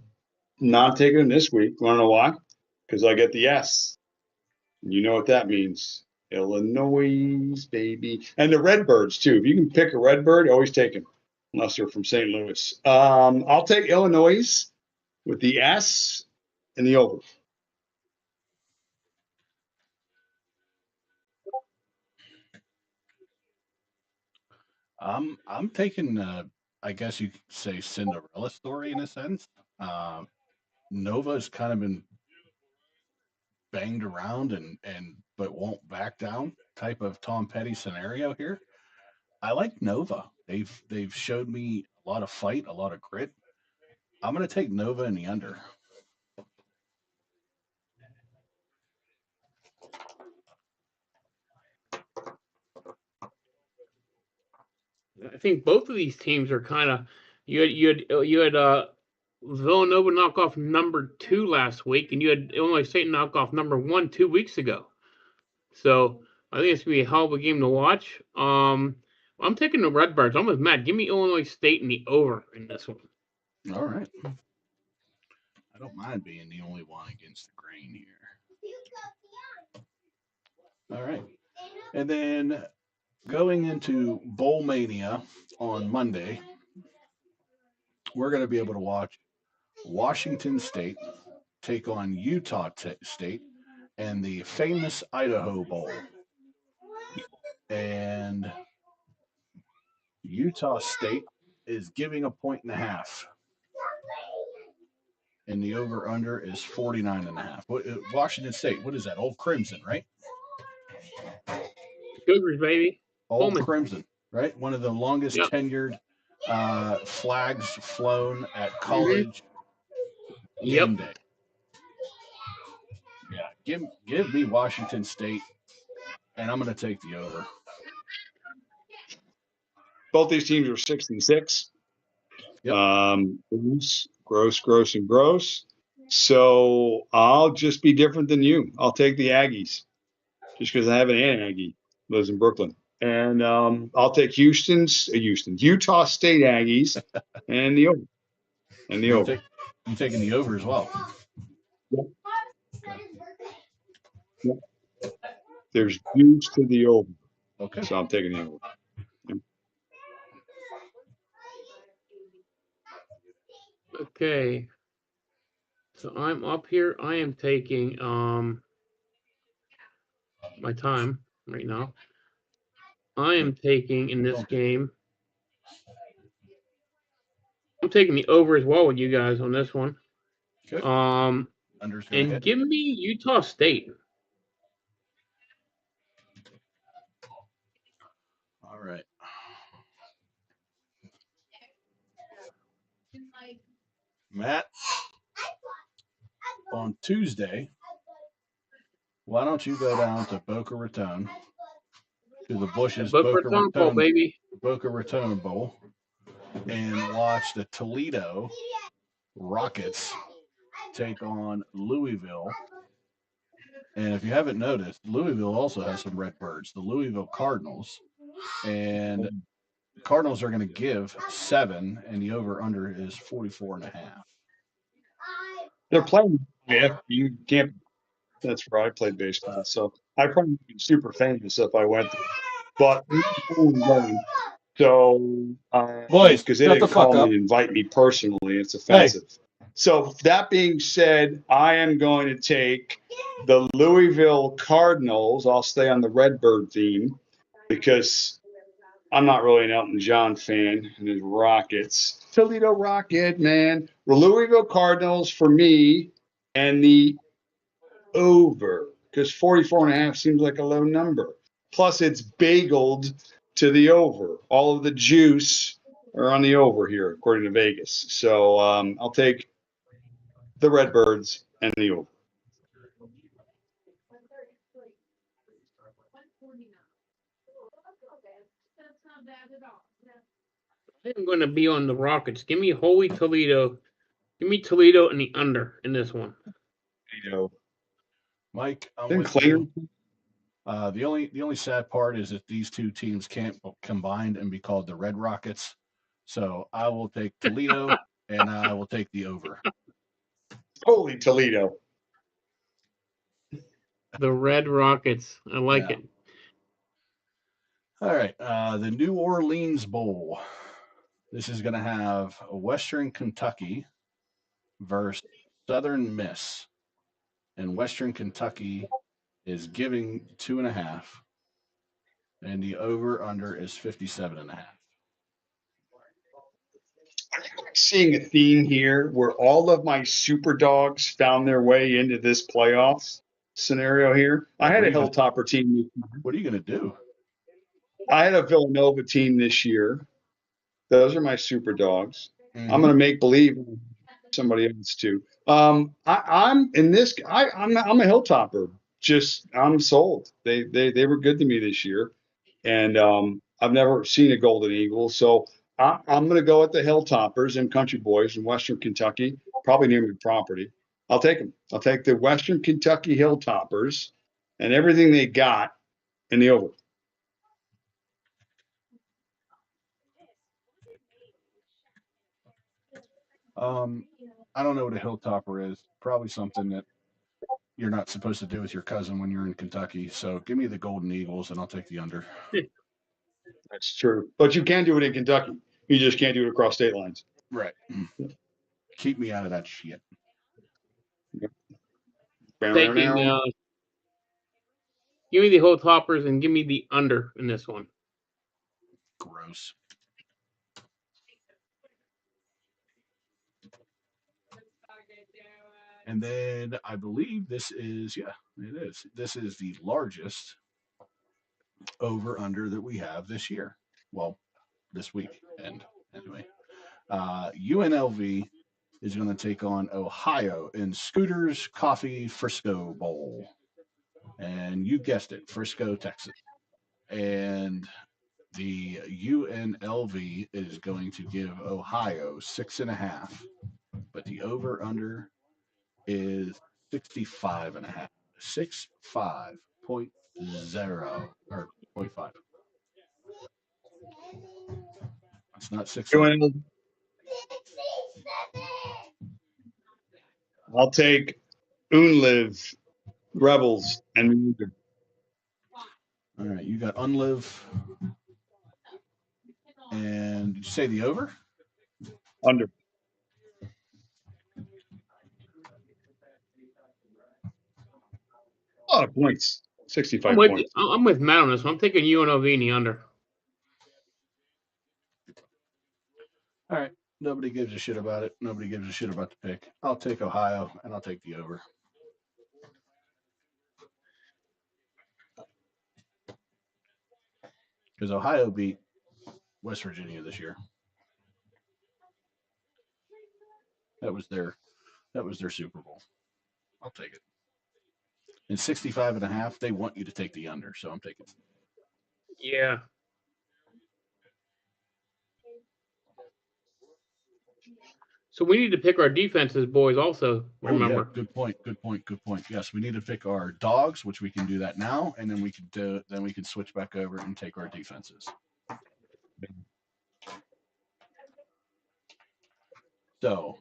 Speaker 2: not taking them this week. Want to know why? Because I get the S. You know what that means. Illinois, baby. And the Redbirds, too. If you can pick a Redbird, always take them, unless they're from St. Louis. I'll take Illinois with the S and the over.
Speaker 1: I'm taking, I guess you could say, Cinderella story in a sense. Nova's kind of been banged around and but won't back down type of Tom Petty scenario here. I like Nova. They've showed me a lot of fight, a lot of grit. I'm going to take Nova in the under.
Speaker 3: I think both of these teams are kind of you had Villanova knock off number 2 last week, and you had Illinois State knock off number 1 2 weeks ago. So I think it's gonna be a hell of a game to watch. I'm taking the Redbirds. I'm with Matt. Give me Illinois State in the over in this one.
Speaker 1: All right. I don't mind being the only one against the grain here. All right. And then going into Bowl Mania on Monday, we're going to be able to watch Washington State take on Utah State and the famous Idaho Bowl. And Utah State is giving 1.5. And the over under is 49.5. Washington State, what is that? Old Crimson, right?
Speaker 3: Cougars, baby.
Speaker 1: Old
Speaker 3: Pullman.
Speaker 1: Crimson, right? One of the longest tenured flags flown at college game day. Yeah, give me Washington State, and I'm going to take the over.
Speaker 2: Both these teams are 6-6.
Speaker 1: Yep.
Speaker 2: Gross. So I'll just be different than you. I'll take the Aggies, just because I have an aunt Aggie lives in Brooklyn, and I'll take Utah State Aggies, and the over. And the over.
Speaker 1: I'm taking the over as well.
Speaker 2: Yep. There's juice to the over.
Speaker 1: Okay.
Speaker 2: So I'm taking the over.
Speaker 3: Okay. So I'm up here. I am taking my time right now. I am taking in this game. I'm taking the over as well with you guys on this one.
Speaker 1: Good.
Speaker 3: And give me Utah State.
Speaker 1: All right. Matt, on Tuesday, why don't you go down to Boca Raton, to the Bush's Boca Raton Bowl, and watch the Toledo Rockets take on Louisville. And if you haven't noticed, Louisville also has some Redbirds, the Louisville Cardinals. And the Cardinals are going to give 7, and the over-under is 44.5.
Speaker 2: They're playing. Yeah, you can't. That's where I played baseball, so I probably be super famous if I went there. But so
Speaker 1: boys,
Speaker 2: because they didn't call me and invite me personally, it's offensive. Hey. So that being said, I am going to take the Louisville Cardinals. I'll stay on the Redbird theme because I'm not really an Elton John fan and his Rockets. Toledo Rocket, man. The Louisville Cardinals for me, and the over, because 44.5 seems like a low number. Plus, it's bageled to the over. All of the juice are on the over here, according to Vegas. So I'll take the Redbirds and the over.
Speaker 3: I'm going to be on the Rockets. Give me Holy Toledo. Give me Toledo and the under in this one.
Speaker 2: Toledo.
Speaker 1: Mike, I'm with you. The only sad part is that these two teams can't combine and be called the Red Rockets. So I will take Toledo and I will take the over.
Speaker 2: Holy Toledo.
Speaker 3: The Red Rockets. I like
Speaker 1: Yeah.
Speaker 3: it.
Speaker 1: All right. The New Orleans Bowl. This is going to have Western Kentucky versus Southern Miss. And Western Kentucky is giving 2.5. And the over-under is 57.5.
Speaker 2: I'm seeing a theme here where all of my super dogs found their way into this playoffs scenario here. I had a Hilltopper team.
Speaker 1: What are you going to do?
Speaker 2: I had a Villanova team this year. Those are my super dogs.
Speaker 1: Mm-hmm.
Speaker 2: I'm going to make believe somebody else too. I'm in this. I'm a Hilltopper. Just I'm sold. They were good to me this year, and I've never seen a Golden Eagle, so I'm going to go with the Hilltoppers and Country Boys in Western Kentucky. Probably near my property. I'll take them. I'll take the Western Kentucky Hilltoppers and everything they got in the over.
Speaker 1: I don't know what a Hilltopper is. Probably something that you're not supposed to do with your cousin when you're in Kentucky. So give me the Golden Eagles, and I'll take the under.
Speaker 2: That's true. But you can do it in Kentucky. You just can't do it across state lines.
Speaker 1: Right. Keep me out of that shit.
Speaker 3: Taking, give me the Hilltoppers and give me the under in this one.
Speaker 1: Gross. And then I believe this is, yeah, it is. This is the largest over-under that we have this year. Well, this week. And anyway, UNLV is going to take on Ohio in Scooters Coffee Frisco Bowl. And you guessed it, Frisco, Texas. And the UNLV is going to give Ohio 6.5, but the over-under is 65.5. 65.0 or 0.5. It's not 6.
Speaker 2: I'll take Unliv, Rebels, and
Speaker 1: all right, you got Unliv. And did you say the over?
Speaker 2: Under. A lot of points. 65 points.
Speaker 3: I'm with Matt on this one. I'm taking UNLV in the under.
Speaker 1: All right. Nobody gives a shit about it. Nobody gives a shit about the pick. I'll take Ohio, and I'll take the over. Because Ohio beat West Virginia this year. That was their Super Bowl. I'll take it. And 65.5, they want you to take the under, so I'm taking it.
Speaker 3: Yeah. So we need to pick our defenses, boys, also, remember.
Speaker 1: Oh, yeah. Good point. Yes, we need to pick our dogs, which we can do that now, and then we can switch back over and take our defenses. So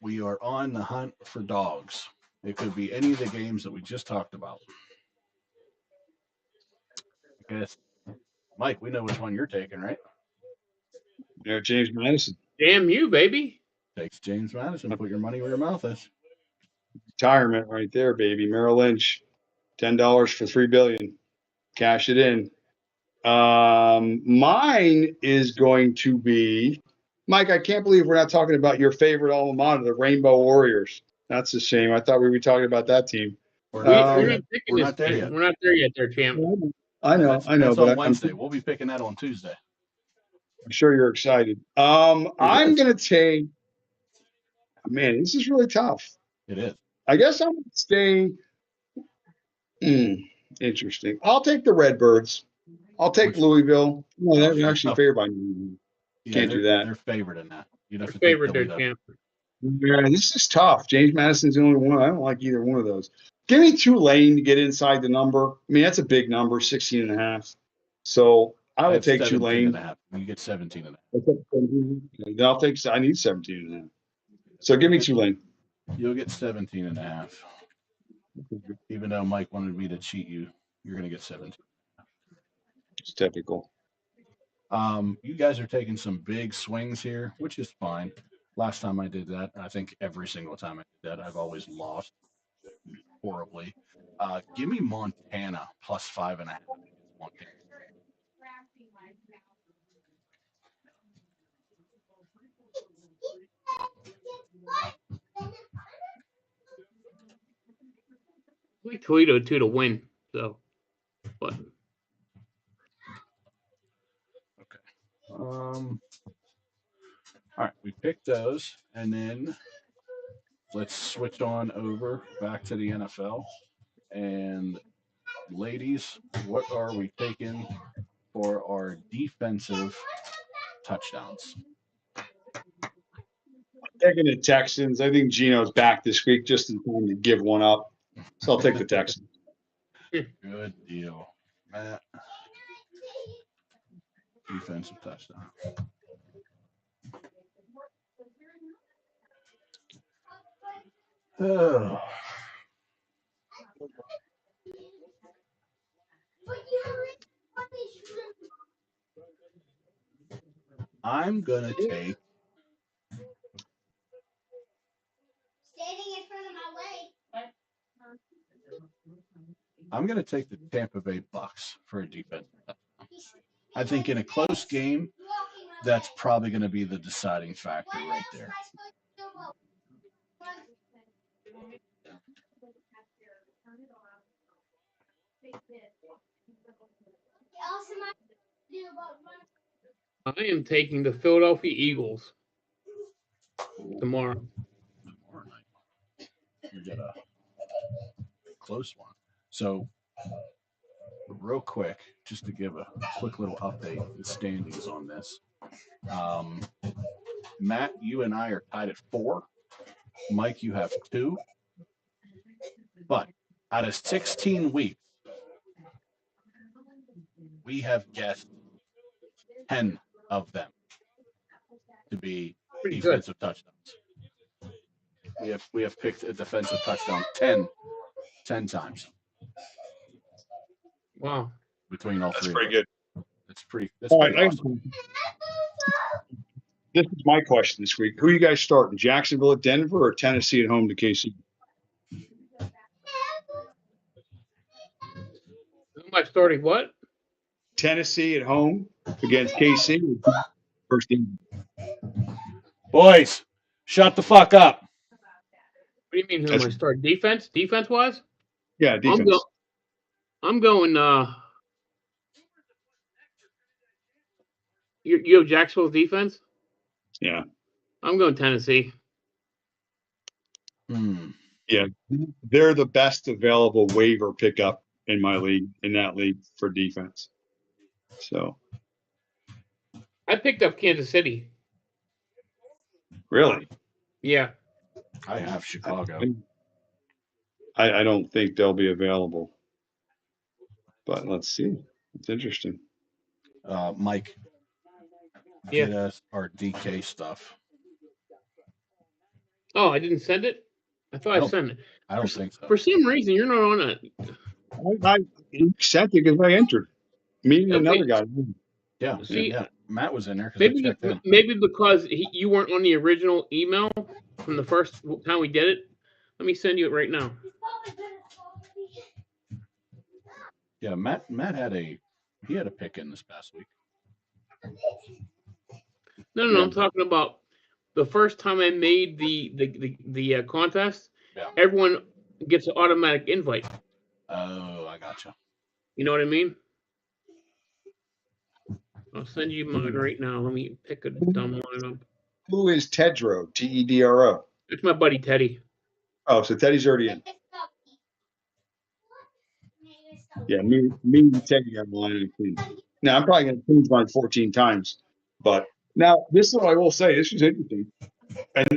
Speaker 1: we are on the hunt for dogs. It could be any of the games that we just talked about. I guess, Mike, we know which one you're taking, right?
Speaker 2: Yeah, James Madison.
Speaker 3: Damn you, baby.
Speaker 1: Takes James Madison. Put your money where your mouth is.
Speaker 2: Retirement right there, baby. Merrill Lynch, $10 for $3 billion. Cash it in. Mine is going to be, Mike, I can't believe we're not talking about your favorite alma mater, the Rainbow Warriors. That's a shame. I thought we were talking about that team.
Speaker 3: We're not there yet. We're not there yet, there, champ.
Speaker 2: I know.
Speaker 1: That's on Wednesday. We'll be picking that on Tuesday.
Speaker 2: I'm sure you're excited. I'm going to take, man, this is really tough.
Speaker 1: It is.
Speaker 2: I guess I'm going to stay. Interesting. I'll take the Redbirds. I'll take Louisville. No, they're actually favored by me. Can't do that.
Speaker 1: They're favored in that. You'd have to
Speaker 3: favored there, champ.
Speaker 2: Yeah, this is tough. James Madison's the only one. I don't like either one of those. Give me Tulane to get inside the number. I mean, that's a big number, 16.5. So I will
Speaker 1: have
Speaker 2: take
Speaker 1: 17
Speaker 2: Tulane.
Speaker 1: and a half. You get 17 and a
Speaker 2: I'll take. I need 17 and a half. So give me Tulane.
Speaker 1: half. You'll get 17 and a half. Even though Mike wanted me to cheat you, you're going to get 17.
Speaker 2: It's typical.
Speaker 1: You guys are taking some big swings here, which is fine. Last time I did that, I think every single time I did that, I've always lost horribly. Give me Montana plus 5.5 against Montana.
Speaker 3: We Toledo too to win. So, but
Speaker 1: Okay. All right, we picked those, and then let's switch on over back to the NFL. And ladies, what are we taking for our defensive touchdowns?
Speaker 2: Taking the Texans. I think Geno's back this week just in time to give one up. So I'll take the Texans.
Speaker 1: Good deal, Matt. Defensive touchdown. Oh. I'm gonna take. I'm gonna take the Tampa Bay Bucks for a defensive touchdown. I think in a close game, that's probably going to be the deciding factor right there.
Speaker 3: I am taking the Philadelphia Eagles tomorrow.
Speaker 1: Tomorrow night, we get a close one. So, real quick, just to give a quick little update, the standings on this. Matt, you and I are tied at 4. Mike, you have 2. But out of 16 weeks, we have guessed 10 of them to be
Speaker 3: Pretty
Speaker 1: defensive touchdowns. We have picked a defensive touchdown 10 times.
Speaker 3: Wow.
Speaker 1: Between all
Speaker 2: That's
Speaker 1: three.
Speaker 2: pretty good.
Speaker 1: That's
Speaker 2: All
Speaker 1: pretty
Speaker 2: right,
Speaker 1: awesome.
Speaker 2: This is my question this week. Who are you guys starting? Jacksonville at Denver or Tennessee at home to KC?
Speaker 3: Who am I starting what?
Speaker 2: Tennessee at home against KC. First game.
Speaker 1: Boys, shut the fuck up.
Speaker 3: What do you mean? Who am I starting? Defense? Defense wise?
Speaker 2: Yeah, defense.
Speaker 3: I'm going. You have Jacksonville's defense?
Speaker 2: Yeah.
Speaker 3: I'm going Tennessee.
Speaker 2: Yeah, they're the best available waiver pickup in my league, in that league for defense. So.
Speaker 3: I picked up Kansas City.
Speaker 2: Really?
Speaker 3: Yeah.
Speaker 1: I have Chicago.
Speaker 2: I don't think they'll be available. But let's see. It's interesting.
Speaker 1: Mike, get us our DK stuff.
Speaker 3: Oh, I didn't send it? I thought I sent it.
Speaker 1: I don't think so.
Speaker 3: For some reason, you're not on it.
Speaker 2: I sent it because I entered. Me and another guy.
Speaker 1: Yeah,
Speaker 3: See,
Speaker 1: yeah. Matt was in there.
Speaker 3: Maybe because you weren't on the original email from the first time we did it. Let me send you it right now.
Speaker 1: Yeah, Matt had a pick in this past week.
Speaker 3: No, I'm talking about the first time I made the contest.
Speaker 1: Yeah.
Speaker 3: Everyone gets an automatic invite.
Speaker 1: Oh, I gotcha.
Speaker 3: You know what I mean? I'll send you mine right now. Let me pick a dumb one up.
Speaker 2: Who is Tedro? Tedro.
Speaker 3: It's my buddy Teddy.
Speaker 2: Oh, so Teddy's already in. Yeah, me and Teddy are line clean. Now I'm probably going to change mine 14 times, but now this is what I will say. This is interesting. And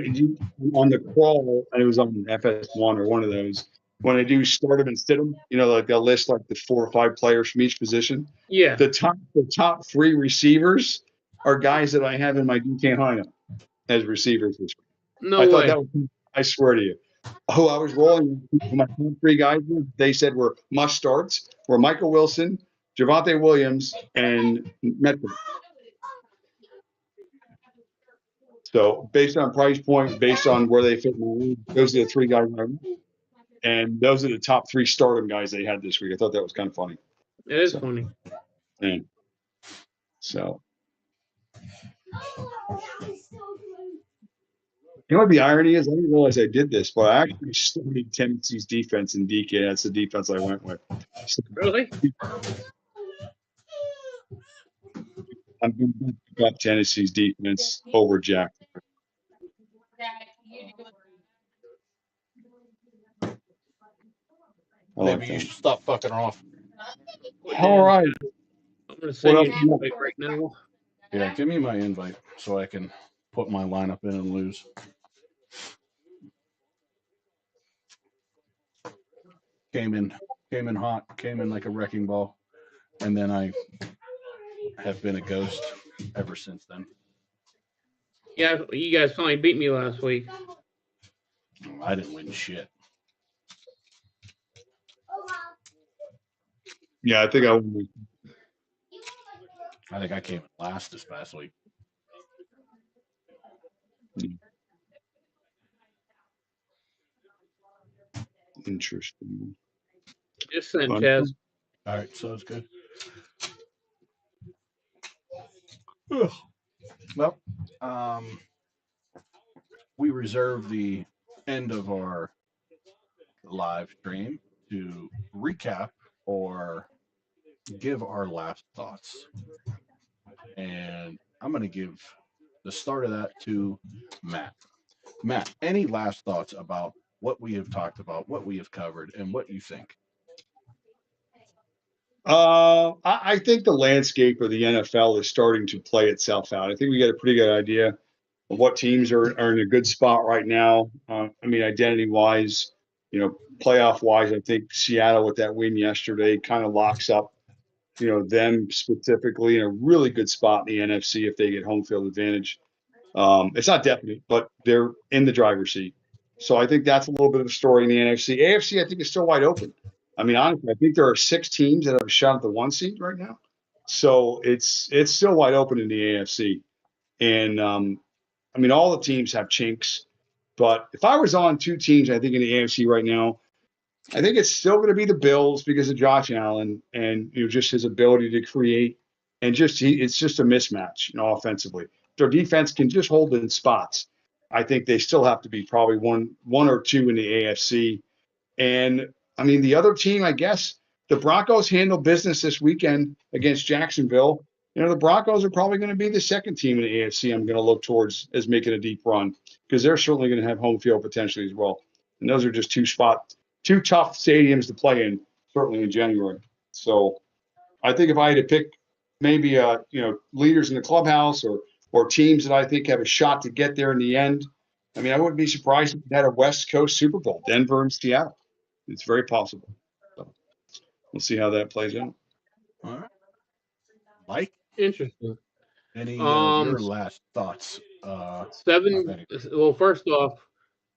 Speaker 2: on the crawl, and it was on FS1 or one of those. when they do start them and sit them, like they'll list like the 4 or 5 players from each position.
Speaker 3: Yeah.
Speaker 2: The top 3 receivers are guys that I have in my DK lineup as receivers this week.
Speaker 3: No
Speaker 2: I thought
Speaker 3: way.
Speaker 2: that was, I swear to you. Who I was rolling with my top 3 guys, they said were must starts, were Michael Wilson, Javonte Williams, and Metcalf. So based on price point, based on where they fit in the league, those are the 3 guys. And those are the top 3 stardom guys they had this week. I thought that was kind of funny.
Speaker 3: It is funny.
Speaker 2: And so, what the irony is? I didn't realize I did this, but I actually studied Tennessee's defense in DK. That's the defense I went with. So,
Speaker 3: Really?
Speaker 2: I'm going to got Tennessee's defense over Jack.
Speaker 1: Maybe you should stop fucking off.
Speaker 2: All right.
Speaker 3: I'm going to send
Speaker 2: What
Speaker 3: you
Speaker 2: else?
Speaker 3: an invite right now.
Speaker 1: Yeah, give me my invite so I can put my lineup in and lose. Came in hot, came in like a wrecking ball, and then I have been a ghost ever since then.
Speaker 3: Yeah, you guys finally beat me last week.
Speaker 1: I didn't win shit.
Speaker 2: Yeah, I think I won.
Speaker 1: I think I came last this past week.
Speaker 2: Interesting.
Speaker 3: Just sent Chaz.
Speaker 1: All right, so it's good. Ugh. Well, we reserve the end of our live stream to recap or give our last thoughts. And I'm going to give the start of that to Matt. Matt, any last thoughts about what we have talked about, what we have covered, and what you think?
Speaker 2: I think the landscape of the NFL is starting to play itself out. I think we got a pretty good idea of what teams are in a good spot right now. Identity-wise, playoff-wise, I think Seattle with that win yesterday kind of locks up, them specifically in a really good spot in the NFC if they get home field advantage. It's not definite, but they're in the driver's seat. So I think that's a little bit of a story in the NFC. AFC, I think, is still wide open. Honestly, I think there are 6 teams that have a shot at the 1 seed right now. So it's still wide open in the AFC. And, all the teams have chinks. But if I was on 2 teams, I think in the AFC right now, I think it's still going to be the Bills because of Josh Allen and just his ability to create. And it's just a mismatch, offensively. Their defense can just hold in spots. I think they still have to be probably one or 2 in the AFC. And the other team, I guess, the Broncos handle business this weekend against Jacksonville. The Broncos are probably going to be the second team in the AFC I'm going to look towards as making a deep run because they're certainly going to have home field potentially as well. And those are just 2 tough stadiums to play in, certainly in January. So I think if I had to pick maybe, leaders in the clubhouse or teams that I think have a shot to get there in the end, I wouldn't be surprised if we had a West Coast Super Bowl, Denver and Seattle. It's very possible. So we'll see how that plays out.
Speaker 1: All right. Mike?
Speaker 3: Interesting.
Speaker 1: Any of your last thoughts?
Speaker 3: 7. Well, first off,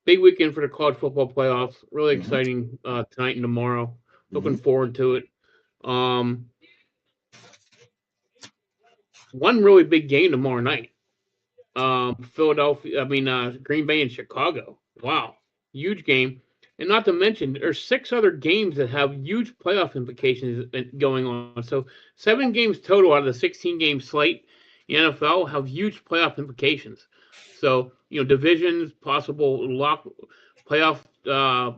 Speaker 3: big weekend for the college football playoffs. Really exciting tonight and tomorrow. Looking forward to it. One really big game tomorrow night. Green Bay and Chicago. Wow. Huge game. And not to mention, there's 6 other games that have huge playoff implications going on. So 7 games total out of the 16-game slate in the NFL have huge playoff implications. So, divisions, possible lock playoff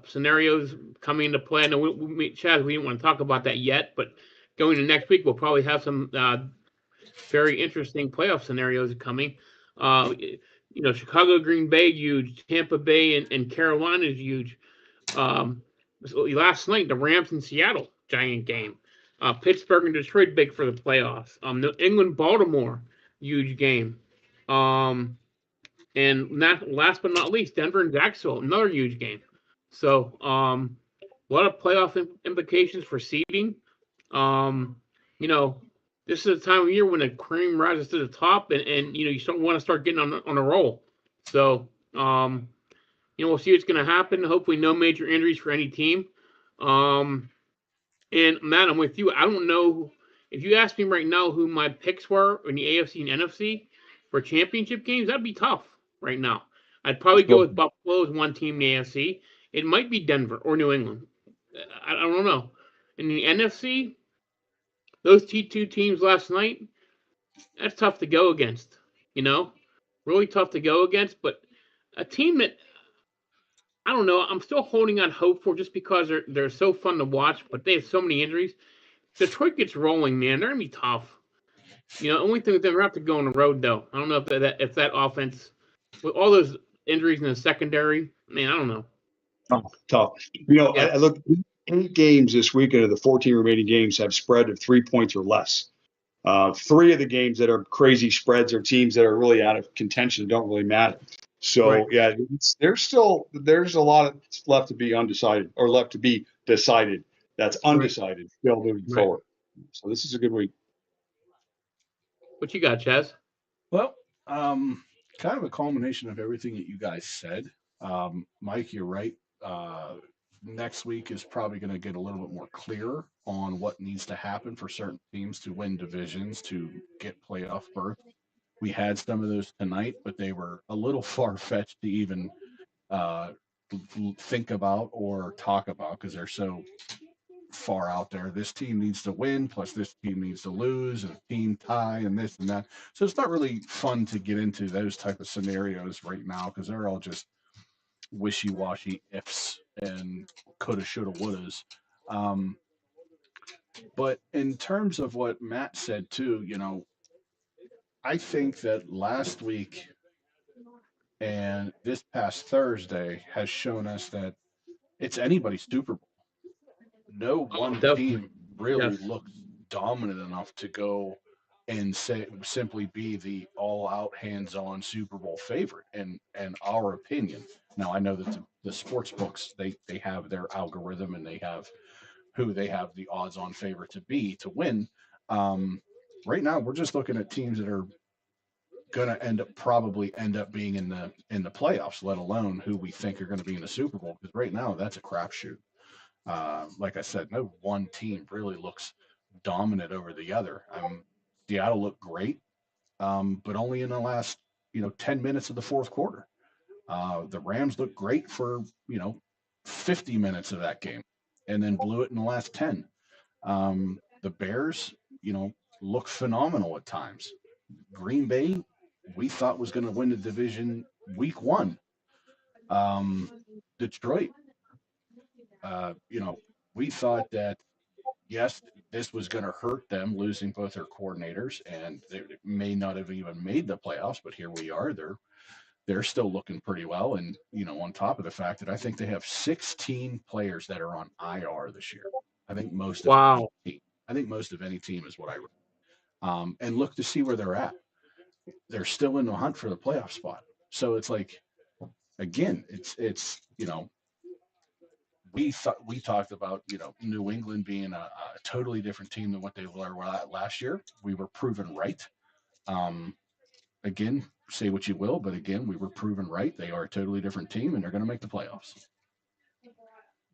Speaker 3: scenarios coming into play. I know Chaz, we didn't want to talk about that yet, but going to next week, we'll probably have some very interesting playoff scenarios coming. Chicago, Green Bay, huge. Tampa Bay and Carolina is huge. Last night, the Rams and Seattle giant game. Pittsburgh and Detroit big for the playoffs. New England, Baltimore, huge game. And last but not least, Denver and Jacksonville, another huge game. So A lot of playoff implications for seeding. You know, this is a time of year when the cream rises to the top, and you don't want to start getting on a roll. So, we'll see what's going to happen. Hopefully, no major injuries for any team. Um, and Matt, I'm with you. I don't know if you ask me right now who my picks were in the AFC and NFC for championship games. That'd be tough right now. I'd probably go
Speaker 2: So,
Speaker 3: with Buffalo as one team in the AFC. It might be Denver or New England. I don't know. In the NFC, those two teams last night, that's tough to go against. You know, really tough to go against. But a team that I don't know, I'm still holding on hope for just because they're so fun to watch, but they have so many injuries. Detroit gets rolling, man. They're gonna be tough. Only thing is they're gonna have to go on the road though. I don't know if that offense with all those injuries in the secondary, man, I don't know.
Speaker 2: tough.
Speaker 3: Yeah,
Speaker 2: I look 8 games this weekend of the 14 remaining games have spread of 3 points or less. 3 of the games that are crazy spreads are teams that are really out of contention, don't really matter.
Speaker 3: right,
Speaker 2: So yeah, there's a lot left to be undecided or left to be decided. That's
Speaker 3: right,
Speaker 2: undecided still moving
Speaker 3: right.
Speaker 2: forward. So this is a good week.
Speaker 3: What you got, Chaz?
Speaker 1: Well, kind of a culmination of everything that you guys said. Mike, you're right. Next week is probably going to get a little bit more clear on what needs to happen for certain teams to win divisions to get playoff berth. We had some of those tonight, but they were a little far fetched to even uh, think about or talk about because they're so far out there. This team needs to win, plus this team needs to lose, and a team tie, and this and that. So it's not really fun to get into those type of scenarios right now because they're all just wishy-washy ifs and coulda, shoulda, wouldas. Um, but in terms of what Matt said too, I think that last week and this past Thursday has shown us that it's anybody's Super Bowl. No
Speaker 3: Oh,
Speaker 1: one
Speaker 3: definitely.
Speaker 1: team really
Speaker 3: Yes.
Speaker 1: looks dominant enough to go and simply be the all-out hands-on Super Bowl favorite in our opinion. Now I know that the sports books they have their algorithm and they have who they have the odds-on favorite to be to win. Um, right now we're just looking at teams that are going to probably end up being in the playoffs, let alone who we think are going to be in the Super Bowl. Because right now that's a crapshoot. Like I said, no one team really looks dominant over the other. Seattle looked great, but only in the last 10 minutes of the fourth quarter. The Rams looked great for 50 minutes of that game, and then blew it in the last 10. The Bears, look phenomenal at times. Green Bay, we thought was going to win the division week one. Detroit, we thought that yes, this was going to hurt them losing both their coordinators, and they may not have even made the playoffs. But here we are; they're still looking pretty well, and on top of the fact that I think they have 16 players that are on IR this year. I think most of any
Speaker 3: Wow.
Speaker 1: team. I think most of any team is what I read. And look to see where they're at. They're still in the hunt for the playoff spot. So it's like again, it's we talked about New England being a totally different team than what they were last year. We were proven right. Um, again, say what you will, but again, we were proven right. They are a totally different team, and they're going to make the playoffs.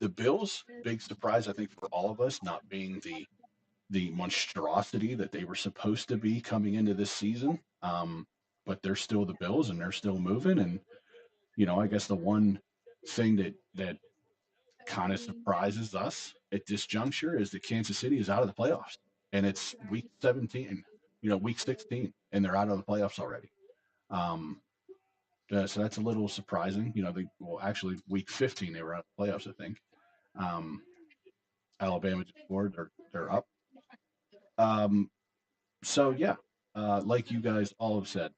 Speaker 1: The Bills, big surprise, I think, for all of us, not being the monstrosity that they were supposed to be coming into this season. But they're still the Bills, and they're still moving. And I guess the one thing that kind of surprises us at this juncture is that Kansas City is out of the playoffs, and it's week 17, week 16, and they're out of the playoffs already. Um, so that's a little surprising. Actually, week 15 they were out of the playoffs, I think. Um, Alabama just scored; they're up. Um, so yeah, like you guys all have said,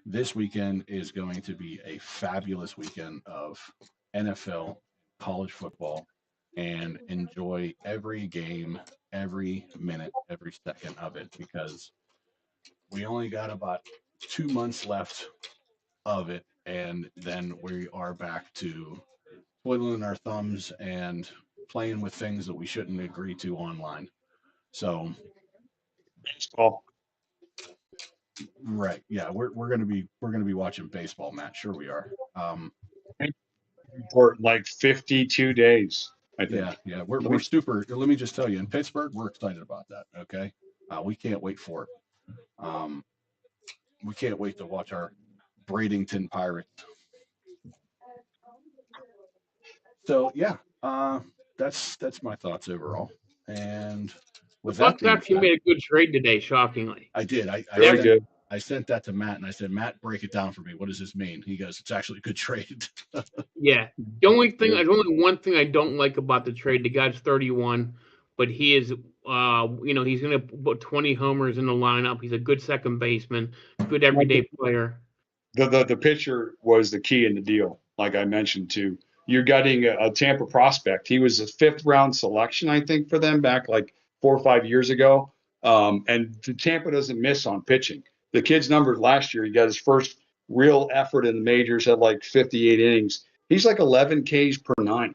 Speaker 1: this weekend is going to be a fabulous weekend of NFL, college football, and enjoy every game, every minute, every second of it because we only got about 2 months left of it, and then we are back to twiddling our thumbs and playing with things that we shouldn't agree to online. So,
Speaker 2: Baseball.
Speaker 1: right, yeah, we're gonna be watching baseball, Matt. Sure, we are.
Speaker 2: For like 52 days, I think.
Speaker 1: Yeah, we're super. Let me just tell you, in Pittsburgh, we're excited about that. Okay, we can't wait for it. Um, we can't wait to watch our Bradenton Pirates. So yeah, that's my thoughts overall. And
Speaker 3: The
Speaker 1: with that
Speaker 3: Bucks
Speaker 1: being
Speaker 3: actually
Speaker 1: said,
Speaker 3: made a good trade today, shockingly.
Speaker 1: I did.
Speaker 2: Very good.
Speaker 1: I sent that to Matt, and I said, Matt, break it down for me. What does this mean? He goes, it's actually a good trade.
Speaker 3: Yeah. There's only one thing I don't like about the trade. The guy's 31, but he is, he's going to put 20 homers in the lineup. He's a good second baseman, good everyday player.
Speaker 2: The pitcher was the key in the deal, like I mentioned too. You're getting a Tampa prospect. He was a 5th round selection, I think, for them back like 4 or 5 years ago. And Tampa doesn't miss on pitching. The kid's numbers last year, he got his first real effort in the majors, had like 58 innings. He's like 11 Ks per 9.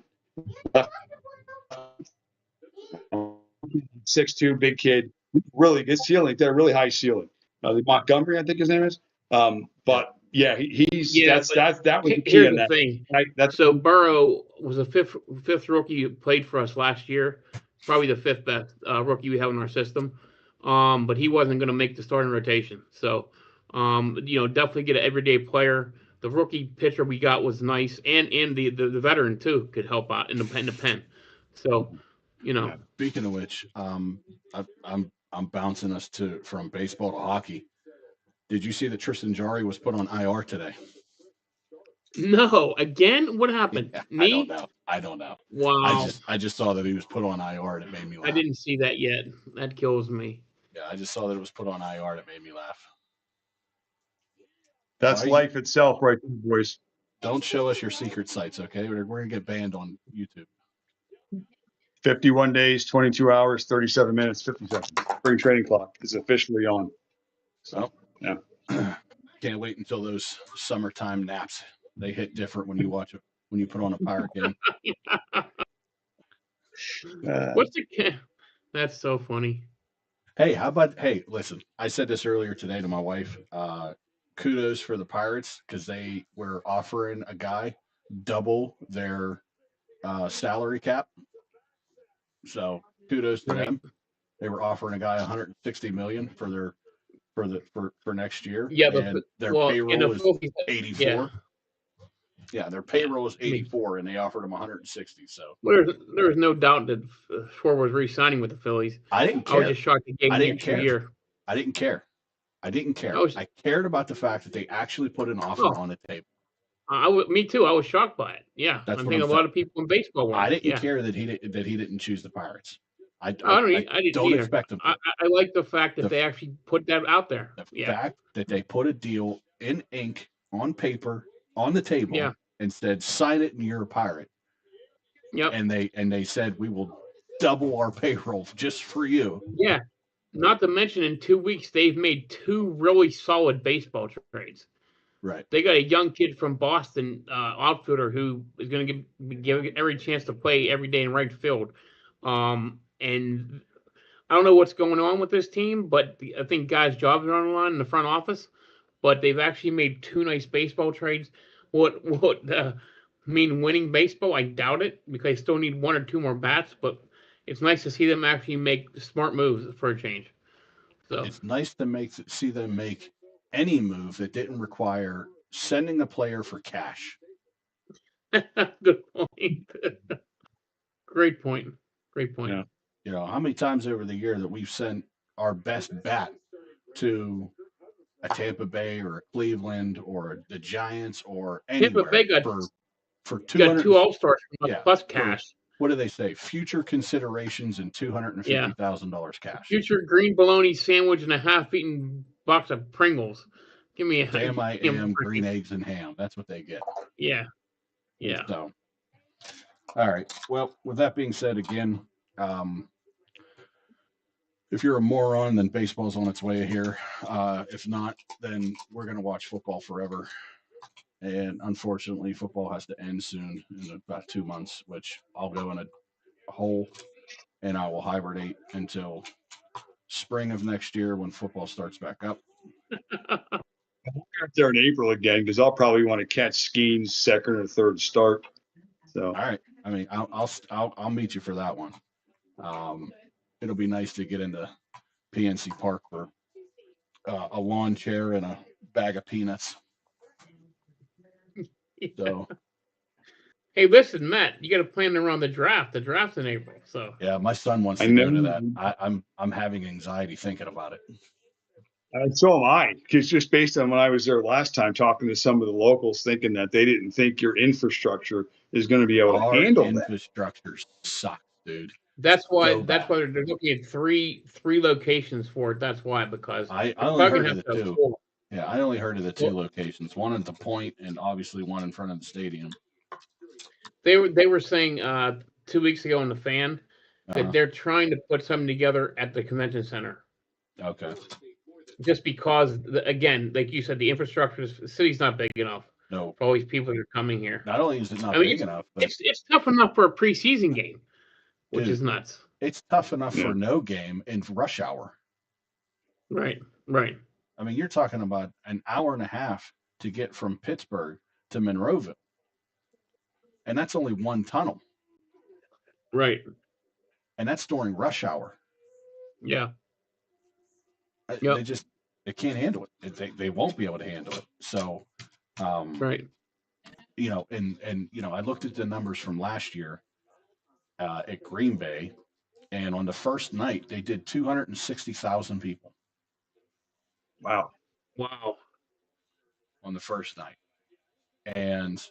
Speaker 2: 6'2", big kid. Really good ceiling. They're really high ceiling. Montgomery, I think his name is. But yeah, he's that was the key
Speaker 3: Here's
Speaker 2: in
Speaker 3: the
Speaker 2: that.
Speaker 3: thing.
Speaker 2: That's
Speaker 3: So Burrow was a fifth rookie who played for us last year, probably the 5th best rookie we have in our system. But he wasn't going to make the starting rotation. So, definitely get an everyday player. The rookie pitcher we got was nice, and the veteran too could help out in the pen. So,
Speaker 1: Yeah, speaking of which, I'm bouncing us from baseball to hockey. Did you see that Tristan Jarry was put on IR today?
Speaker 3: No, again, what happened?
Speaker 1: Yeah,
Speaker 3: Knee?
Speaker 1: I don't know.
Speaker 3: Wow.
Speaker 1: I just saw that he was put on IR and it made me laugh.
Speaker 3: I didn't see that yet. That kills me.
Speaker 1: Yeah, I just saw that it was put on IR and it made me laugh.
Speaker 2: That's life itself, right there, boys.
Speaker 1: Don't show us your secret sites, okay? We're gonna get banned on YouTube.
Speaker 2: 51 days, 22 hours, 37 minutes, 50 seconds. Spring training clock is officially on.
Speaker 1: So,
Speaker 2: yeah.
Speaker 1: Can't wait until those summertime naps. They hit different when you put on a Pirate game.
Speaker 3: What's the? That's so funny.
Speaker 1: Hey, listen, I said this earlier today to my wife. Kudos for the Pirates because they were offering a guy double their salary cap. So kudos to them. They were offering a guy 160 million for next year.
Speaker 3: Yeah,
Speaker 1: and their payroll is 84. Yeah, their payroll is 84, and they offered him 160. So
Speaker 3: there's no doubt that Schwarber was re-signing with the Phillies.
Speaker 1: I didn't care.
Speaker 3: I was just shocked they gave him an extra year.
Speaker 1: I didn't care. I cared about the fact that they actually put an offer on the table.
Speaker 3: Me too. I was shocked by it. Yeah, I think a lot of people in baseball were.
Speaker 1: I didn't care that he didn't choose the Pirates. I
Speaker 3: don't
Speaker 1: expect him to.
Speaker 3: I like the fact that they actually put that out there.
Speaker 1: The fact that they put a deal in ink on paper on the table and said, sign it and you're a Pirate.
Speaker 3: Yep.
Speaker 1: And they said, we will double our payroll just for you.
Speaker 3: Yeah. Not to mention in 2 weeks, they've made 2 really solid baseball trades.
Speaker 1: Right.
Speaker 3: They got a young kid from Boston, outfielder, who is going to give every chance to play every day in right field. And I don't know what's going on with this team, but I think guys' jobs are on the line in the front office. But they've actually made 2 nice baseball trades. What mean winning baseball? I doubt it because they still need 1 or 2 more bats. But it's nice to see them actually make smart moves for a change. So
Speaker 1: it's nice to see them make any move that didn't require sending a player for cash.
Speaker 3: Good point. Great point.
Speaker 1: Yeah. You know, how many times over the year that we've sent our best bat to a Tampa Bay or a Cleveland or the Giants or anywhere
Speaker 3: Tampa Bay got
Speaker 1: for
Speaker 3: 2 All-Stars plus cash.
Speaker 1: What do they say? Future considerations and $250,000 cash.
Speaker 3: Future green bologna sandwich and a half-eaten box of Pringles. Give me a
Speaker 1: ham, green eggs, and ham. That's what they get.
Speaker 3: Yeah.
Speaker 1: So, all right. Well, with that being said, again, if you're a moron, then baseball's on its way here. If not, then we're going to watch football forever. And unfortunately, football has to end soon in about 2 months, which I'll go in hole, and I will hibernate until spring of next year when football starts back up.
Speaker 2: I'll be up there in April again because I'll probably want to catch Skeen's second or third start. So
Speaker 1: All right. I mean, I'll meet you for that one. It'll be nice to get into PNC Park for a lawn chair and a bag of peanuts. So
Speaker 3: Hey, listen, Matt, you got to plan around the draft. The draft's in April, so
Speaker 1: yeah, my son wants
Speaker 2: I
Speaker 1: to go to
Speaker 2: know.
Speaker 1: that. I'm having anxiety thinking about it.
Speaker 2: So am I. Because just based on when I was there last time, talking to some of the locals, thinking that they didn't think your infrastructure is going to be able to
Speaker 1: Our
Speaker 2: handle that.
Speaker 1: infrastructure sucks, dude.
Speaker 3: that's why
Speaker 1: So bad.
Speaker 3: they're looking at three locations for it. That's why, because
Speaker 1: I
Speaker 3: they're
Speaker 1: only
Speaker 3: probably
Speaker 1: heard
Speaker 3: gonna
Speaker 1: of
Speaker 3: have
Speaker 1: the
Speaker 3: to
Speaker 1: two.
Speaker 3: afford-
Speaker 1: Yeah, I only heard of the two
Speaker 3: Well-
Speaker 1: locations. One at the point, and obviously one in front of the stadium.
Speaker 3: They were saying 2 weeks ago on the fan that
Speaker 1: Uh-huh.
Speaker 3: they're trying to put something together at the convention center.
Speaker 1: Okay.
Speaker 3: Just because, again, like you said, the infrastructure, the city's not big enough
Speaker 1: No.
Speaker 3: for all these people that are coming here.
Speaker 1: Not only is it not
Speaker 3: I mean,
Speaker 1: big enough, but
Speaker 3: it's tough enough for a preseason game, which
Speaker 1: Dude.
Speaker 3: is nuts.
Speaker 1: it's tough enough
Speaker 2: Yeah.
Speaker 1: for no game in rush hour.
Speaker 3: Right.
Speaker 1: I mean, you're talking about an hour and a half to get from Pittsburgh to Monroeville. And that's only one tunnel.
Speaker 3: Right.
Speaker 1: And that's during rush hour.
Speaker 3: Yeah.
Speaker 1: They can't handle it. They won't be able to handle it. So,
Speaker 3: Right.
Speaker 1: you know, and you know, I looked at the numbers from last year at Green Bay, and on the first night they did 260,000 people
Speaker 2: Wow.
Speaker 1: on the first night, and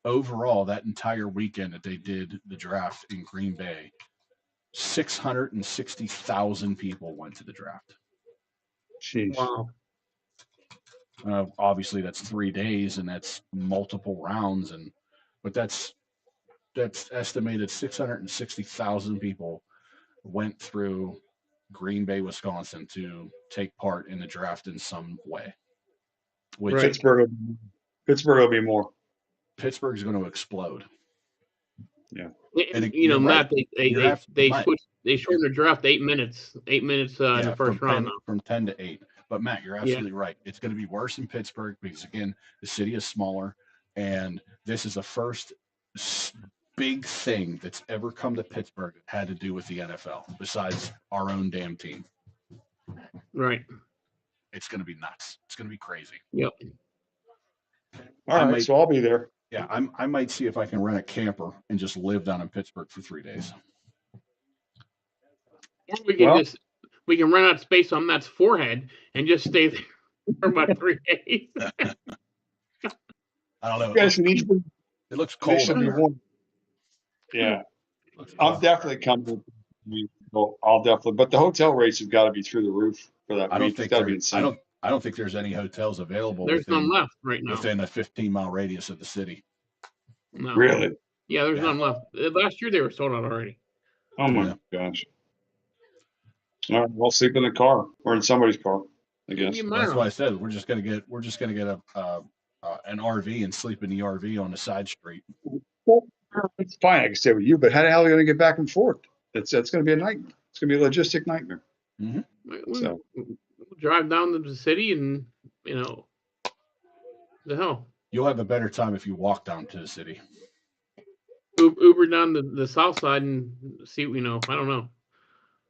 Speaker 1: overall that entire weekend that they did the draft in Green Bay, 660,000 people went to the draft.
Speaker 2: Jeez.
Speaker 3: Wow.
Speaker 1: Obviously, that's 3 days and that's multiple rounds, but that's estimated 660,000 people went through Green Bay, Wisconsin, to take part in the draft in some way. Which
Speaker 3: Right.
Speaker 2: Pittsburgh will be more.
Speaker 1: Pittsburgh's going to explode.
Speaker 2: Yeah.
Speaker 3: And,
Speaker 1: you're
Speaker 3: Matt,
Speaker 1: right.
Speaker 3: they shortened the draft 8 minutes. 8 minutes in the first round.
Speaker 1: From 10 to 8. But Matt, you're absolutely right. It's going to be worse in Pittsburgh because, again, the city is smaller, and this is the first big thing that's ever come to Pittsburgh that had to do with the NFL, besides our own damn team.
Speaker 3: Right.
Speaker 1: It's going to be nuts. It's going to be crazy.
Speaker 3: Yep.
Speaker 2: All right, so I'll be there.
Speaker 1: Yeah, I might see if I can rent a camper and just live down in Pittsburgh for 3 days.
Speaker 3: Or we can run out space on Matt's forehead and just stay there for about 3 days.
Speaker 1: I don't know.
Speaker 2: You guys need to
Speaker 1: It looks cold.
Speaker 2: should
Speaker 1: in
Speaker 2: be
Speaker 1: there.
Speaker 2: warm. Yeah,
Speaker 1: Looks
Speaker 2: I'm
Speaker 1: cold.
Speaker 2: definitely coming. I'll definitely, but the hotel rates have got to be through the roof for that
Speaker 1: I don't
Speaker 2: week.
Speaker 1: think
Speaker 2: It's got to be insane.
Speaker 1: I don't think there's any hotels available
Speaker 3: There's none left right now.
Speaker 1: within a 15-mile radius of the city.
Speaker 3: No.
Speaker 2: Really?
Speaker 3: Yeah, there's
Speaker 1: Yeah.
Speaker 3: none left. Last year they were sold out already.
Speaker 2: Oh my gosh. All right, we'll sleep in the car or in somebody's car, I guess.
Speaker 3: You
Speaker 1: Well, that's
Speaker 3: might.
Speaker 1: why I said we're just gonna get an RV and sleep in the RV on the side street.
Speaker 2: Well, it's fine. I can stay with you, but how the hell are you going to get back and forth? That's going to be a nightmare. It's going to be a logistic nightmare. So
Speaker 3: We'll drive down to the city and, the hell.
Speaker 1: You'll have a better time if you walk down to the city.
Speaker 3: Uber down the south side and see, I don't know.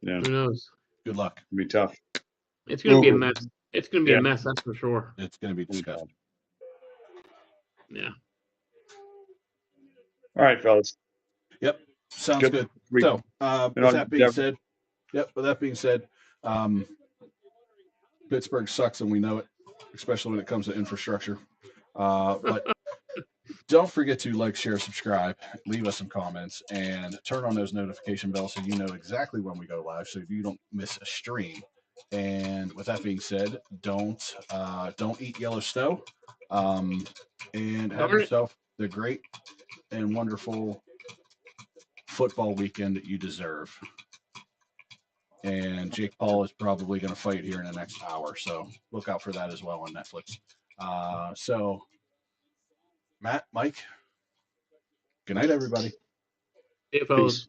Speaker 2: yeah,
Speaker 3: Who knows?
Speaker 1: Good luck.
Speaker 2: it'll be tough.
Speaker 3: It's going to be a
Speaker 2: Uber.
Speaker 3: mess. It's going to be
Speaker 2: Yeah.
Speaker 3: a mess, that's for sure.
Speaker 1: It's gonna be disgusting.
Speaker 3: Yeah.
Speaker 2: All right, fellas.
Speaker 1: Sounds
Speaker 2: Good.
Speaker 1: good.
Speaker 2: We-
Speaker 1: So,
Speaker 2: And
Speaker 1: with
Speaker 2: I'll-
Speaker 1: that being said, Pittsburgh sucks and we know it, especially when it comes to infrastructure. But don't forget to like, share, subscribe, leave us some comments, and turn on those notification bells so you know exactly when we go live, so you don't miss a stream. And with that being said, don't eat yellow snow, and have
Speaker 3: Darn it.
Speaker 1: yourself the great and wonderful football weekend that you deserve. And Jake Paul is probably going to fight here in the next hour, so look out for that as well on Netflix. So, Matt, Mike, good night, everybody.
Speaker 3: Hey, fellas.
Speaker 2: Peace.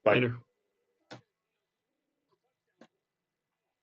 Speaker 2: Bye.
Speaker 3: Later.